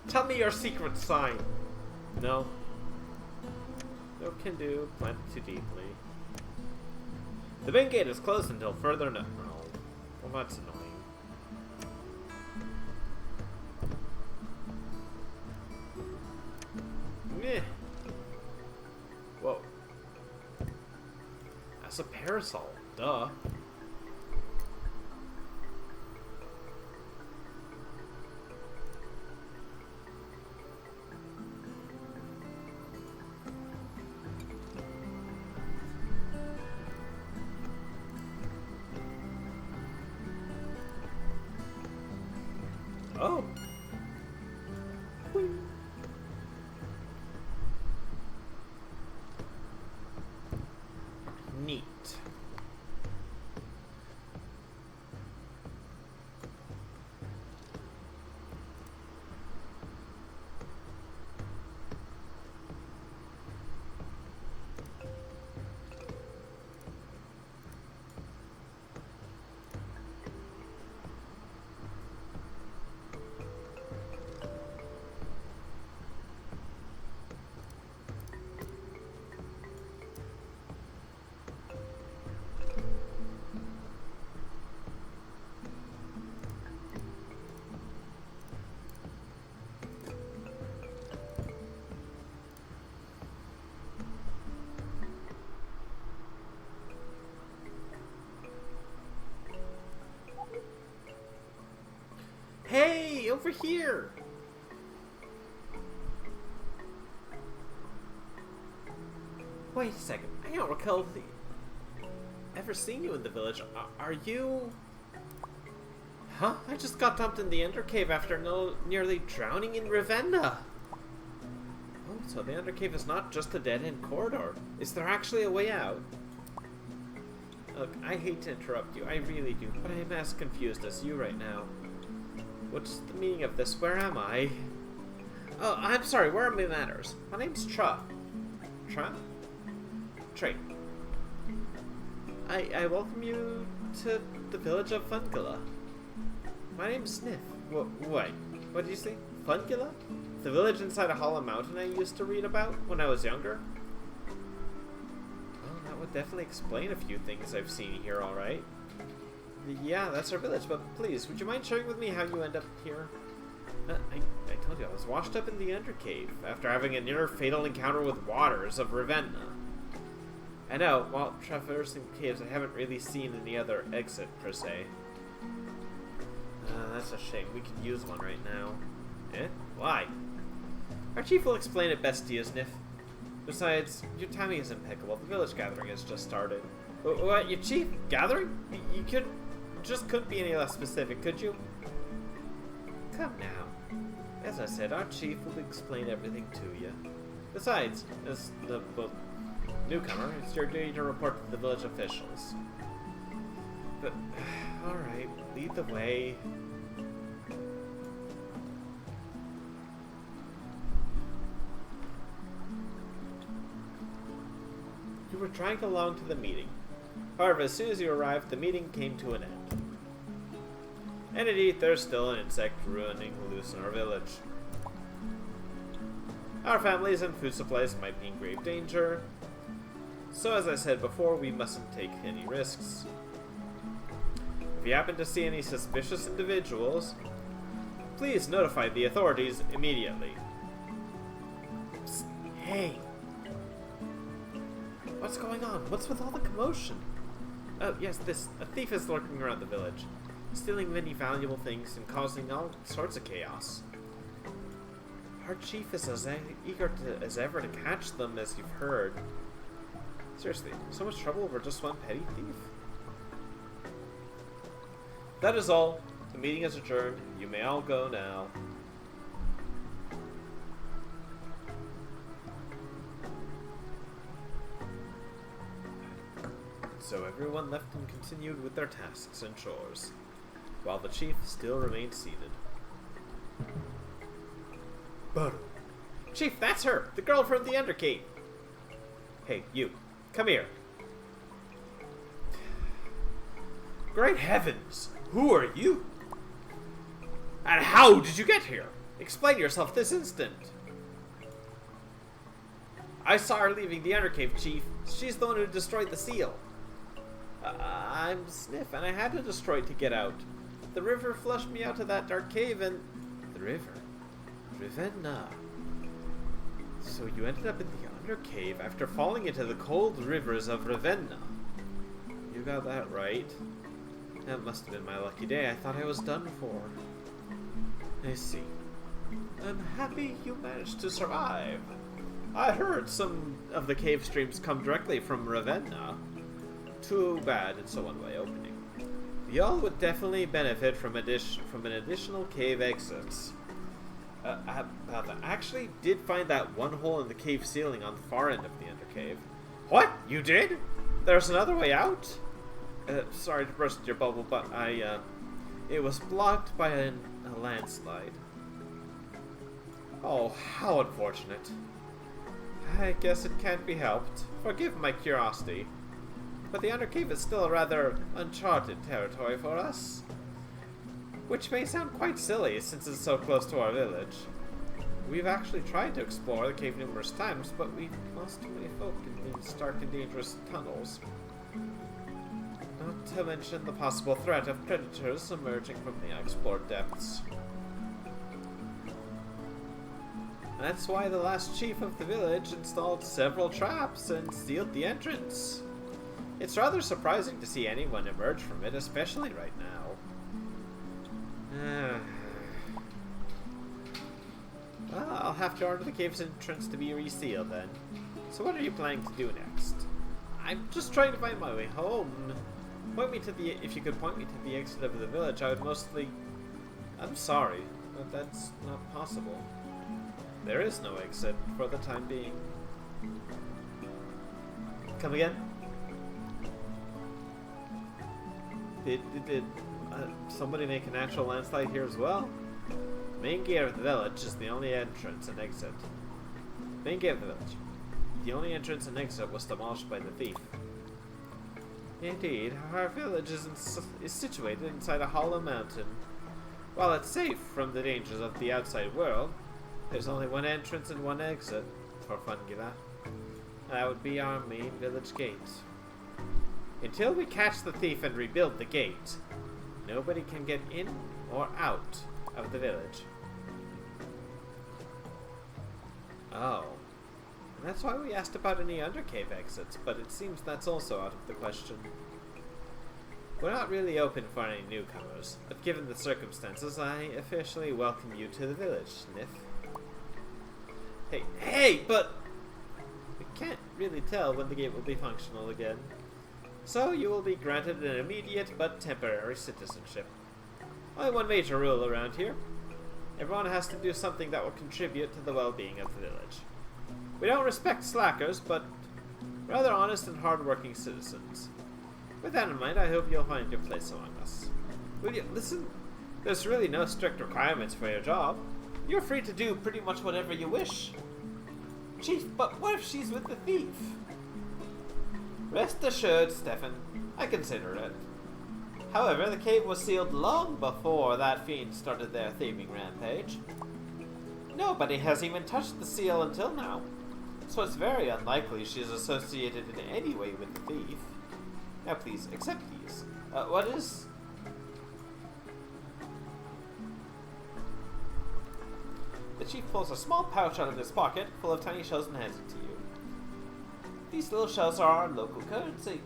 Tell me your secret sign. No. No can do. Planted too deeply. The main gate is closed until further notice. Oh. Well, that's annoying. Meh. Whoa. parasol. Duh. Oh. Whee. Neat. Hey, over here! Wait a second, I don't recall ever seeing you in the village. Are you... Huh? I just got dumped in the Undercave after nearly drowning in Ravenna. Oh, so the Undercave is not just a dead-end corridor. Is there actually a way out? Look, I hate to interrupt you, I really do, but I am as confused as you right now. What's the meaning of this? Where am I? Oh, I'm sorry, where are my manners? My name's Tra. Tra? Trey. I welcome you to the village of Fungula. My name's Sniff. Wait, what did you say? Fungula? The village inside a hollow mountain I used to read about when I was younger? Well, that would definitely explain a few things I've seen here, alright. Yeah, that's our village, but please, would you mind sharing with me how you end up here? I told you, I was washed up in the Undercave after having a near-fatal encounter with waters of Ravenna. I know, while traversing caves, I haven't really seen any other exit, per se. That's a shame. We could use one right now. Eh? Why? Our chief will explain it best to you, Sniff. Besides, your timing is impeccable. The village gathering has just started. What? Your chief? Gathering? You couldn't be any less specific, could you? Come now. As I said, our chief will explain everything to you. Besides, as the newcomer, it's your duty to report to the village officials. But, alright, lead the way. You were dragged along to the meeting. However, as soon as you arrived, the meeting came to an end. And indeed, there's still an insect ruining loose in our village. Our families and food supplies might be in grave danger. So as I said before, we mustn't take any risks. If you happen to see any suspicious individuals, please notify the authorities immediately. Psst, hey! What's going on? What's with all the commotion? Oh, yes, a thief is lurking around the village, stealing many valuable things and causing all sorts of chaos. Our chief is as eager as ever to catch them, as you've heard. Seriously, so much trouble over just one petty thief? That is all. The meeting is adjourned. You may all go now. So everyone left and continued with their tasks and chores, while the chief still remained seated. But, Chief, that's her! The girl from the Undercave! Hey, you. Come here. Great heavens! Who are you? And how did you get here? Explain yourself this instant. I saw her leaving the Undercave, Chief. She's the one who destroyed the seal. I'm Sniff, and I had to destroy it to get out. The river flushed me out to that dark cave, and... The river? Ravenna. So you ended up in the Undercave after falling into the cold rivers of Ravenna. You got that right. That must have been my lucky day. I thought I was done for. I see. I'm happy you managed to survive. I heard some of the cave streams come directly from Ravenna. Too bad it's a one-way opening. Y'all would definitely benefit from an additional cave exit. I actually did find that one hole in the cave ceiling on the far end of the undercave. What? You did? There's another way out? Sorry to burst your bubble, but it was blocked by a landslide. Oh, how unfortunate. I guess it can't be helped. Forgive my curiosity. But the undercave is still a rather uncharted territory for us. Which may sound quite silly since it's so close to our village. We've actually tried to explore the cave numerous times, but we've lost too many folk in these stark and dangerous tunnels. Not to mention the possible threat of predators emerging from the unexplored depths. That's why the last chief of the village installed several traps and sealed the entrance. It's rather surprising to see anyone emerge from it, especially right now. Well, I'll have to order the cave's entrance to be resealed then. So what are you planning to do next? I'm just trying to find my way home. If you could point me to the exit of the village, I would mostly... I'm sorry, but that's not possible. There is no exit for the time being. Come again? Did somebody make a natural landslide here as well? Main gate of the village is the only entrance and exit. Main gate of the village. The only entrance and exit was demolished by the thief. Indeed, our village is situated inside a hollow mountain. While it's safe from the dangers of the outside world, there's only one entrance and one exit for Fungula. That would be our main village gate. Until we catch the thief and rebuild the gate, nobody can get in or out of the village. Oh. That's why we asked about any undercave exits, but it seems that's also out of the question. We're not really open for any newcomers, but given the circumstances, I officially welcome you to the village, Sniff. Hey, but we can't really tell when the gate will be functional again. So you will be granted an immediate but temporary citizenship. Only one major rule around here. Everyone has to do something that will contribute to the well-being of the village. We don't respect slackers, but rather honest and hard-working citizens. With that in mind, I hope you'll find your place among us. Will you listen? There's really no strict requirements for your job. You're free to do pretty much whatever you wish. Chief, but what if she's with the thief? Rest assured, Stefan, I consider it. However, the cave was sealed long before that fiend started their thieving rampage. Nobody has even touched the seal until now, so it's very unlikely she is associated in any way with the thief. Now please, accept these. What is... The chief pulls a small pouch out of his pocket, full of tiny shells, and hands it to you. These little shells are our local currency.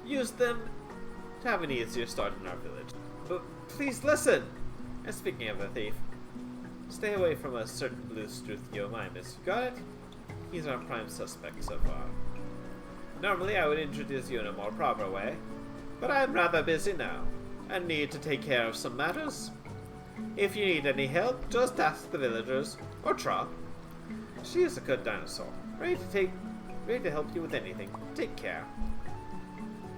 Use them to have an easier start in our village. But please listen! And speaking of the thief, stay away from a certain blue Struthio Mimus. You got it? He's our prime suspect so far. Normally I would introduce you in a more proper way, but I am rather busy now, and need to take care of some matters. If you need any help, just ask the villagers, or Tra. She is a good dinosaur, ready to help you with anything. Take care.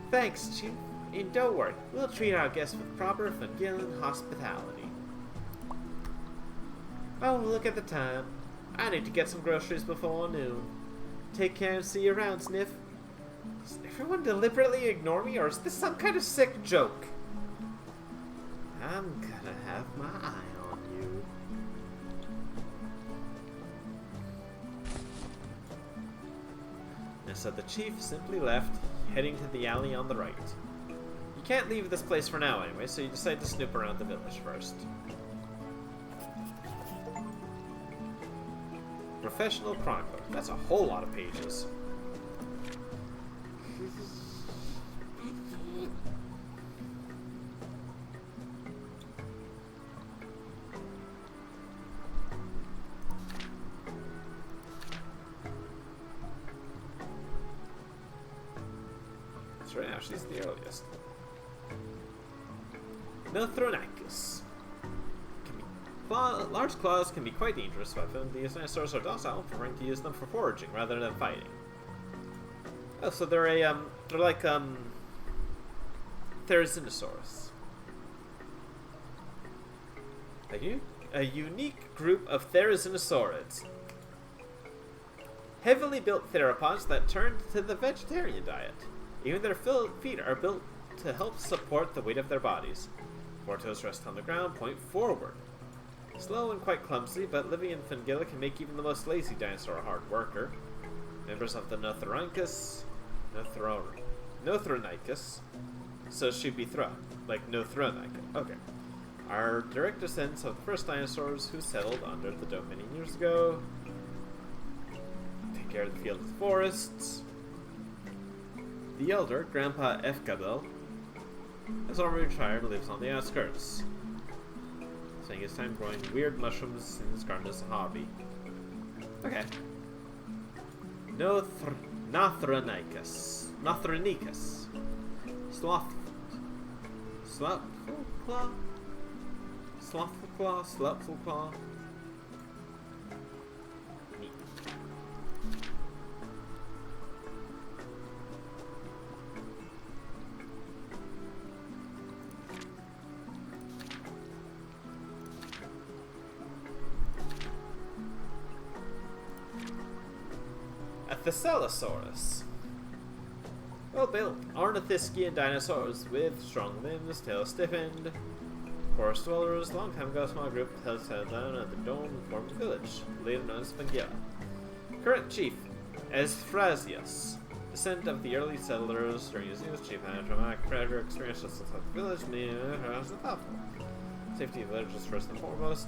Thanks, Chief. And don't worry, we'll treat our guests with proper Fungillan hospitality. Oh, look at the time. I need to get some groceries before noon. Take care and see you around, Sniff. Does everyone deliberately ignore me, or is this some kind of sick joke? I'm gonna have my eye on you. And so the chief simply left, heading to the alley on the right. You can't leave this place for now anyway, so you decide to snoop around the village first. Professional chronicler. That's a whole lot of pages. So right now she's the earliest. Nothronicus. Large claws can be quite dangerous weapons. These dinosaurs are docile, preferring to use them for foraging rather than fighting. Oh, so they're they're like Therizinosaurus. A unique group of Therizinosaurids. Heavily built theropods that turned to the vegetarian diet. Even their feet are built to help support the weight of their bodies. Four toes rest on the ground, point forward. Slow and quite clumsy, but living in Fungilla can make even the most lazy dinosaur a hard worker. Members of the Nothronicus, so she'd be like Nothronicus. Okay. Are direct descendants of the first dinosaurs who settled under the dome many years ago. Take care of the field and forests. The elder, Grandpa Efkabel, has already retired and lives on the outskirts. Spending his time growing weird mushrooms in his garden as a hobby. Okay. Nothronicus. Slothful Claw. Neat. A Thescelosaurus. Well-built ornithischian dinosaurs with strong limbs, tails stiffened. Forest dwellers, long time ago, a small group settled down at the dome and formed a village, later known as Pangea. Current chief, Esphrazius, descendant of the early settlers during his youth, chief had a traumatic predator experience just outside the village, meaning it was thoughtful. Safety of the village was first and foremost.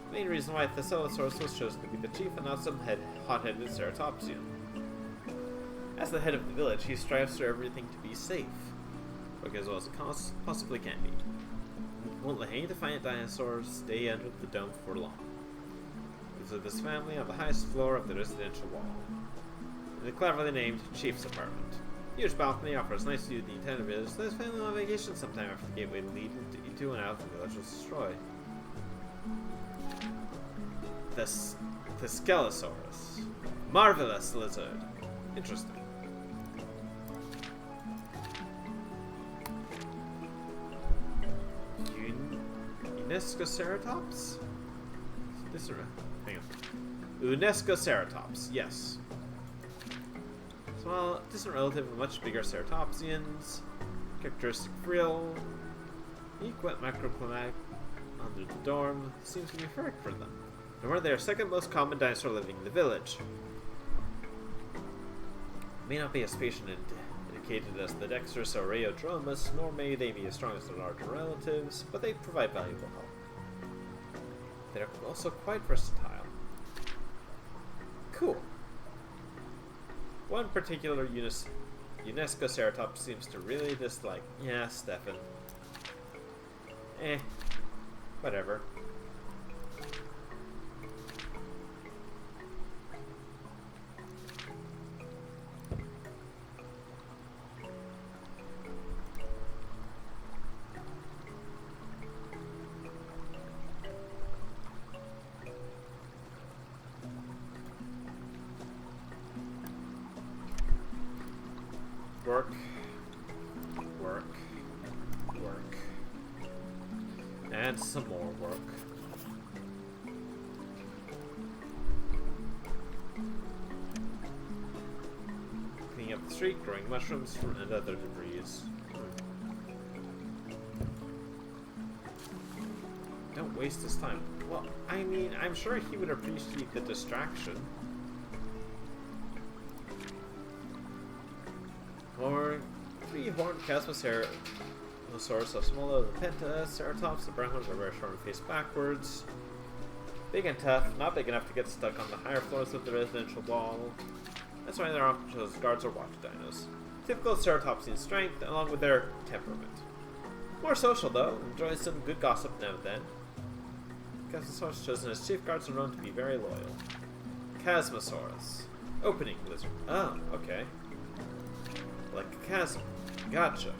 The main reason why Thescelosaurus was chosen to be the chief and not some hot-headed ceratopsian. As the head of the village, he strives for everything to be safe, work as well as it possibly can be. He won't let any defiant dinosaurs stay under the dome for long. He lives with his family on the highest floor of the residential wall, in the cleverly named Chief's apartment. Huge balcony offers nice view of the entire village, so his family on vacation sometime after the gateway to lead into and out of the village was destroyed. The Skelosaurus. Marvelous lizard. Interesting. Unescoceratops? Hang on. Unescoceratops, yes. Small, distant relative of much bigger ceratopsians. Characteristic frill. Unique wet microclimate under the dorm seems to be perfect for them. No wonder they are second most common dinosaur living in the village. May not be as patient and dedicated as the Dexterous or Rheodromus, nor may they be as strong as their larger relatives, but they provide valuable help. They are also quite versatile. Cool. One particular Unescoceratops seems to really dislike. Yeah, Stefan. Whatever. Work. And some more work. Cleaning up the street, growing mushrooms and other debris. Don't waste his time. Well, I mean, I'm sure he would appreciate the distraction. Three-horned Casmosaurus, so smaller than Pentaceratops. The brown ones are very short and face backwards. Big and tough, not big enough to get stuck on the higher floors of the residential wall. That's why they're often chosen as guards or watch dinos. Typical Ceratopsian strength, along with their temperament. More social, though. Enjoys some good gossip now and then. Chasmosaurus, chosen as chief guards, are known to be very loyal. Chasmosaurus. Opening lizard. Oh, okay. Like a chasm. Gotcha.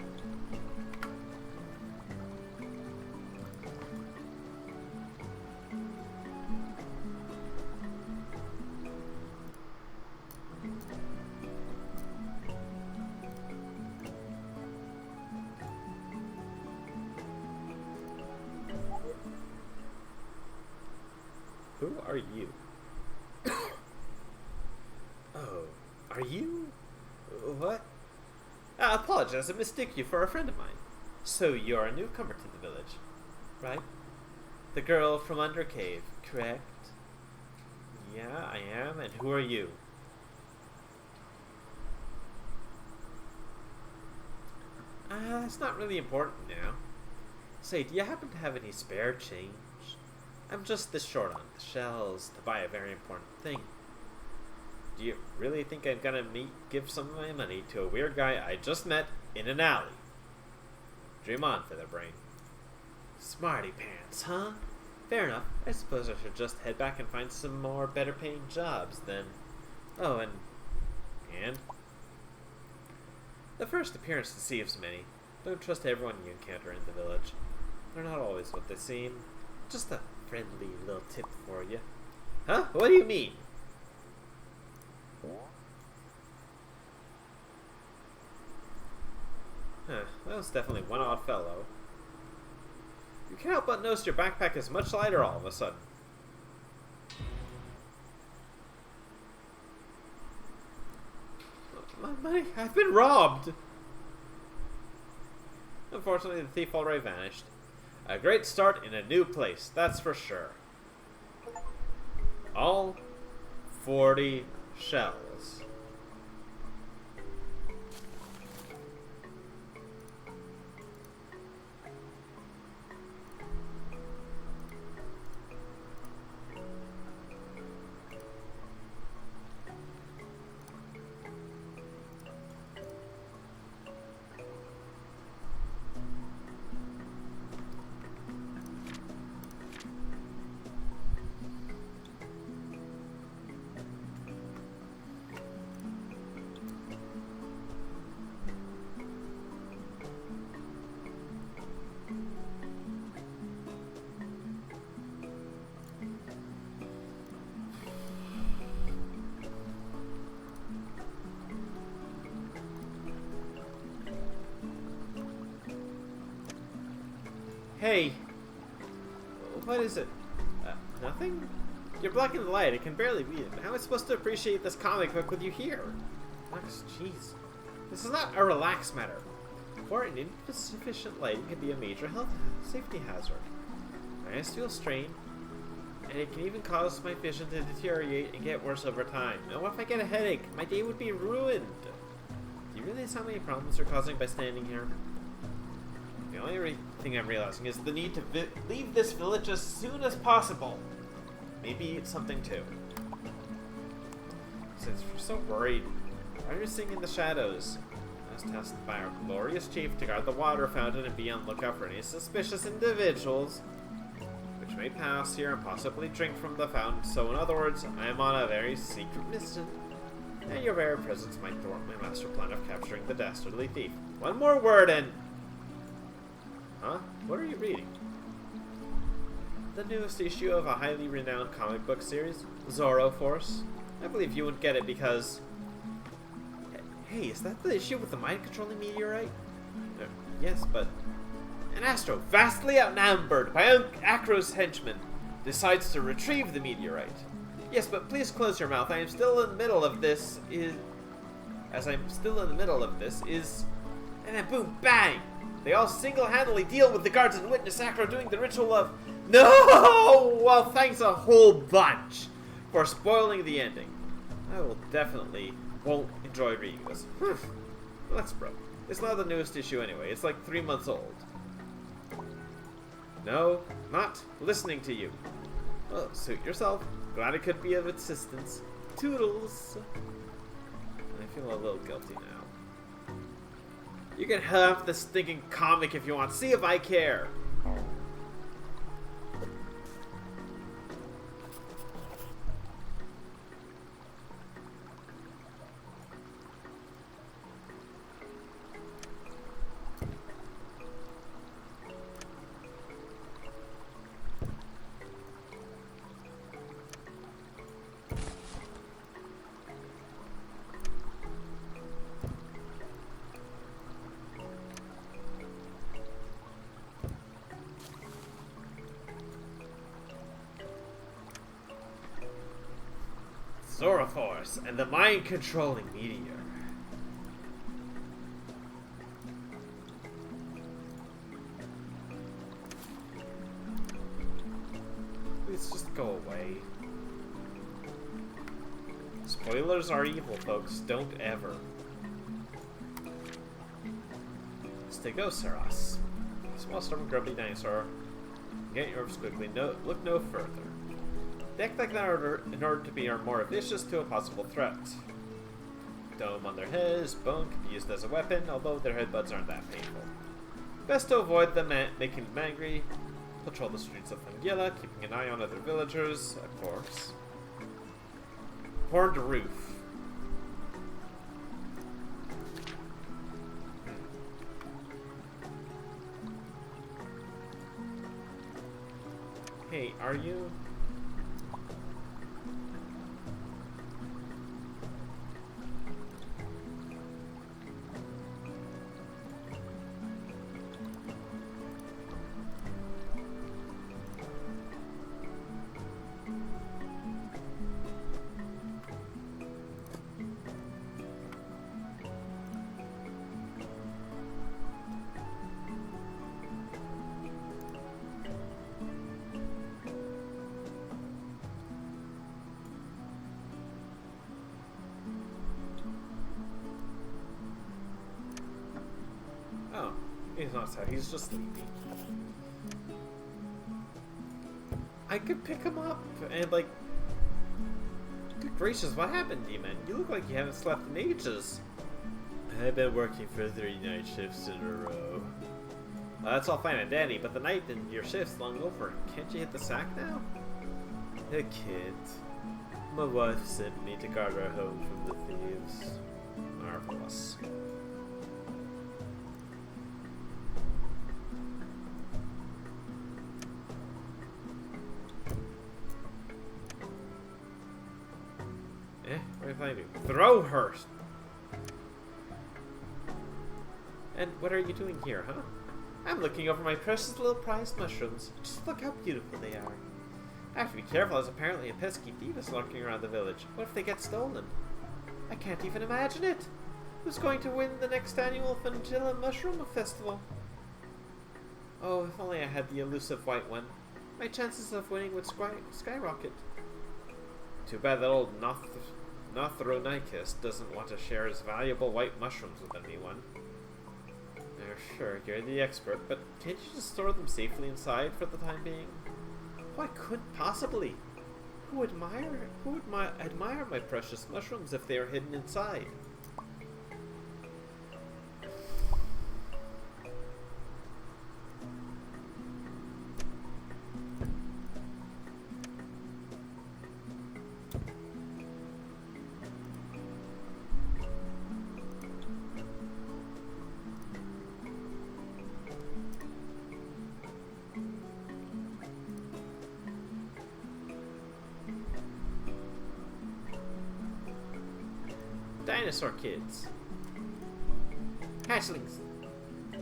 Who are you? Oh, are you? What? I apologize, I mistook you for a friend of mine. So you're a newcomer to the village, right? The girl from Undercave, correct? Yeah, I am, and who are you? It's not really important now. Say, do you happen to have any spare change? I'm just this short on the shells to buy a very important thing. Do you really think I'm gonna give some of my money to a weird guy I just met in an alley? Dream on, Featherbrain. Smarty pants, huh? Fair enough. I suppose I should just head back and find some more better paying jobs then. Oh, and? The first appearance deceives many. Don't trust everyone you encounter in the village. They're not always what they seem. Just a friendly little tip for you. Huh? What do you mean? Huh, that was definitely one odd fellow. You can't help but notice your backpack is much lighter all of a sudden. My money, I've been robbed! Unfortunately, the thief already vanished. A great start in a new place, that's for sure. All 40 shells. Hey, what is it? Nothing? You're blocking the light. I can barely read it. How am I supposed to appreciate this comic book with you here? Max, jeez. This is not a relaxed matter. For an insufficient lighting can be a major safety hazard. My eyes feel strained, and it can even cause my vision to deteriorate and get worse over time. Now, what if I get a headache? My day would be ruined. Do you realize how many problems you're causing by standing here? The only thing I'm realizing is the need to leave this village as soon as possible. Maybe eat something too. Since we're so worried, why are you sitting in the shadows? I was tasked by our glorious chief to guard the water fountain and be on lookout for any suspicious individuals which may pass here and possibly drink from the fountain. So in other words, I am on a very secret mission, and your very presence might thwart my master plan of capturing the dastardly thief. One more word and... Huh? What are you reading? The newest issue of a highly renowned comic book series, Zoro Force. I believe you wouldn't get it because... Hey, is that the issue with the mind-controlling meteorite? Yes, but... An Astro, vastly outnumbered by Acro's henchmen, decides to retrieve the meteorite. Yes, but please close your mouth. I am still in the middle of this, As I'm still in the middle of this, And then boom, bang! They all single-handedly deal with the guards and witness Acro doing the ritual of... No! Well, thanks a whole bunch for spoiling the ending. I will definitely won't enjoy reading this. Let's bro. It's not the newest issue anyway. It's like 3 months old. No, not listening to you. Well, suit yourself. Glad I could be of assistance. Toodles. I feel a little guilty now. You can have this stinking comic if you want. See if I care. Force and the mind-controlling meteor. Please just go away. Spoilers are evil, folks. Don't ever. Stegosaurus. Small, stubborn, grumpy dinosaur. Get your squiggly. No, look no further. They act like that in order to be more vicious to a possible threat. Dome on their heads, bone can be used as a weapon, although their headbutts aren't that painful. Best to avoid them, making them angry. Patrol the streets of Angela, keeping an eye on other villagers, of course. Horned roof. Hey, are you... He's not sad, he's just sleepy. I could pick him up and, like... Good gracious, what happened, Demon? You look like you haven't slept in ages. I've been working for 3 night shifts in a row. Well, that's all fine and dandy, but the night in your shift's long over. Can't you hit the sack now? I can't. My wife sent me to guard our home from the thieves. Marvelous. What if I do? Throw her! And what are you doing here, huh? I'm looking over my precious little prized mushrooms. Just look how beautiful they are. I have to be careful, as apparently a pesky thief is lurking around the village. What if they get stolen? I can't even imagine it! Who's going to win the next annual Fangilla Mushroom Festival? Oh, if only I had the elusive white one. My chances of winning would skyrocket. Too bad that old Nothronicus doesn't want to share his valuable white mushrooms with anyone. Sure, you're the expert, but can't you just store them safely inside for the time being? Why couldn't possibly? Who would admire my precious mushrooms if they are hidden inside? Dinosaur kids. Hatchlings.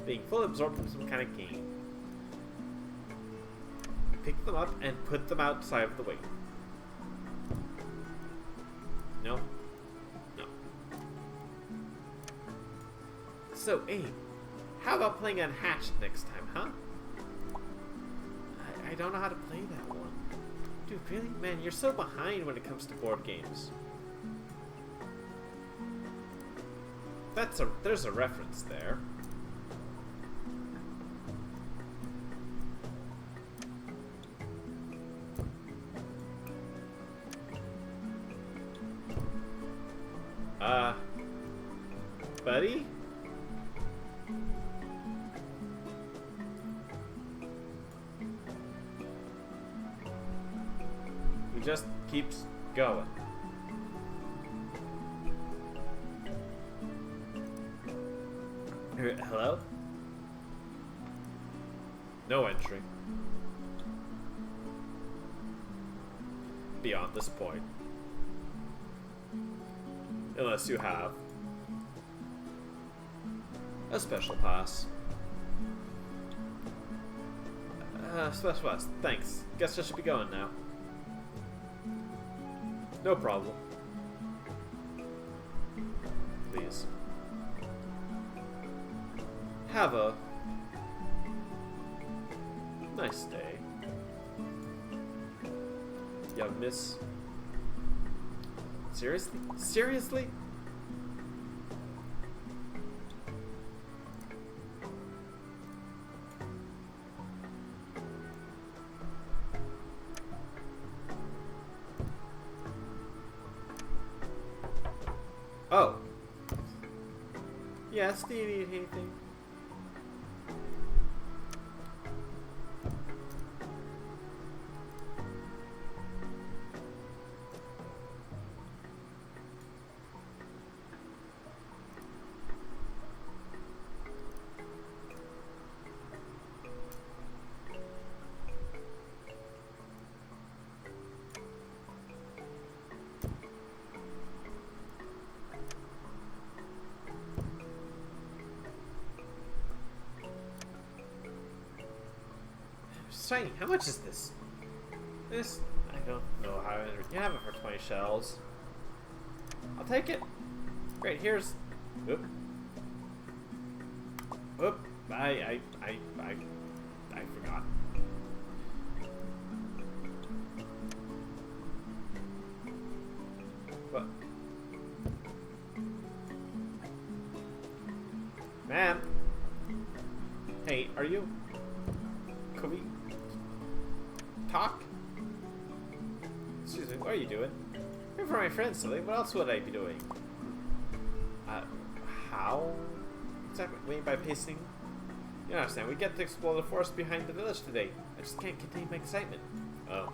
Being fully absorbed from some kind of game. Pick them up and put them outside of the way. No? No. So, Abe, how about playing Unhatched next time, huh? I don't know how to play that one. Dude, really? Man, you're so behind when it comes to board games. There's a reference there. Buddy? He just keeps going. Hello? No entry. Beyond this point. Unless you have a special pass. Special pass. Thanks. Guess I should be going now. No problem. Please. Have a nice day. Young miss. Seriously? Seriously? Oh. Yes, do you need anything? Shiny, how much is this? This, I don't know how to enter. You have it for 20 shells. I'll take it. Great, here's. Whoop. Whoop. I forgot. What? Ma'am. Hey, are you? Could we talk? Excuse me, what are you doing? Here for my friends, silly. What else would I be doing? How? Exactly. Waiting by pacing? You don't understand. We get to explore the forest behind the village today. I just can't contain my excitement. Oh.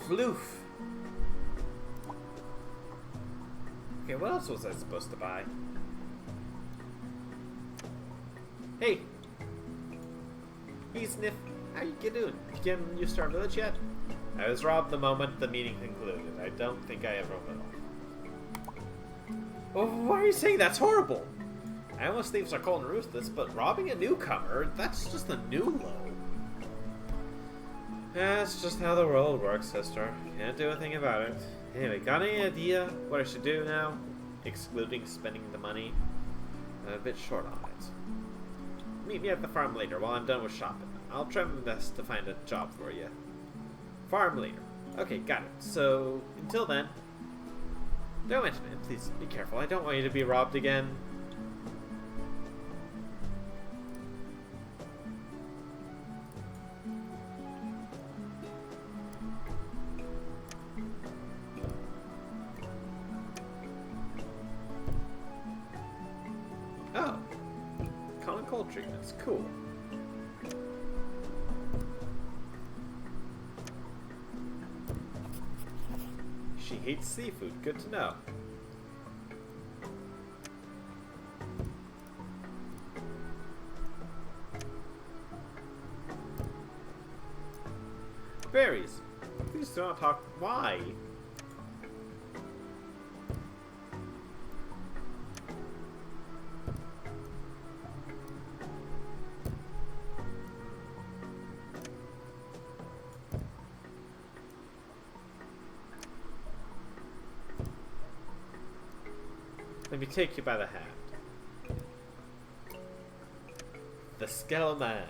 Floof. Okay, what else was I supposed to buy? Hey! Hey, Sniff. How you doing? You getting used to our village yet? I was robbed the moment the meeting concluded. I don't think I ever will. Oh, why are you saying that's horrible? I know most thieves are cold and ruthless, but robbing a newcomer, that's just a new low. That's just how the world works, sister. Can't do a thing about it. Anyway, got any idea what I should do now? Excluding spending the money. I'm a bit short on it. Meet me at the farm later while I'm done with shopping. I'll try my best to find a job for you. Farm later. Okay, got it. So, until then, don't mention it. Please be careful. I don't want you to be robbed again. Oh, common cold treatments, cool. She hates seafood, good to know. Berries, please do not talk. Why? Let me take you by the hand. The Skeleton Man.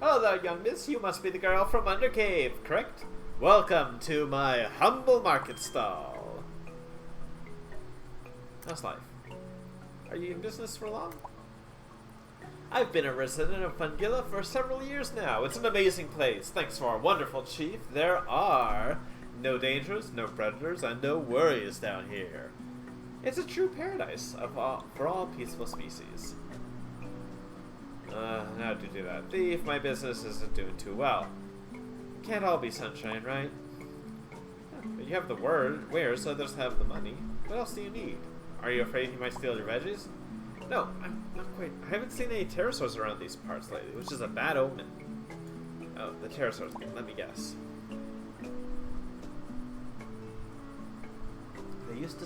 Oh there, young miss, you must be the girl from Undercave, correct? Welcome to my humble market stall. How's life? Are you in business for long? I've been a resident of Fungilla for several years now. It's an amazing place. Thanks to our wonderful chief, there are no dangers, no predators, and no worries down here. It's a true paradise for all peaceful species. How to do that? Thief, my business isn't doing too well. Can't all be sunshine, right? But you have the wares, so others have the money. What else do you need? Are you afraid he might steal your veggies? No, I'm not quite. I haven't seen any pterosaurs around these parts lately, which is a bad omen. Oh, the pterosaurs. Let me guess. They used to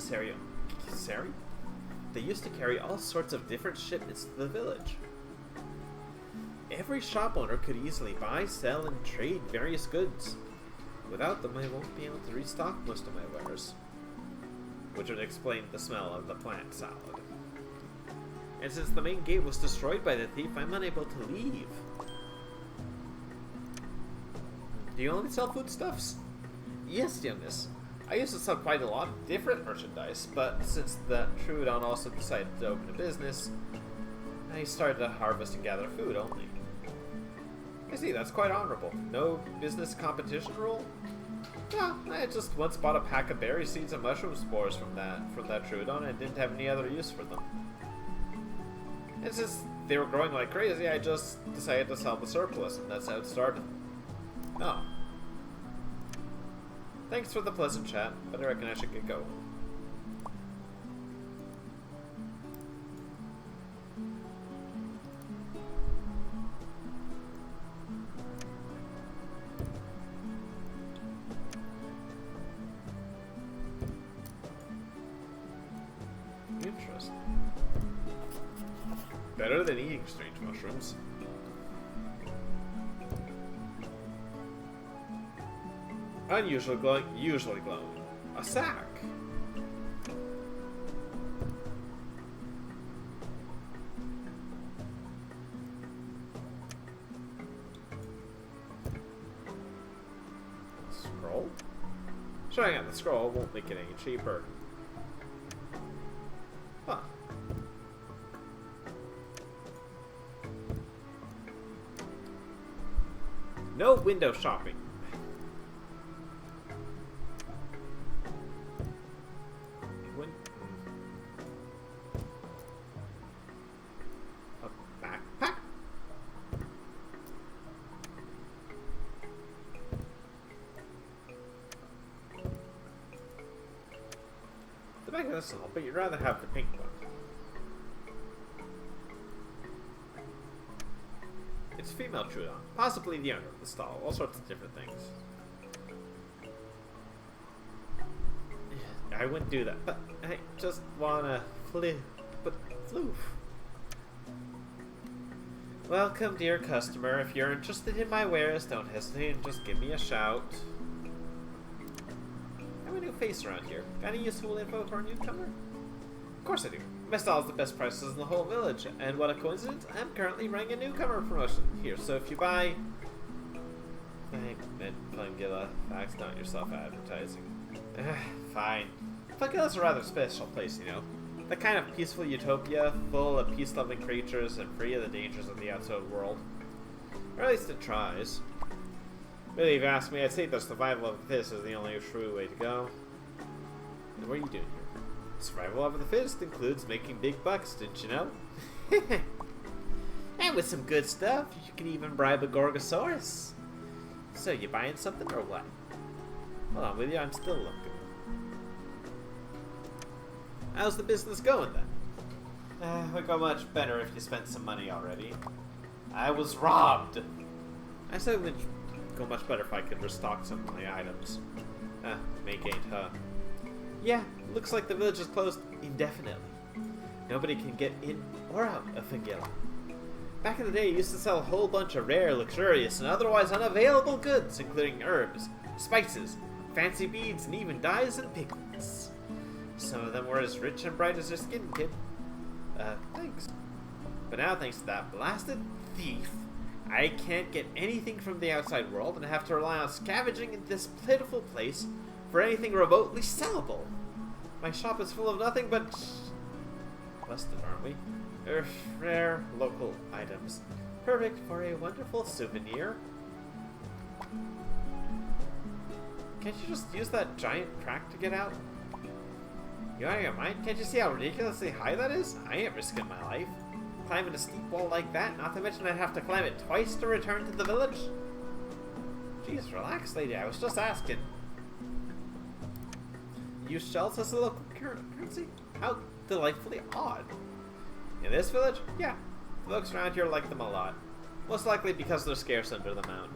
They used to carry all sorts of different shipments to the village. Every shop owner could easily buy, sell, and trade various goods. Without them, I won't be able to restock most of my wares. Which would explain the smell of the plant salad. And since the main gate was destroyed by the thief, I'm unable to leave. Do you only sell foodstuffs? Yes, youngness. I used to sell quite a lot of different merchandise, but since the Troodon also decided to open a business, I started to harvest and gather food only. I see, that's quite honorable. No business competition rule? Yeah, I just once bought a pack of berry seeds and mushroom spores from that Troodon and didn't have any other use for them. And since they were growing like crazy, I just decided to sell the surplus, and that's how it started. Oh. Thanks for the pleasant chat, but I reckon I should get going. Interesting. Better than eating strange mushrooms. Unusual glowing, usually glowing. A sack. Scroll? Showing out the scroll won't make it any cheaper. Huh. No window shopping. A backpack? The back of the stall, but you'd rather have the pink one. It's female Troodon, possibly the owner of the stall, all sorts of different things. I wouldn't do that, but I just wanna floof. Welcome, dear customer. If you're interested in my wares, don't hesitate and just give me a shout. I'm a new face around here. Got any useful info for a newcomer? Of course I do. My stall has the best prices in the whole village, and what a coincidence, I'm currently running a newcomer promotion here, so if you buy... Fungilla, facts not yourself advertising. Fine. Fungilla's a rather special place, you know. The kind of peaceful utopia, full of peace-loving creatures and free of the dangers of the outside world. Or at least it tries. Really, if you ask me, I'd say the survival of this is the only true way to go. And what are you doing here? Survival of the fittest includes making big bucks, didn't you know? And with some good stuff, you can even bribe a Gorgosaurus. So, you buying something or what? Hold on with you, I'm still looking. How's the business going then? Would go much better if you spent some money already. I was robbed! I said it would go much better if I could restock some of my items. Make ain't, huh? Yeah, looks like the village is closed indefinitely. Nobody can get in or out of Fungilla. Back in the day, you used to sell a whole bunch of rare, luxurious, and otherwise unavailable goods, including herbs, spices, fancy beads, and even dyes and pigments. Some of them were as rich and bright as your skin, kid. Thanks. But now, thanks to that blasted thief, I can't get anything from the outside world and have to rely on scavenging in this pitiful place for anything remotely sellable. My shop is full of nothing but... busted, aren't we? Rare local items. Perfect for a wonderful souvenir. Can't you just use that giant crack to get out? You out of your mind? Can't you see how ridiculously high that is? I ain't risking my life. Climbing a steep wall like that, not to mention I'd have to climb it twice to return to the village. Jeez, relax, lady. I was just asking. Use shells as a local currency? How delightfully odd. In this village? Yeah. The folks around here like them a lot. Most likely because they're scarce under the mountain.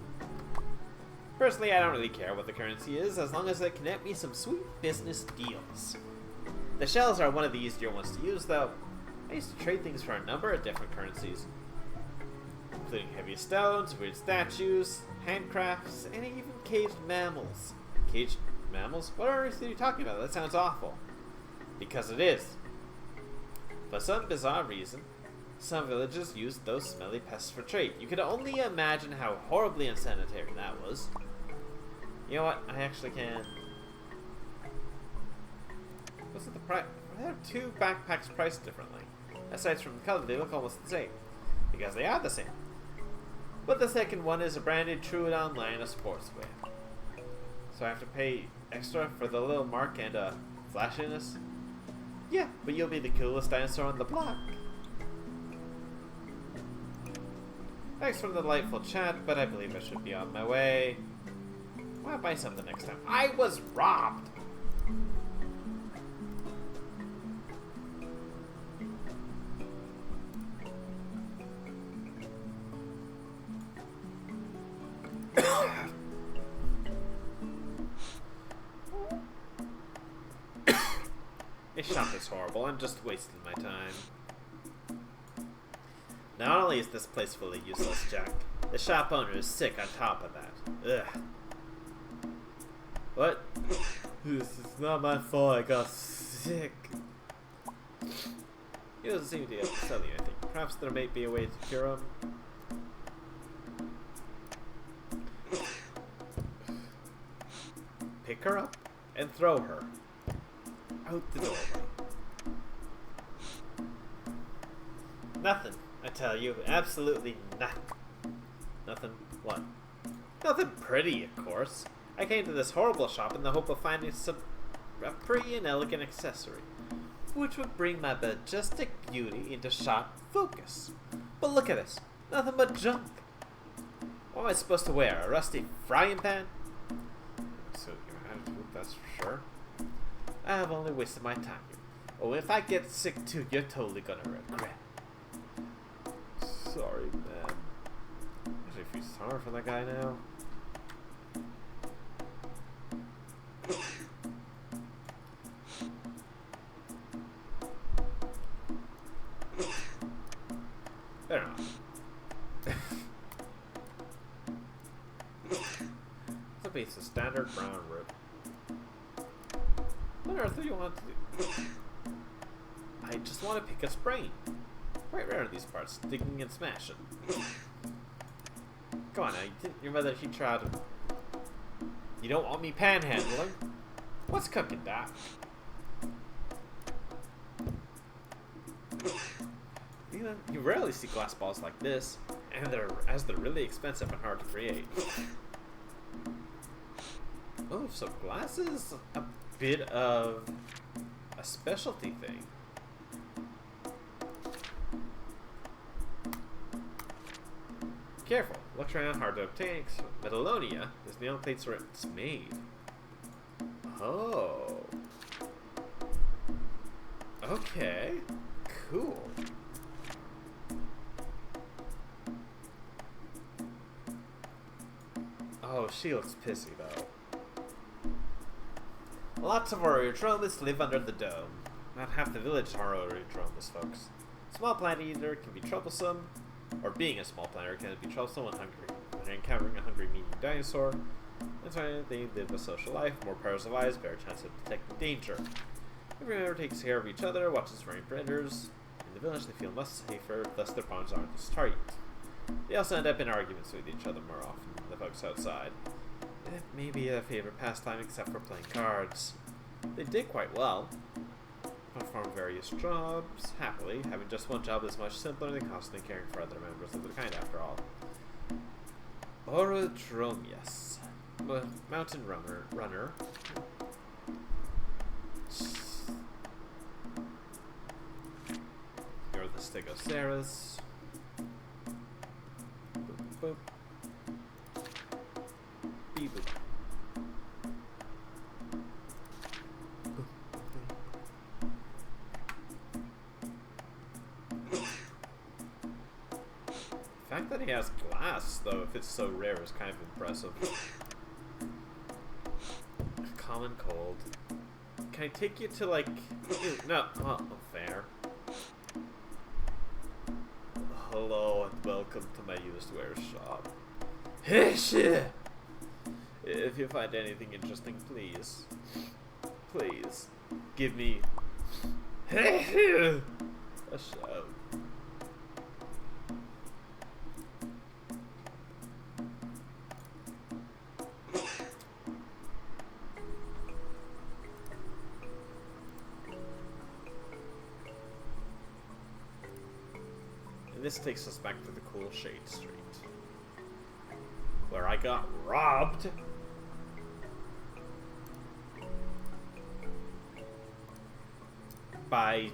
Personally, I don't really care what the currency is, as long as it can net me some sweet business deals. The shells are one of the easier ones to use, though. I used to trade things for a number of different currencies, including heavy stones, weird statues, handcrafts, and even caged mammals. Caged mammals? What on earth are you talking about? That sounds awful. Because it is. For some bizarre reason, some villages used those smelly pests for trade. You could only imagine how horribly unsanitary that was. You know what? I actually can... What's the price? Why are two backpacks priced differently? Aside from the color, they look almost the same. Because they are the same. But the second one is a branded Troodon line of sportswear. So I have to pay extra for the little mark and flashiness? Yeah, but you'll be the coolest dinosaur on the block. Thanks for the delightful chat, but I believe I should be on my way. Why buy something next time? I was robbed! This shop is horrible. I'm just wasting my time. Not only is this place fully useless, Jack, the shop owner is sick on top of that. Ugh. What? This is not my fault. I got sick. He doesn't seem to be able to tell you anything. Perhaps there may be a way to cure him. Pick her up and throw her out the doorway. Nothing, I tell you. Absolutely nothing. Nothing what? Nothing pretty, of course. I came to this horrible shop in the hope of finding a pretty and elegant accessory, which would bring my majestic beauty into sharp focus. But look at this. Nothing but junk. What am I supposed to wear? A rusty frying pan? So your attitude, that's for sure. I have only wasted my time here. Oh, if I get sick too, you're totally gonna regret. Sorry, man. Actually, feel sorry for that guy now. Better not. It's a piece of standard brown rib. What on earth do you want to do? I just want to pick its brain. Quite rare in these parts, digging and smashing. Come on now, your mother, she tried to... You don't want me panhandling? What's cooking, Doc? You rarely see glass balls like this, and they're really expensive and hard to create. Oh, so glass is a bit of a specialty thing. Careful, looks around hard to obtain. Metallonia is the only place where it's made. Oh. Okay. Cool. Oh, she looks pissy though. Lots of Oreotromus live under the dome. Not half the village are Oreotromus, folks. Small plant eater can be troublesome, or being a small planter can be troublesome when encountering a hungry meaty dinosaur. That's why they live a social life, more pairs of eyes, better chance of detecting danger. Everyone takes care of each other, watches for any predators. In the village they feel much safer, thus their pawns aren't as target. They also end up in arguments with each other more often than the folks outside. It may be a favorite pastime except for playing cards. They did quite well. Perform various jobs, happily. Having just one job is much simpler than constantly caring for other members of the kind after all. Orodromius. Mountain runner. Stegosaurus. Boop, boop. Beep, boop. The fact that he has glass, though, if it's so rare, is kind of impressive. Common cold. Can I take you to, like... No. Oh, fair. Hello and welcome to my used wares shop. If you find anything interesting, please. Please. Give me... a shout. This takes us back to the cool Shade Street, where I got robbed by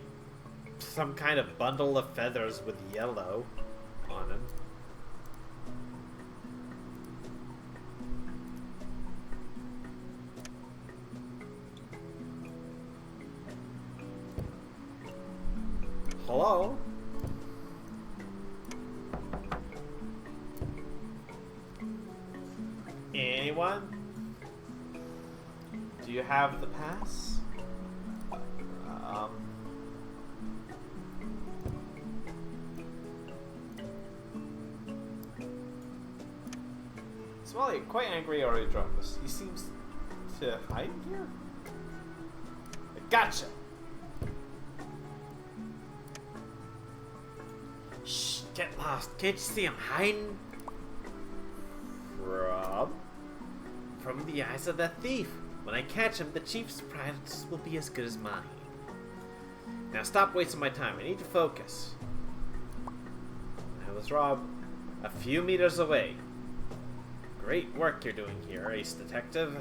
some kind of bundle of feathers with yellow on him. Hello? Anyone? Do you have the pass? Smiley, quite angry, already dropped this. He seems to hide here? I gotcha! Shh, get lost. Can't you see I'm hiding? From the eyes of that thief. When I catch him, the chief's prize will be as good as mine. Now stop wasting my time. I need to focus. I was robbed a few meters away. Great work you're doing here, ace detective.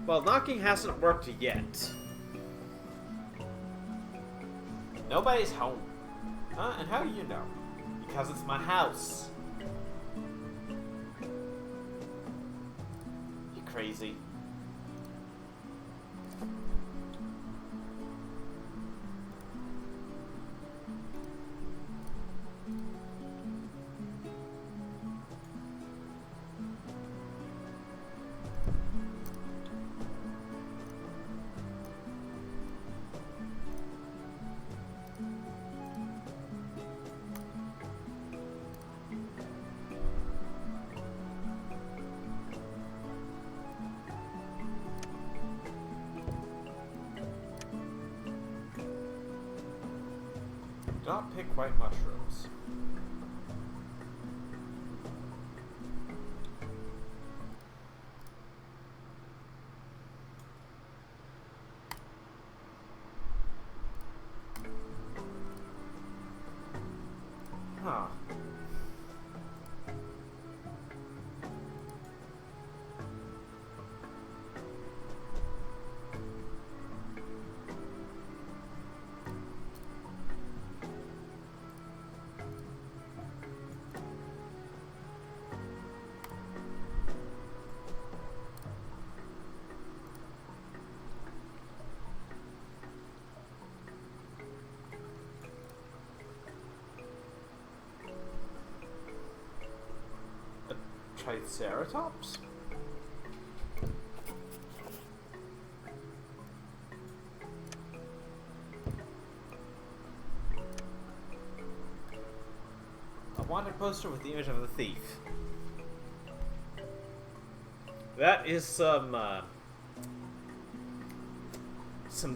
Well, knocking hasn't worked yet. Nobody's home. And how do you know? Because it's my house. You crazy. Do not pick white mushrooms. Huh. Triceratops? A wanted poster with the image of the thief. That is some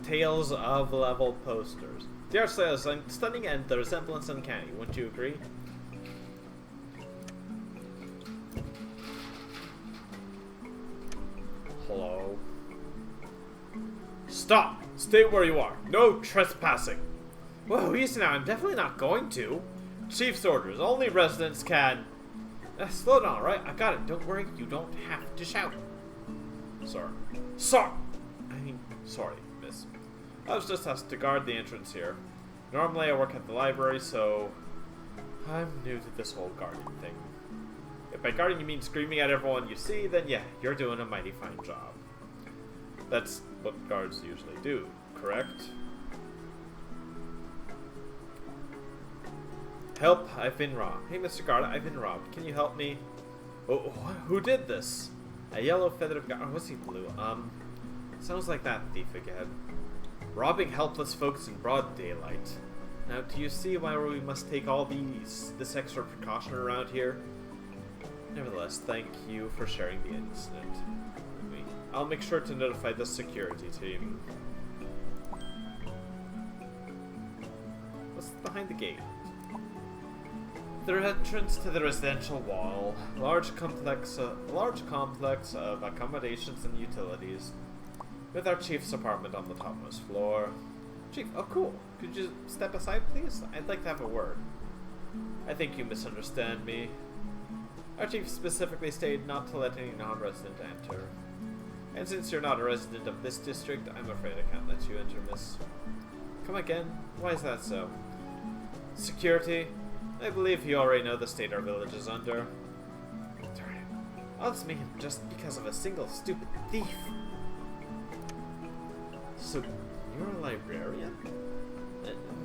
Tales of Level posters. The art style is stunning and the resemblance uncanny, wouldn't you agree? Hello? Stop! Stay where you are. No trespassing. Whoa, easy now. I'm definitely not going to. Chief's orders. Only residents can... Slow down, alright? I got it. Don't worry. You don't have to shout. Sorry. Sorry! Sorry, miss. I was just asked to guard the entrance here. Normally I work at the library, so I'm new to this whole guarding thing. If by guarding you mean screaming at everyone you see, then yeah, you're doing a mighty fine job. That's what guards usually do, correct? Help, I've been robbed. Hey, Mr. Guard, I've been robbed. Can you help me? Oh, who did this? A yellow feathered guy. Or was he blue? Sounds like that thief again. Robbing helpless folks in broad daylight. Now, do you see why we must take all this extra precaution around here? Nevertheless, thank you for sharing the incident with me. I'll make sure to notify the security team. What's behind the gate? The entrance to the residential wall. Large complex of accommodations and utilities, with our chief's apartment on the topmost floor. Chief, oh cool. Could you step aside, please? I'd like to have a word. I think you misunderstand me. Our chief specifically stated not to let any non-resident enter. And since you're not a resident of this district, I'm afraid I can't let you enter, miss. Come again? Why is that so? Security? I believe you already know the state our village is under. Darn it. All this mayhem just because of a single stupid thief. So, you're a librarian?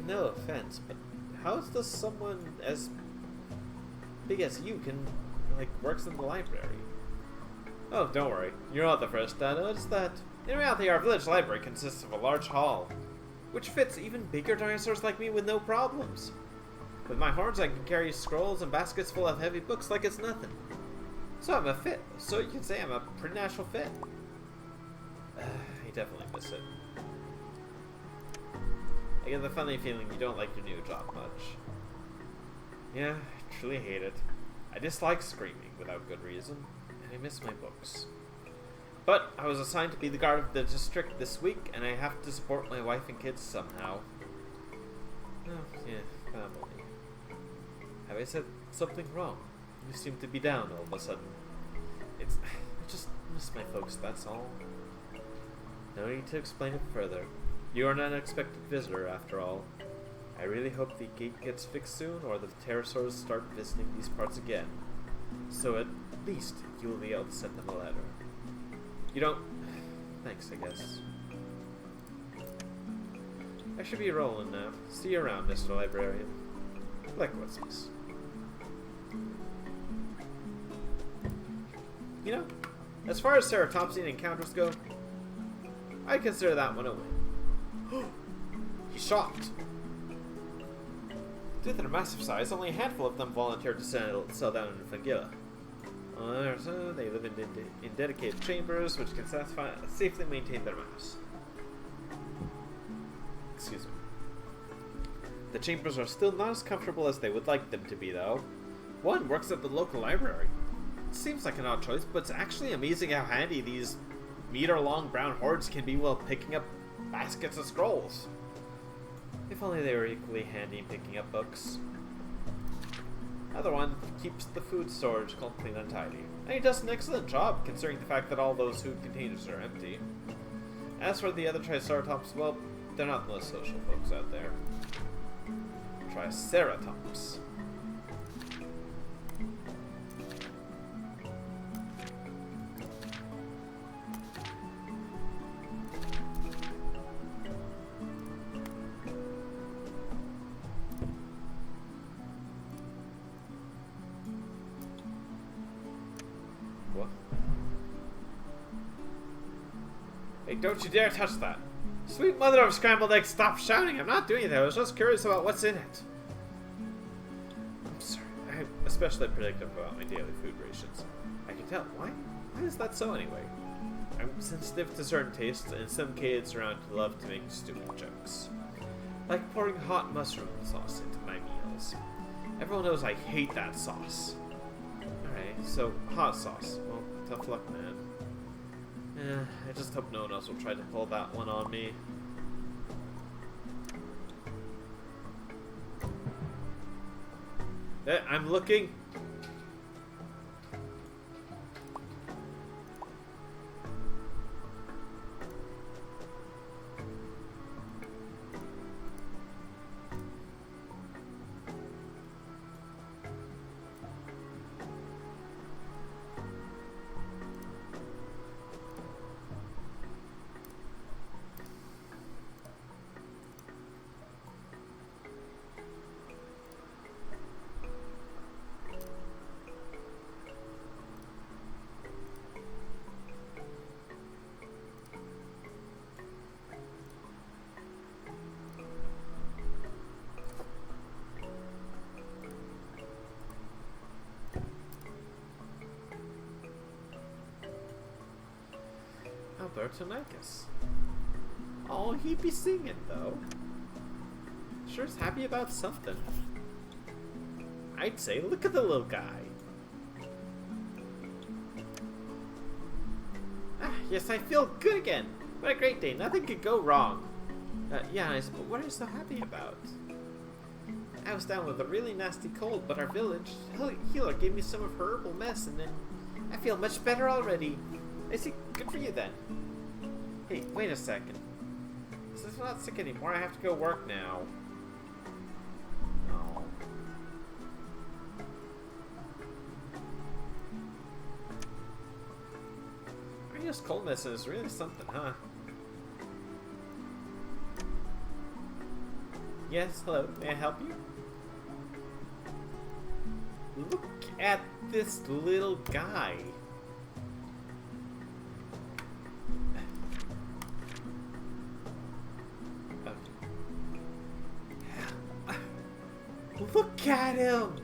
No offense, but how does someone as big as you works in the library? Oh, don't worry. You're not the first to notice that. In reality, our village library consists of a large hall, which fits even bigger dinosaurs like me with no problems. With my horns, I can carry scrolls and baskets full of heavy books like it's nothing. So you can say I'm a pretty natural fit. I definitely miss it. I get the funny feeling you don't like your new job much. Yeah, I truly hate it. I dislike screaming without good reason, and I miss my books. But I was assigned to be the guard of the district this week, and I have to support my wife and kids somehow. Oh, yeah, family. Have I said something wrong? You seem to be down all of a sudden. I just miss my folks, that's all. No need to explain it further. You are an unexpected visitor, after all. I really hope the gate gets fixed soon, or the pterosaurs start visiting these parts again. So at least you will be able to send them a letter. You don't... Thanks, I guess. I should be rolling now. See you around, Mr. Librarian. Likewise, miss. You know, as far as ceratopsian encounters go, I consider that one a win. He's shocked. Due to their massive size, only a handful of them volunteered to settle down in Fangilla. They live in dedicated chambers, which can safely maintain their mass. Excuse me. The chambers are still not as comfortable as they would like them to be, though. One works at the local library. It seems like an odd choice, but it's actually amazing how handy these meter-long brown hordes can be while picking up baskets of scrolls. If only they were equally handy in picking up books. Another one keeps the food storage clean and tidy. And he does an excellent job, considering the fact that all those food containers are empty. As for the other Triceratops, well, they're not the most social folks out there. Triceratops. What? Hey, don't you dare touch that! Sweet mother of scrambled eggs, stop shouting! I'm not doing it. I was just curious about what's in it. I'm sorry. I'm especially predictive about my daily food rations. I can tell. Why? Why is that so anyway? I'm sensitive to certain tastes, and some kids around love to make stupid jokes. Like pouring hot mushroom sauce into my meals. Everyone knows I hate that sauce. Alright, so hot sauce. Well, tough luck, man. I just hope no one else will try to pull that one on me. I'm looking. Albertonicus. Oh, he'd be singing, though. Sure is happy about something. I'd say, look at the little guy. Ah, yes, I feel good again. What a great day. Nothing could go wrong. Yeah, but what are you so happy about? I was down with a really nasty cold, but our village healer gave me some of her herbal medicine, and I feel much better already. I see. Good for you, then. Hey, wait a second. Since I'm not sick anymore, I have to go work now. Oh. I guess cold medicine is really something, huh? Yes, hello. May I help you? Look at this little guy. Look at him!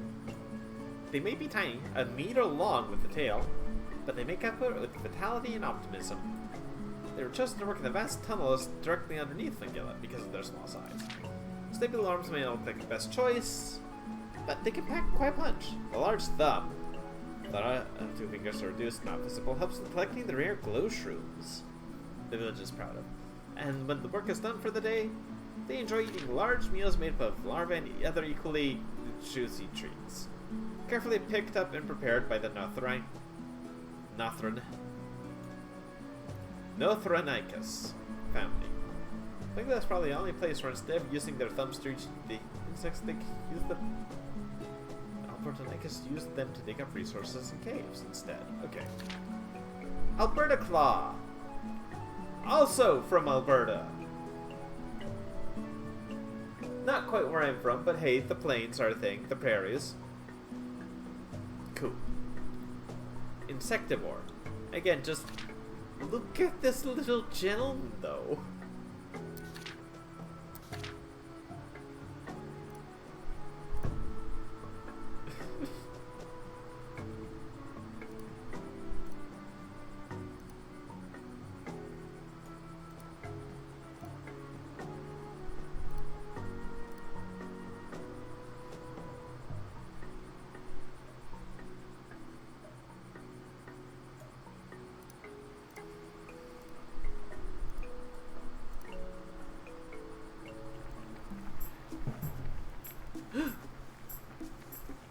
They may be tiny, a meter long with the tail, but they make up for it with vitality and optimism. They were chosen to work in the vast tunnels directly underneath Flingilla because of their small size. Stable arms may not look like the best choice, but they can pack quite a punch. A large thumb, the two fingers are reduced, not visible, helps with collecting the rare glow shrooms the village is proud of. And when the work is done for the day, they enjoy eating large meals made up of larvae and other equally juicy treats. Carefully picked up and prepared by the Nothronicus family. I think that's probably the only place where instead of using their thumbs to reach the insects, they use the Albertonicus used them to dig up resources in caves instead. Okay. Alberta Claw! Also from Alberta! Not quite where I'm from, but hey, the plains are a thing. The prairies. Cool. Insectivore. Again, just look at this little gentleman, though.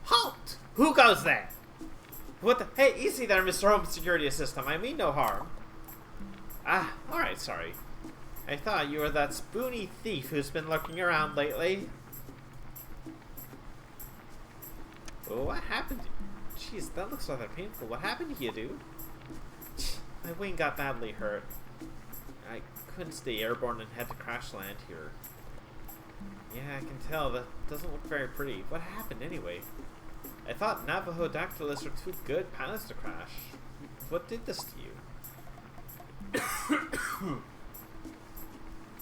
Halt! Who goes there? What the? Hey, easy there, Mr. Home Security Assistant. I mean no harm. Ah, alright, sorry. I thought you were that spoony thief who's been lurking around lately. Oh, what happened to you? Jeez, that looks rather painful. What happened to you, dude? My wing got badly hurt. I couldn't stay airborne and had to crash land here. Yeah, I can tell. That doesn't look very pretty. What happened anyway? I thought Navajo dactylists were too good pilots to crash. What did this to you?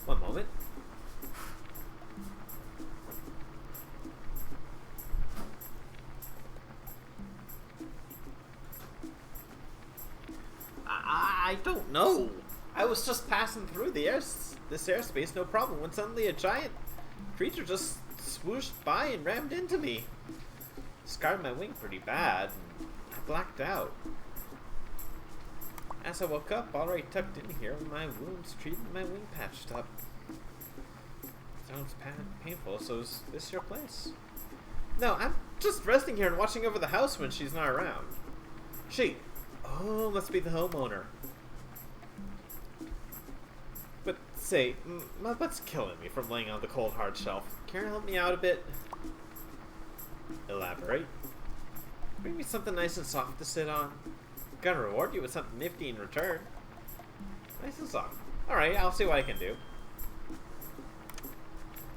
One moment. I don't know. I was just passing through this airspace, no problem, when suddenly a giant creature just swooshed by and rammed into me. Scarred my wing pretty bad, and I blacked out. As I woke up, already tucked in here, with my wounds treated and my wing patched up. Sounds painful, so is this your place? No, I'm just resting here and watching over the house when she's not around. Oh, must be the homeowner. But say, my butt's killing me from laying on the cold hard shelf. Can you help me out a bit? Elaborate. Bring me something nice and soft to sit on. Gonna reward you with something nifty in return. Nice and soft. Alright, I'll see what I can do.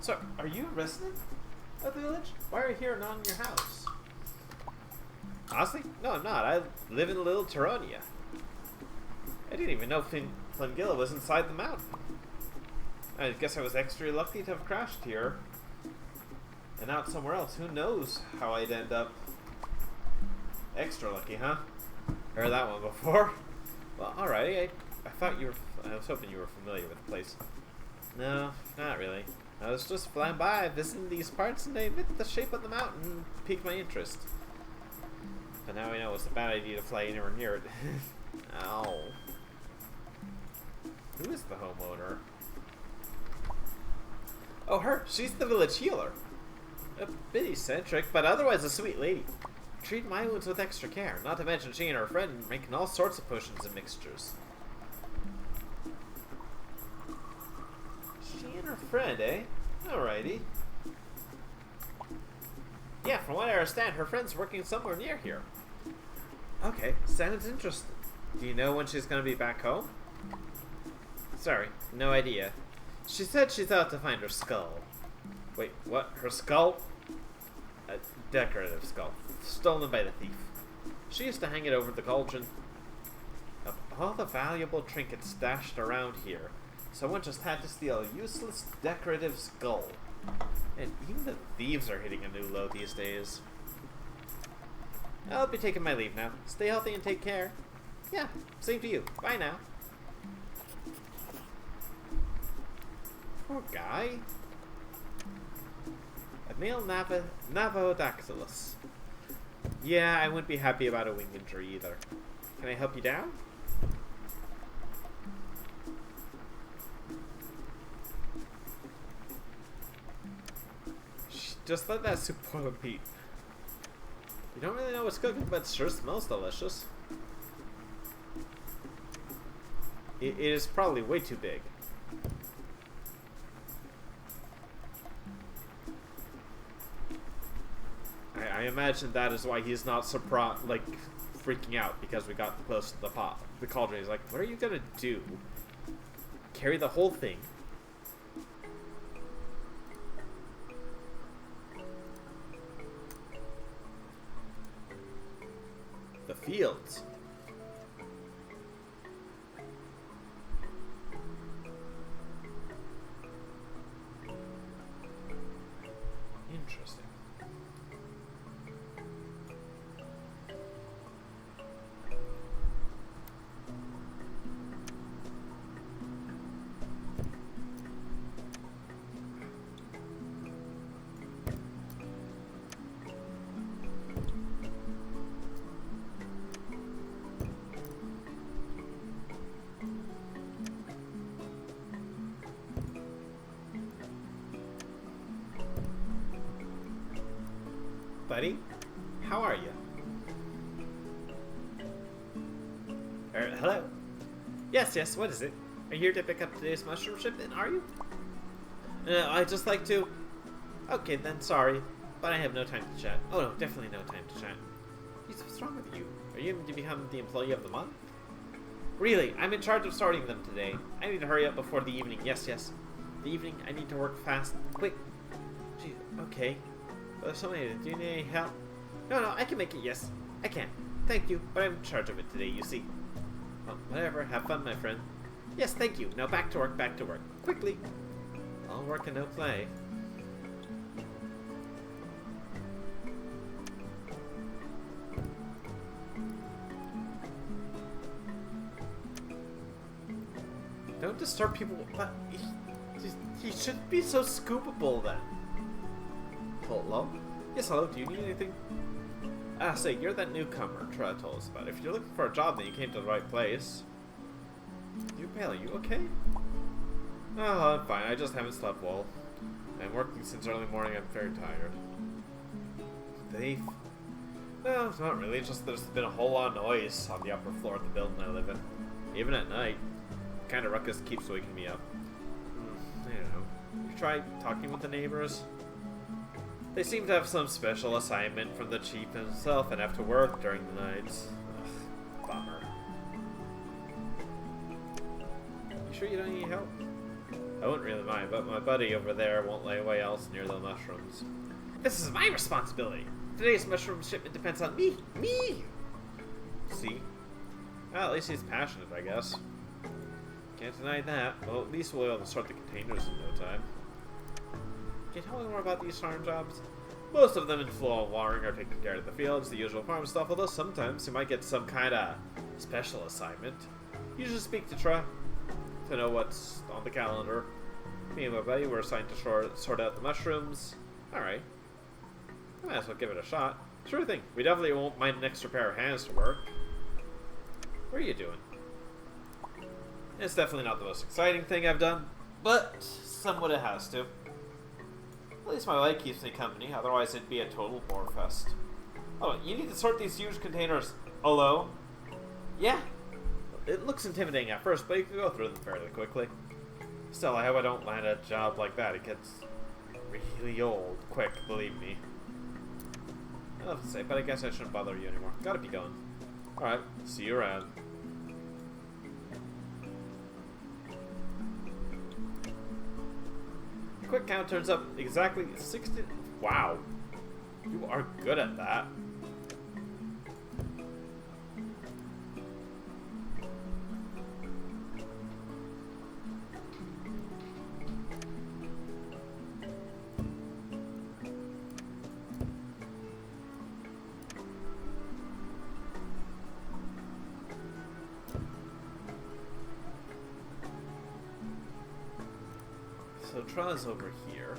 So, are you a resident of the village? Why are you here and not in your house? Honestly? No, I'm not. I live in Little Tyronia. I didn't even know Flingilla was inside the mountain. I guess I was extra lucky to have crashed here. And out somewhere else. Who knows how I'd end up. Extra lucky, huh? Heard that one before. Well, alright. I thought you were I was hoping you were familiar with the place. No, not really. I was just flying by, visiting these parts, and they admit the shape of the mountain piqued my interest. But now I know it's a bad idea to fly anywhere near it. Ow. Who is the homeowner? Oh, her. She's the village healer. A bit eccentric, but otherwise a sweet lady. Treat my wounds with extra care, not to mention she and her friend making all sorts of potions and mixtures. She and her friend, eh? Alrighty. Yeah, from what I understand, her friend's working somewhere near here. Okay, sounds interesting. Do you know when she's gonna be back home? Sorry, no idea. She said she's out to find her skull. Wait, what? Her skull? A decorative skull. Stolen by the thief. She used to hang it over the cauldron. Of all the valuable trinkets stashed around here, someone just had to steal a useless decorative skull. And even the thieves are hitting a new low these days. I'll be taking my leave now. Stay healthy and take care. Yeah, same to you. Bye now. Poor guy. A male Navodactylus. Yeah, I wouldn't be happy about a wing injury either. Can I help you down? Just let that soup boil and heat. You don't really know what's cooking, but it sure smells delicious. It is probably way too big. I imagine that is why he's not surprised, like, freaking out because we got close to the pot. The cauldron. He's like, what are you gonna do? Carry the whole thing? The fields. Interesting. Buddy, how are you? Hello? Yes, what is it? Are you here to pick up today's mushroom shipment, are you? I'd just like to... Okay, then, sorry, but I have no time to chat. Oh, no, definitely no time to chat. What's wrong with you? Are you going to become the employee of the month? Really, I'm in charge of sorting them today. I need to hurry up before the evening. Yes. The evening, I need to work fast. Quick. Gee, okay. Somebody, do you need any help? No, I can make it, yes. I can. Thank you, but I'm in charge of it today, you see. Well, whatever, have fun, my friend. Yes, thank you. Now back to work. Quickly. All work and no play. Don't disturb people, but he shouldn't be so scoopable then. Hello? Yes, hello, do you need anything? Ah, say, you're that newcomer Troy told us about. If you're looking for a job, then you came to the right place. You pale, are you okay? Oh, I'm fine, I just haven't slept well. I'm working since early morning, I'm very tired. Thief? No, it's not really, it's just there's been a whole lot of noise on the upper floor of the building I live in. Even at night. The kind of ruckus keeps waking me up. I don't know. You tried talking with the neighbors? They seem to have some special assignment from the chief himself and have to work during the nights. Ugh, bummer. You sure you don't need help? I wouldn't really mind, but my buddy over there won't lay away else near the mushrooms. This is my responsibility! Today's mushroom shipment depends on me! Me! See? Well, at least he's passionate, I guess. Can't deny that. Well, at least we'll be able to sort the containers in no time. Can you tell me more about these farm jobs? Most of them involve watering or taking care of the fields, the usual farm stuff, although sometimes you might get some kind of special assignment. You should speak to Tra. to know what's on the calendar. Me and my buddy were assigned to sort out the mushrooms. Alright. I might as well give it a shot. Sure thing. We definitely won't mind an extra pair of hands to work. What are you doing? It's definitely not the most exciting thing I've done, but somewhat it has to. At least my wife keeps me company, otherwise it'd be a total bore fest. Oh, you need to sort these huge containers alone? Yeah. It looks intimidating at first, but you can go through them fairly quickly. Still, I hope I don't land a job like that. It gets really old quick, believe me. I have to say, but I guess I shouldn't bother you anymore. Gotta be going. Alright, see you around. Quick count turns up exactly 60. Wow. You are good at that. So Tra's over here.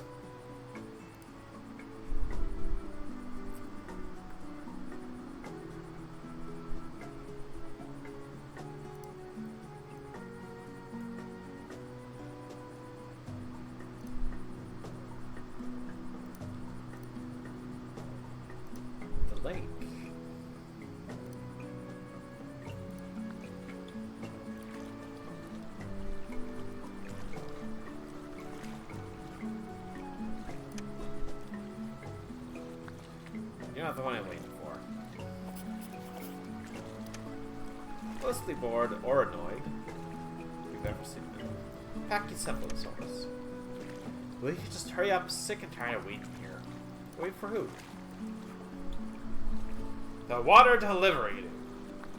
The lake. You're not the one I'm waiting for. Mostly bored or annoyed. You've ever seen them. Pachycephalosaurus. Will you just hurry up? Sick and tired of waiting here. Wait for who? The water delivery dude.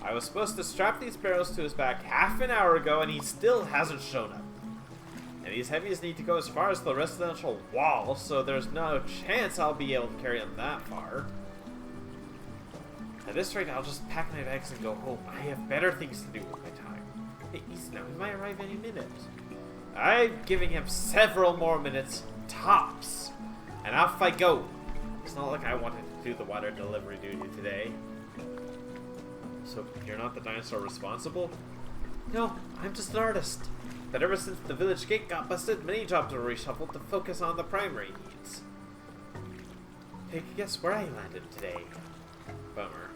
I was supposed to strap these barrels to his back half an hour ago and he still hasn't shown up. And these heavies need to go as far as the residential wall, so there's no chance I'll be able to carry them that far. At this rate, I'll just pack my bags and go home. I have better things to do with my time. Hey, Zniw, he might arrive any minute. I'm giving him several more minutes, tops. And off I go. It's not like I wanted to do the water delivery duty today. So, you're not the dinosaur responsible? No, I'm just an artist. But ever since the village gate got busted, many jobs were reshuffled to focus on the primary needs. Take a guess where I landed today. Bummer.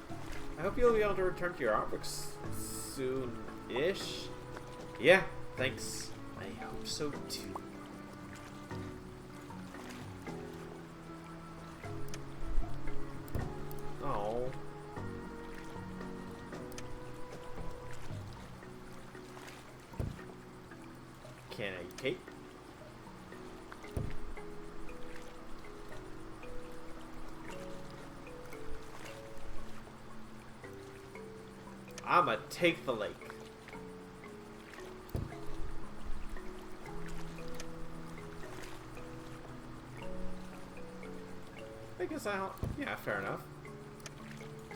I hope you'll be able to return to your artworks soon-ish. Yeah, thanks. I hope so too. Oh. Can I take? I'ma take the lake. I guess yeah, fair enough.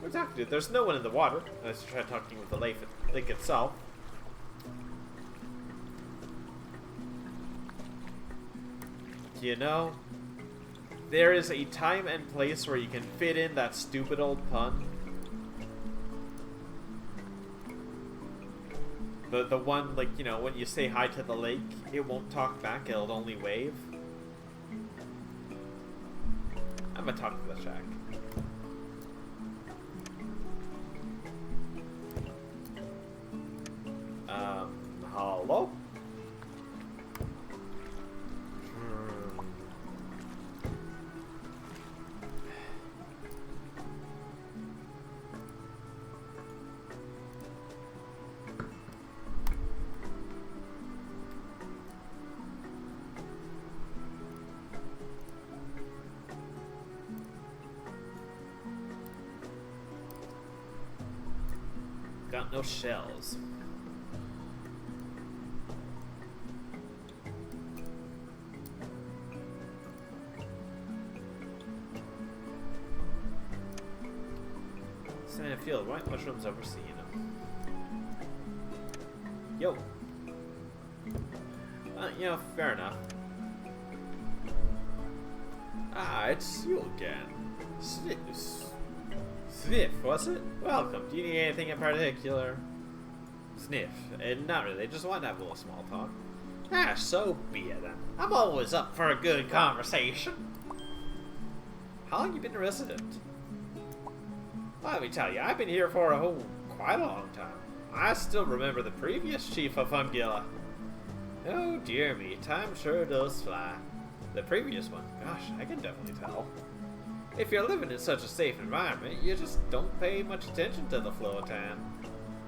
We're talking to. There's no one in the water, unless you try talking with the lake itself. You know, there is a time and place where you can fit in that stupid old pun. The one, like, you know, when you say hi to the lake, it won't talk back, it'll only wave. I'm gonna talk to the shack. Hello? Got no shells. Sand field, white mushrooms overseeing them. Yo. you know, fair enough. Ah, it's you again. Sniff, was it? Welcome. Do you need anything in particular? Sniff. Not really. Just want to have a little small talk. Ah, so be it then. I'm always up for a good conversation. How long you been a resident? Let me tell you, I've been here for quite a long time. I still remember the previous chief of Fungilla. Oh dear me, time sure does fly. The previous one, gosh, I can definitely tell. If you're living in such a safe environment, you just don't pay much attention to the flow of time.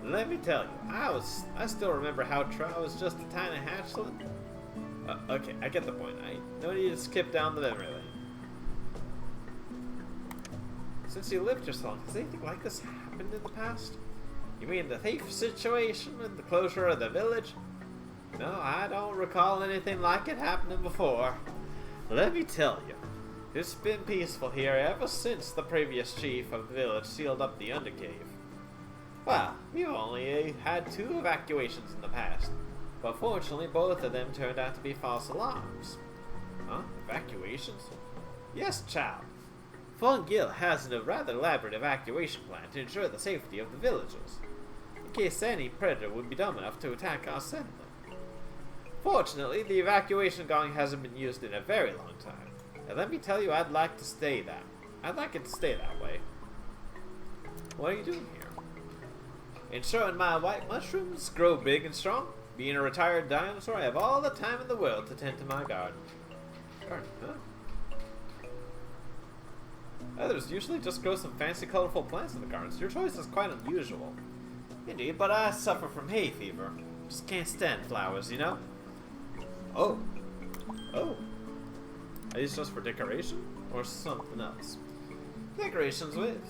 Let me tell you, I still remember how Trow was just a tiny hatchling. Okay, I get the point. No need to skip down the memory lane. Since you lived here so long, has anything like this happened in the past? You mean the thief situation and the closure of the village? No, I don't recall anything like it happening before. Let me tell you, it's been peaceful here ever since the previous chief of the village sealed up the Undercave. Well, we've only had 2 evacuations in the past, but fortunately both of them turned out to be false alarms. Huh? Evacuations? Yes, child. Fungil has a rather elaborate evacuation plan to ensure the safety of the villagers, in case any predator would be dumb enough to attack our settlement. Fortunately, the evacuation gong hasn't been used in a very long time, and let me tell you, I'd like it to stay that way. What are you doing here? Ensuring my white mushrooms grow big and strong. Being a retired dinosaur, I have all the time in the world to tend to my garden. Garden, huh? Others usually just grow some fancy, colorful plants in the gardens. Your choice is quite unusual. Indeed, but I suffer from hay fever. Just can't stand flowers, you know? Oh. Oh. Are these just for decoration? Or something else? Decorations with...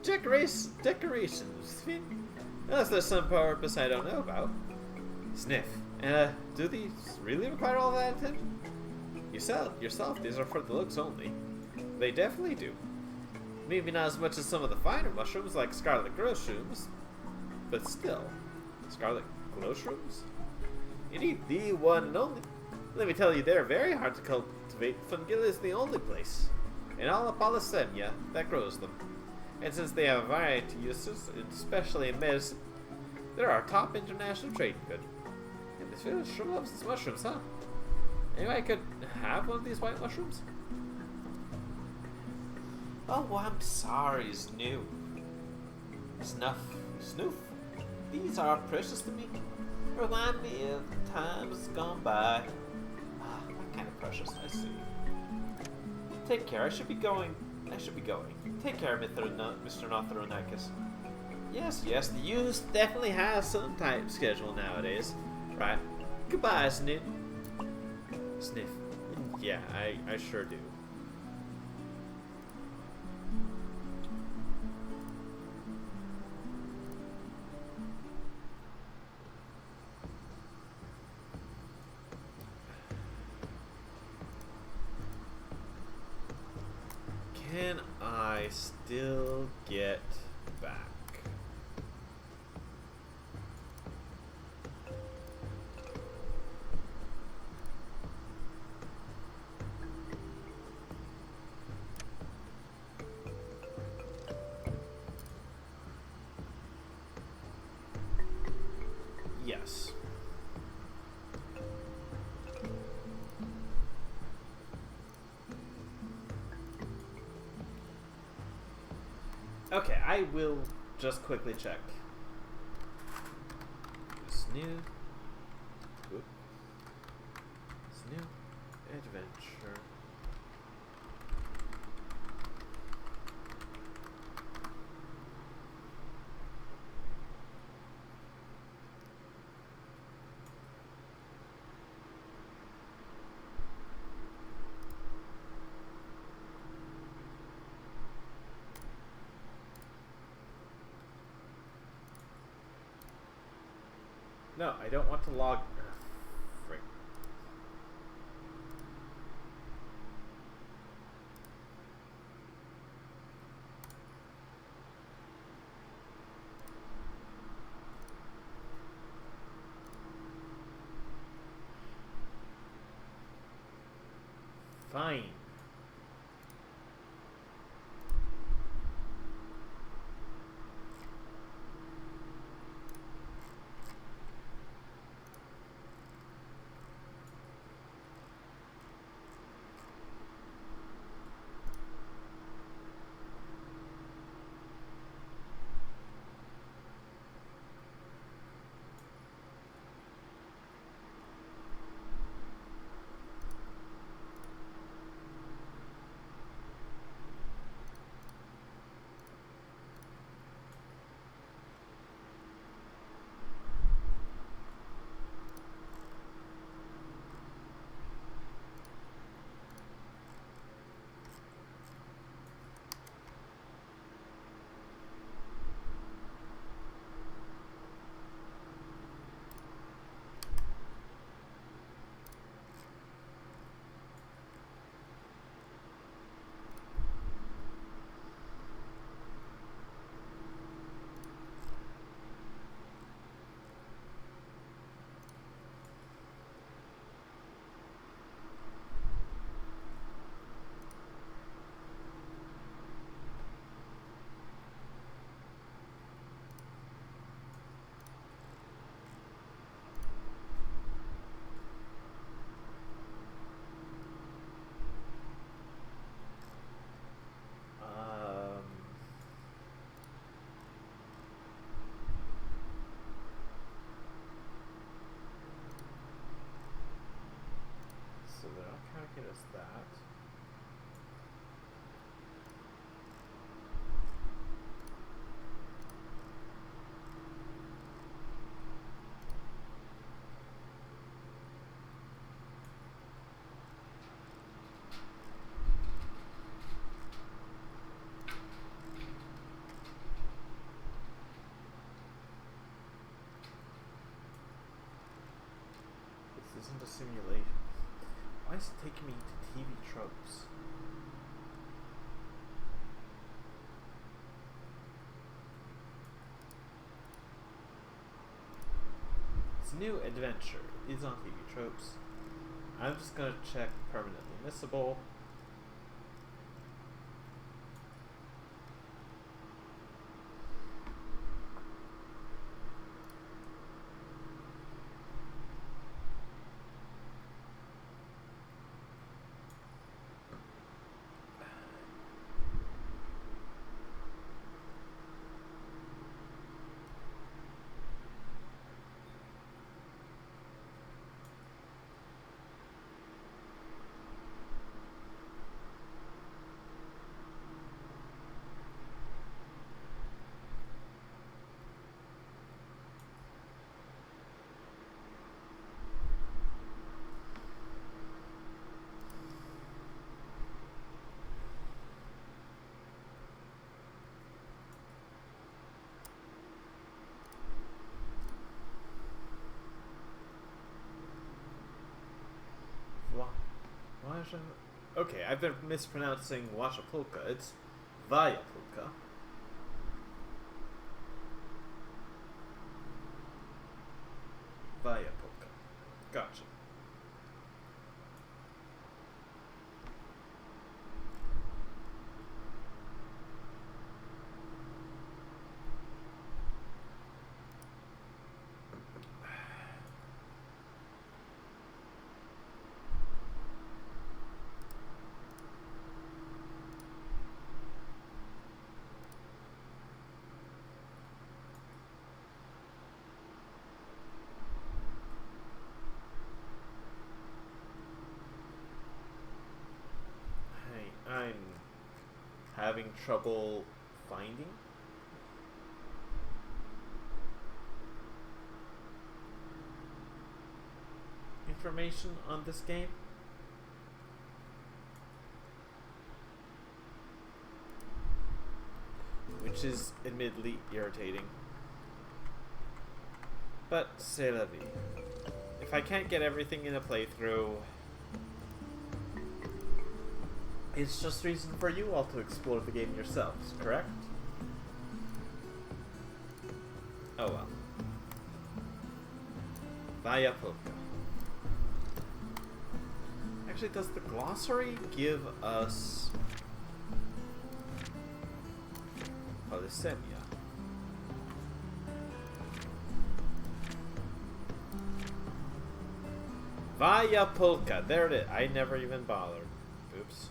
Decorations. Unless there's some purpose I don't know about. Sniff. Do these really require all that attention? Yourself, these are for the looks only. They definitely do. Maybe not as much as some of the finer mushrooms like scarlet glowshrooms, but still. Scarlet glowshrooms? Indeed, the one and only. Let me tell you, they're very hard to cultivate. Fungilla is the only place in all of Polysemia that grows them. And since they have a variety of uses, especially in medicine, they're our top international trading good. And this village sure loves its mushrooms, huh? Anyway, I could have one of these white mushrooms? Oh, I'm sorry, Zniw. Snoof. These are precious to me. Remind me of times gone by. What kind of precious, I see. Take care, I should be going. Take care, Mr. Nothronicus. Yes, the youth definitely has some type schedule nowadays. Right. Goodbye, Sniff. Yeah, I sure do. Can I still get back? Yes. Okay, I will just quickly check. Zniw Adventure. No, I don't want to log. Frick. isn't a simulation. Why is it taking me to TV tropes? Zniw Adventure is on TV tropes. I'm just gonna check permanently missable. Okay, I've been mispronouncing Washapulka. It's Vayapulka. Vayapulka. Gotcha. I'm having trouble finding information on this game. Which is admittedly irritating. But c'est la vie. If I can't get everything in a playthrough, it's just reason for you all to explore the game yourselves, correct? Oh well. Vayapulka. Actually, does the glossary give us Polysemia? Vayapulka. There it is. I never even bothered. Oops.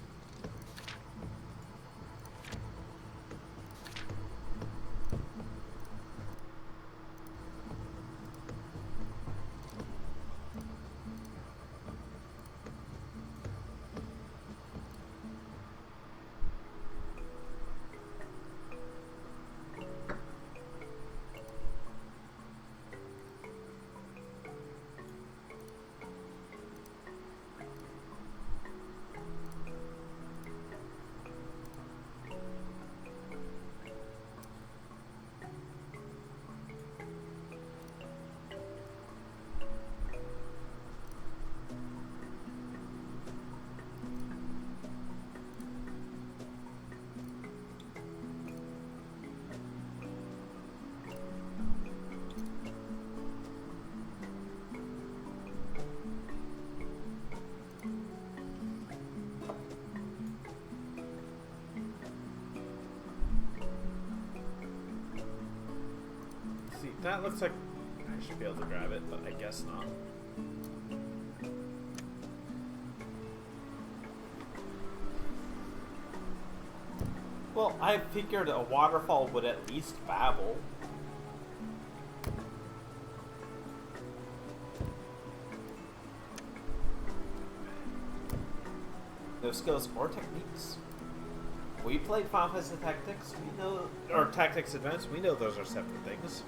That looks like I should be able to grab it, but I guess not. Well, I figured a waterfall would at least babble. No skills or techniques. We played Final Fantasy Tactics, we know, or Tactics Advance, we know those are separate things.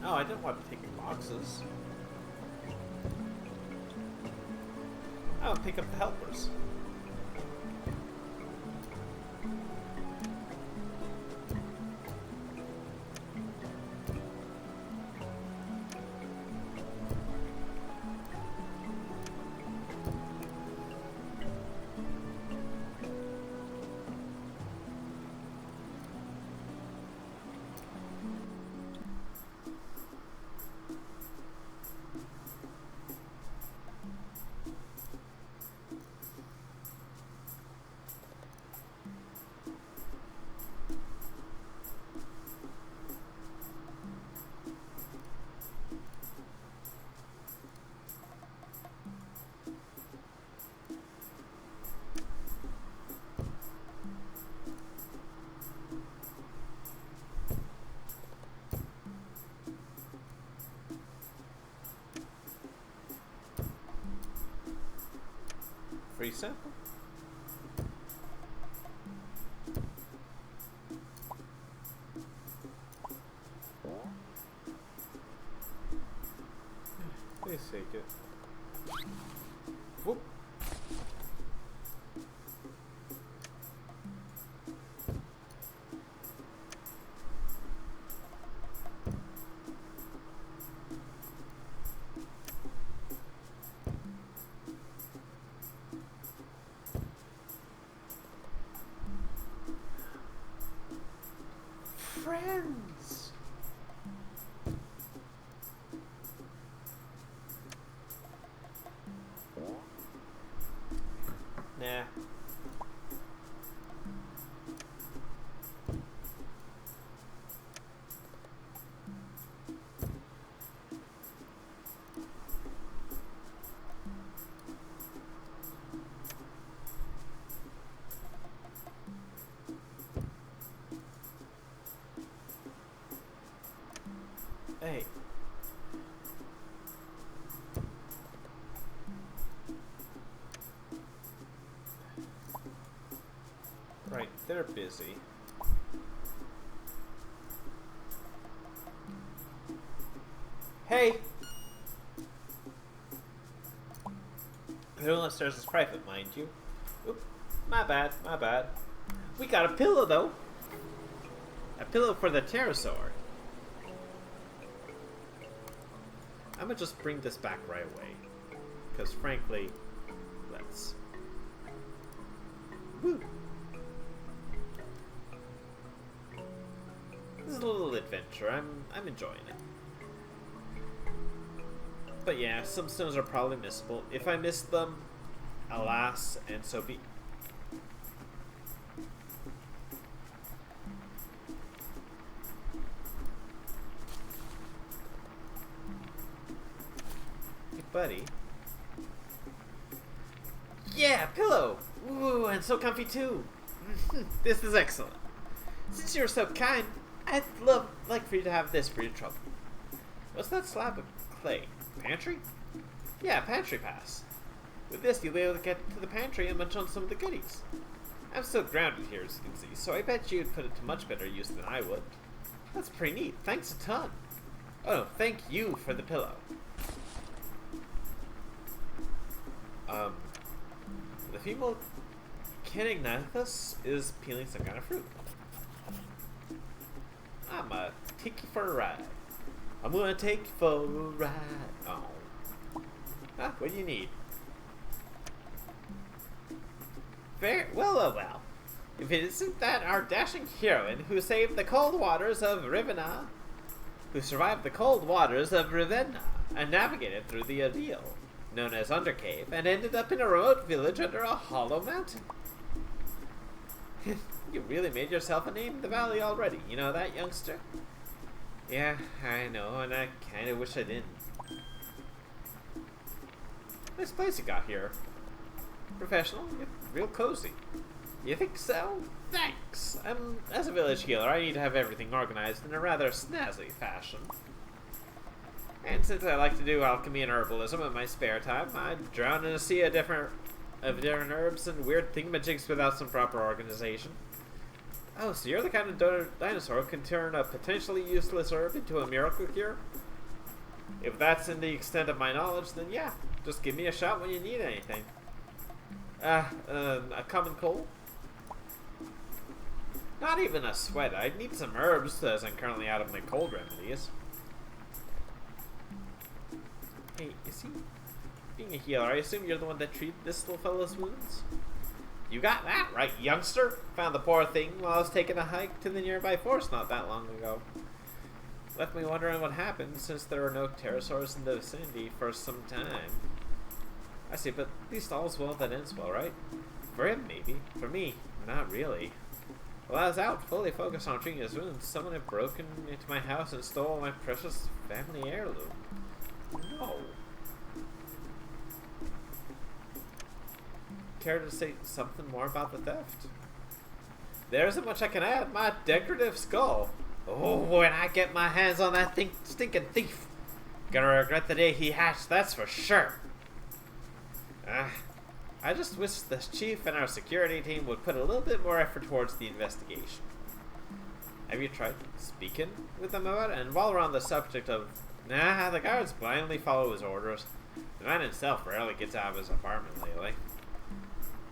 Oh, I didn't want to take the boxes. I'll pick up the helpers. pretty simple. Please take it. Whoop. Friends. Nah. Hey. Right, they're busy. Hey! The room upstairs is private, mind you. Oop, my bad, my bad. We got a pillow, though. A pillow for the pterosaur. I'm gonna just bring this back right away. Because frankly, let's. Woo! This is a little adventure. I'm enjoying it. But yeah, some stones are probably missable. If I miss them, alas, and so be. Hey, buddy. Yeah, pillow! Ooh, and so comfy too. This is excellent. Since you're so kind, I'd like for you to have this for your trouble. What's that slab of clay? Pantry? Yeah, pantry pass. With this, you'll be able to get to the pantry and munch on some of the goodies. I'm still grounded here, as you can see, so I bet you'd put it to much better use than I would. That's pretty neat. Thanks a ton. Oh, thank you for the pillow. The female Canignathus is peeling some kind of fruit. I'm gonna take you for a ride. I'm gonna take you for a ride. Oh. Ah, what do you need? Well. If it isn't that our dashing heroine who saved the cold waters of Ravenna, who survived the cold waters of Ravenna and navigated through the ordeal known as Undercave and ended up in a remote village under a hollow mountain. You really made yourself a name in the valley already, you know that, youngster? Yeah, I know, and I kinda wish I didn't. Nice place you got here. Professional, yet real cozy. You think so? Thanks! As a village healer, I need to have everything organized in a rather snazzy fashion. And since I like to do alchemy and herbalism in my spare time, I drown in a sea of different herbs and weird thingamajigs without some proper organization. Oh, so you're the kind of dinosaur who can turn a potentially useless herb into a miracle cure? If that's in the extent of my knowledge, then yeah, just give me a shout when you need anything. A common cold? Not even a sweat. I'd need some herbs, as I'm currently out of my cold remedies. Hey, is he being a healer? I assume you're the one that treated this little fellow's wounds? You got that right, youngster. Found the poor thing while I was taking a hike to the nearby forest not that long ago. Left me wondering what happened since there were no pterosaurs in the vicinity for some time. I see, but at least all's well that ends well, right? For him, maybe. For me, not really. While I was out fully focused on treating his wounds, someone had broken into my house and stole my precious family heirloom. No. Care to say something more about the theft? There isn't much I can add. My decorative skull. Oh, when I get my hands on that stinking thief, gonna regret the day he hatched, that's for sure. I just wish the chief and our security team would put a little bit more effort towards the investigation. Have you tried speaking with them about it? And while we're on the subject of... Nah, the guards blindly follow his orders. The man himself rarely gets out of his apartment lately.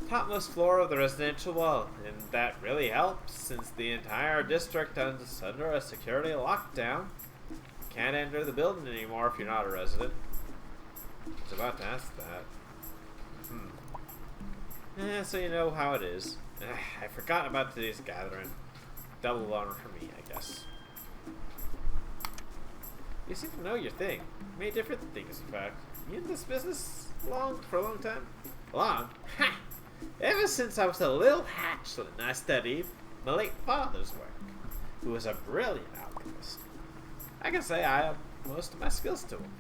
Topmost floor of the residential wall, and that really helps since the entire district is under a security lockdown. Can't enter the building anymore if you're not a resident. I was about to ask that. So you know how it is. I forgot about today's gathering. Double honor for me, I guess. You seem to know your thing. Many different things, in fact. You in this business for a long time? Long? Ha! Ever since I was a little hatchling, I studied my late father's work, who was a brilliant alchemist. I can say I owe most of my skills to him.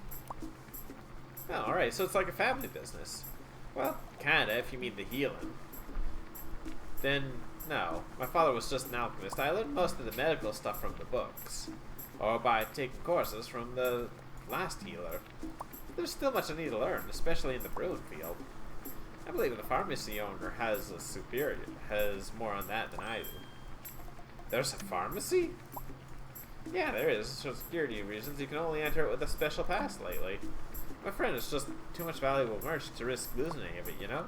Oh, alright, so it's like a family business. Well, kinda, if you mean the healing. Then, no. My father was just an alchemist. I learned most of the medical stuff from the books. Or by taking courses from the last healer. There's still much I need to learn, especially in the brewing field. I believe the pharmacy owner has more on that than I do. There's a pharmacy? Yeah, there is. For security reasons, you can only enter it with a special pass lately. My friend, it's just too much valuable merch to risk losing any of it, you know?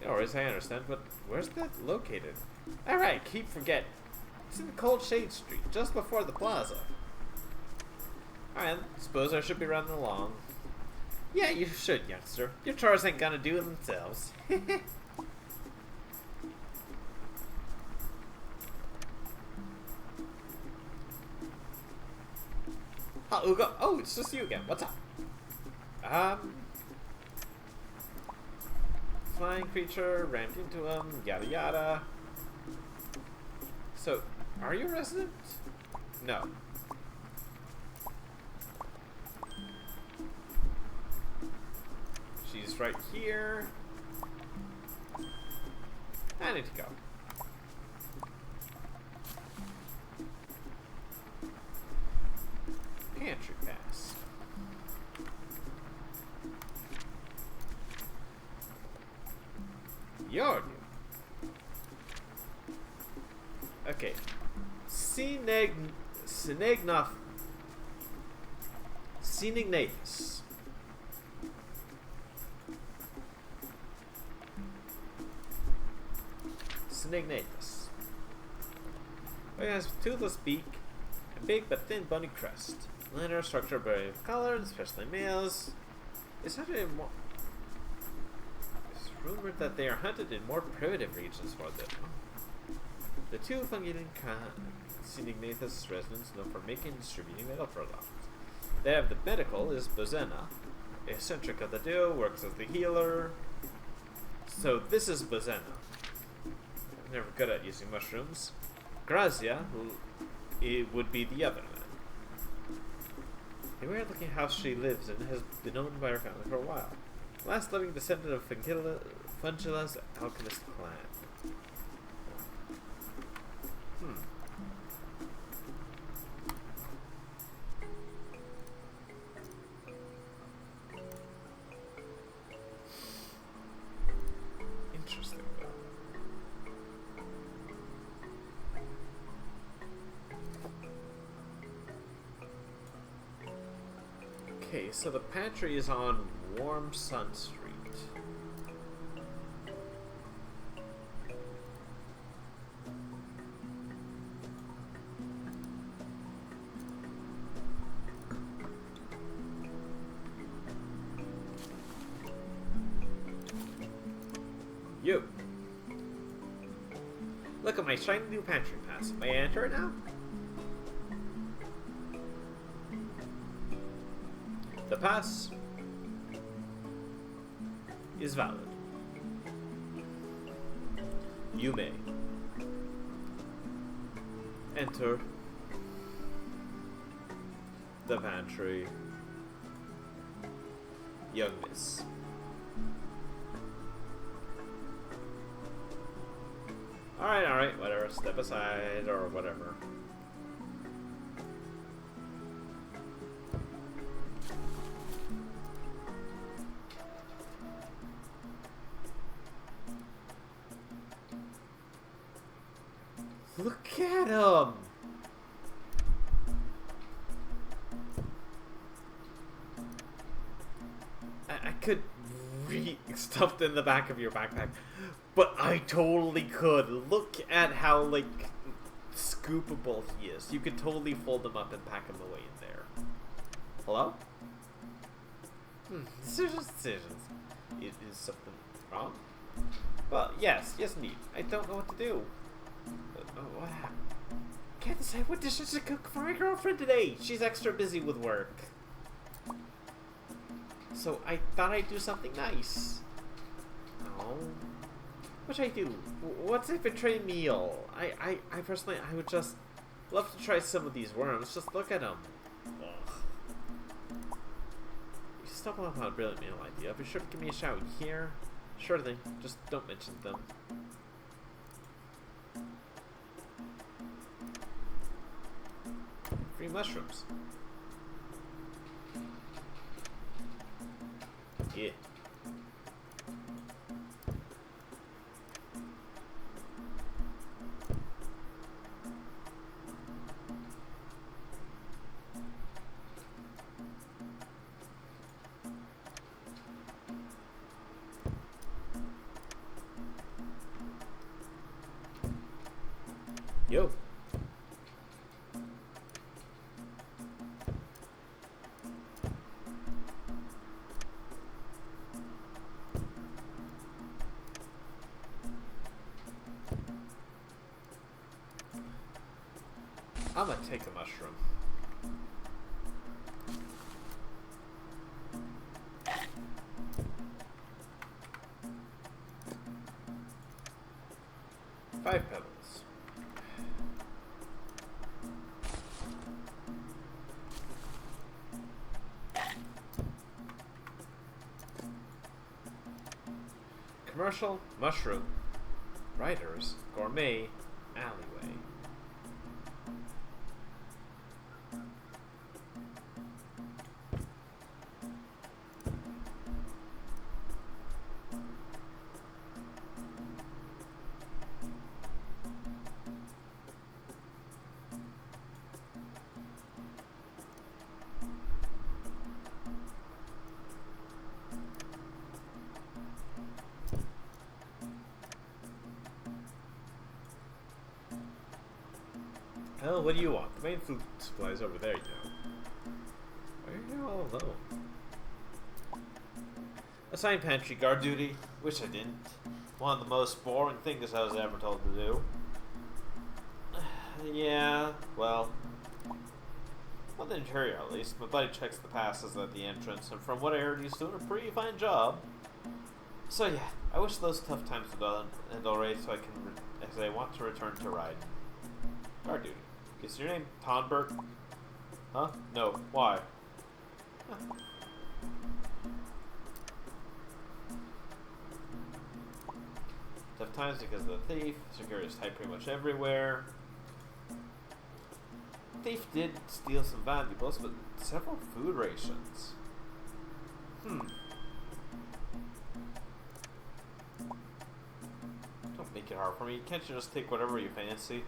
Or as I understand, but where's that located? Alright, keep forgetting. It's in Cold Shade Street, just before the plaza. Alright, suppose I should be running along. Yeah, you should, youngster. Your chores ain't gonna do it themselves. Oooh, oh, it's just you again. What's up? Flying creature, rammed into him, yada yada. So, are you a resident? No. She's right here. I need to go. Pantry pass. You're new. Okay. Sinignathus. Snignathus. It has a toothless beak, a big but thin bony crest. Linear structure, very colored, especially males. It's rumored that they are hunted in more primitive regions for them. The two fungulating Snignathus residents known for making and distributing metal products. They have the medical is Bozena, eccentric of the duo, works as the healer. So this is Bozena. I'm never good at using mushrooms. Grazia, it would be the other man. The weird looking house she lives in has been owned by her family for a while. Last living descendant of Fungila's alchemist clan. Interesting. Okay, so the pantry is on Warm Sun Street. You. Look at my shiny new pantry pass. May I enter it now? The pass is valid. You may enter the pantry, young miss. Alright, whatever. Step aside or whatever. Look at him! I could stuffed in the back of your backpack, but I totally could. Look at how, like, scoopable he is. You could totally fold him up and pack him away in there. Hello? Decisions. Is something wrong? Well, yes, neat. I don't know what to do. What happened? Can't decide what dishes to cook for my girlfriend today. She's extra busy with work. So I thought I'd do something nice. Oh. What should I do? What's a betray meal? I personally, I would just love to try some of these worms. Just look at them. Ugh. You stumble upon a brilliant meal idea. Be sure to give me a shout here. Sure thing. Just don't mention them. Free mushrooms. Yeah. Yo. I'm gonna take a mushroom. Five pebbles. Commercial mushroom. Writers gourmet alleyway. Hell, what do you want? The main food supply's over there, you know. Why are you all alone? Assigned pantry guard duty. Wish I didn't. One of the most boring things I was ever told to do. Yeah, well, the interior at least. My buddy checks the passes at the entrance, and from what I heard, he's doing a pretty fine job. So yeah, I wish those tough times would end already, so I want to return to ride. Guard duty. Is your name Tonbert? Huh? No. Why? Huh. Tough times because of the thief. Security is tight pretty much everywhere. Thief did steal some valuables, but several food rations. Don't make it hard for me. Can't you just take whatever you fancy?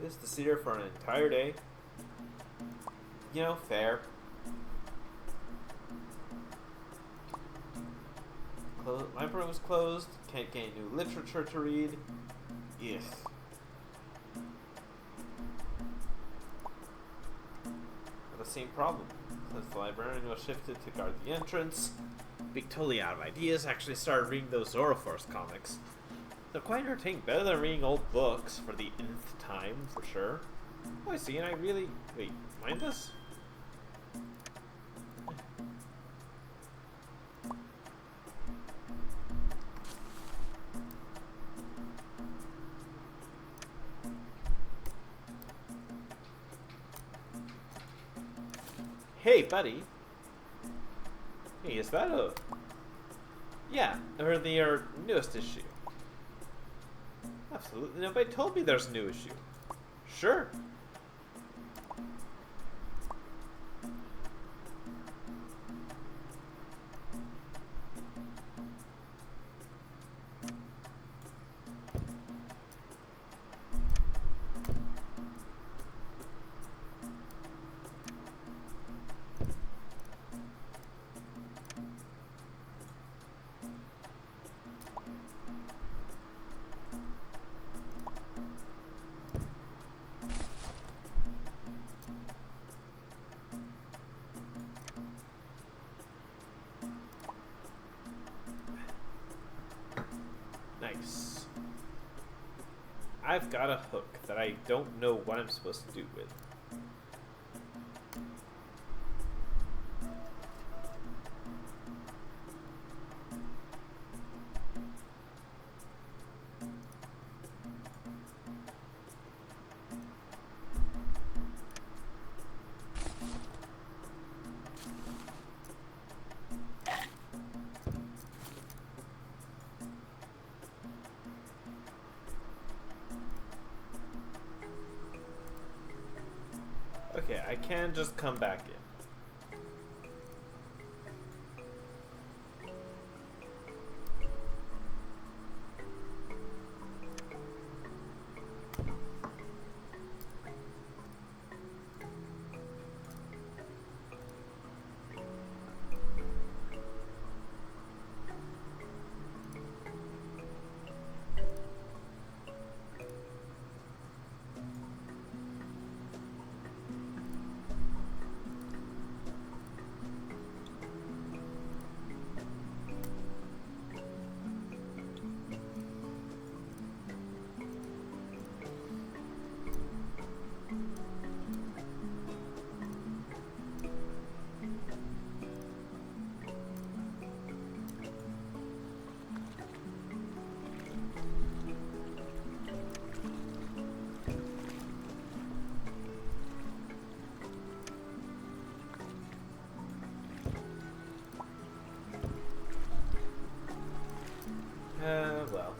This to sit here for an entire day. You know, fair. Library was closed. Can't get any new literature to read. Ugh. Got the same problem. Since the librarian was shifted to guard the entrance, being totally out of ideas, actually started reading those Zoroforce comics. They're quite entertaining, better than reading old books for the nth time, for sure. Oh, I see, and I really... Wait, mind this? Hey, buddy. Hey, is that a... Yeah, or the newest issue. Absolutely. Nobody told me there's a new issue. Sure. I've got a hook that I don't know what I'm supposed to do with. Okay, I can just come back in. Well.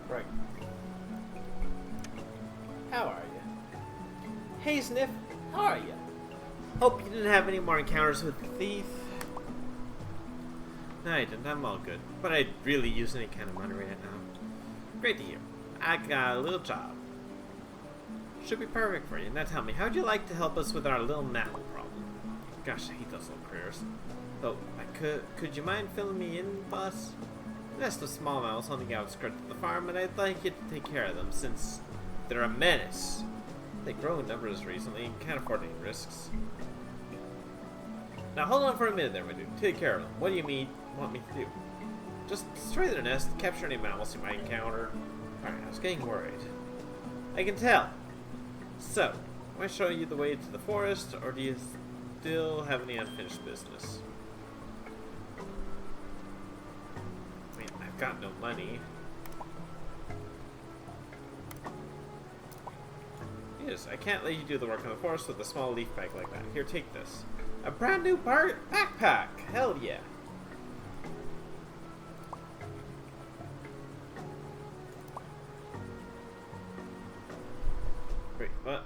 Right. How are you? Hey, Sniff. How are you? Hope you didn't have any more encounters with the thief. No, I didn't. I'm all good. But I'd really use any kind of money right now. Great to hear. I got a little job. Should be perfect for you. Now tell me, how'd you like to help us with our little mammal problem? Gosh, I hate those little critters. Oh, could you mind filling me in, boss? Nest of small mammals on the outskirts of the farm, and I'd like you to take care of them, since they're a menace. They grow in numbers recently and can't afford any risks. Now hold on for a minute there, my dude. Take care of them. What do you want me to do? Just destroy their nest, capture any mammals you might encounter. Alright, I was getting worried. I can tell. So, am I showing you the way to the forest, or do you still have any unfinished business? I mean, I've got no money. Yes, I can't let you do the work in the forest with a small leaf bag like that. Here, take this. A brand new backpack! Hell yeah! Wait, what?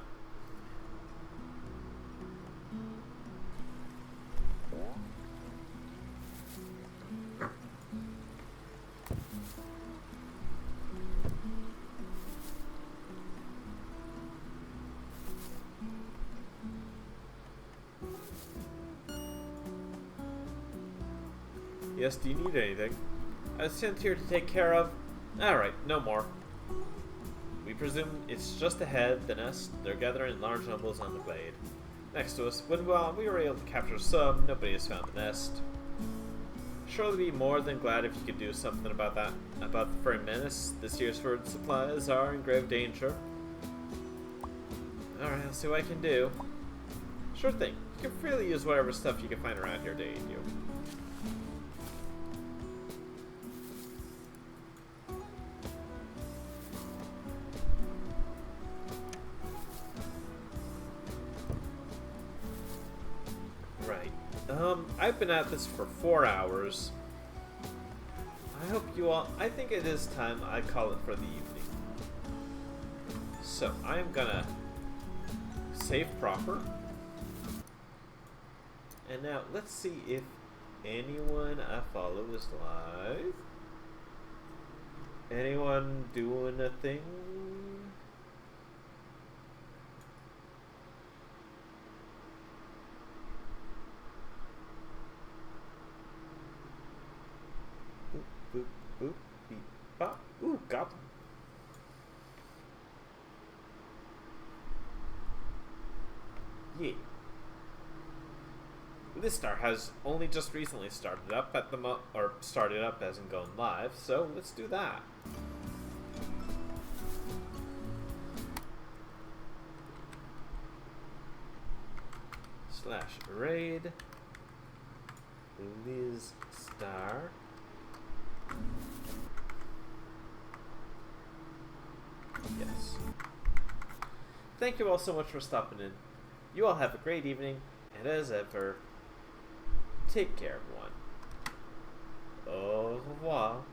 Yes, do you need anything? I was sent here to take care of... Alright, no more. We presume it's just ahead, the nest. They're gathering in large numbers on the glade. Next to us, when we were able to capture some, nobody has found the nest. Surely be more than glad if you could do something about that. About the furry menace. This year's food supplies are in grave danger. Alright, I'll see what I can do. Sure thing. You can freely use whatever stuff you can find around here to aid you. I've been at this for 4 hours. I hope you all... I think it is time I call it for the evening. So, I'm gonna save proper. And now, let's see if anyone I follow is live? Anyone doing a thing? Boop, boop, boop, beep, bop. Ooh, goblin. Yeah. This star has only just recently started up at the started up as in going live, so let's do that. Slash raid Liz Star. Yes. Thank you all so much for stopping in. You all have a great evening, and as ever, take care, everyone. Au revoir.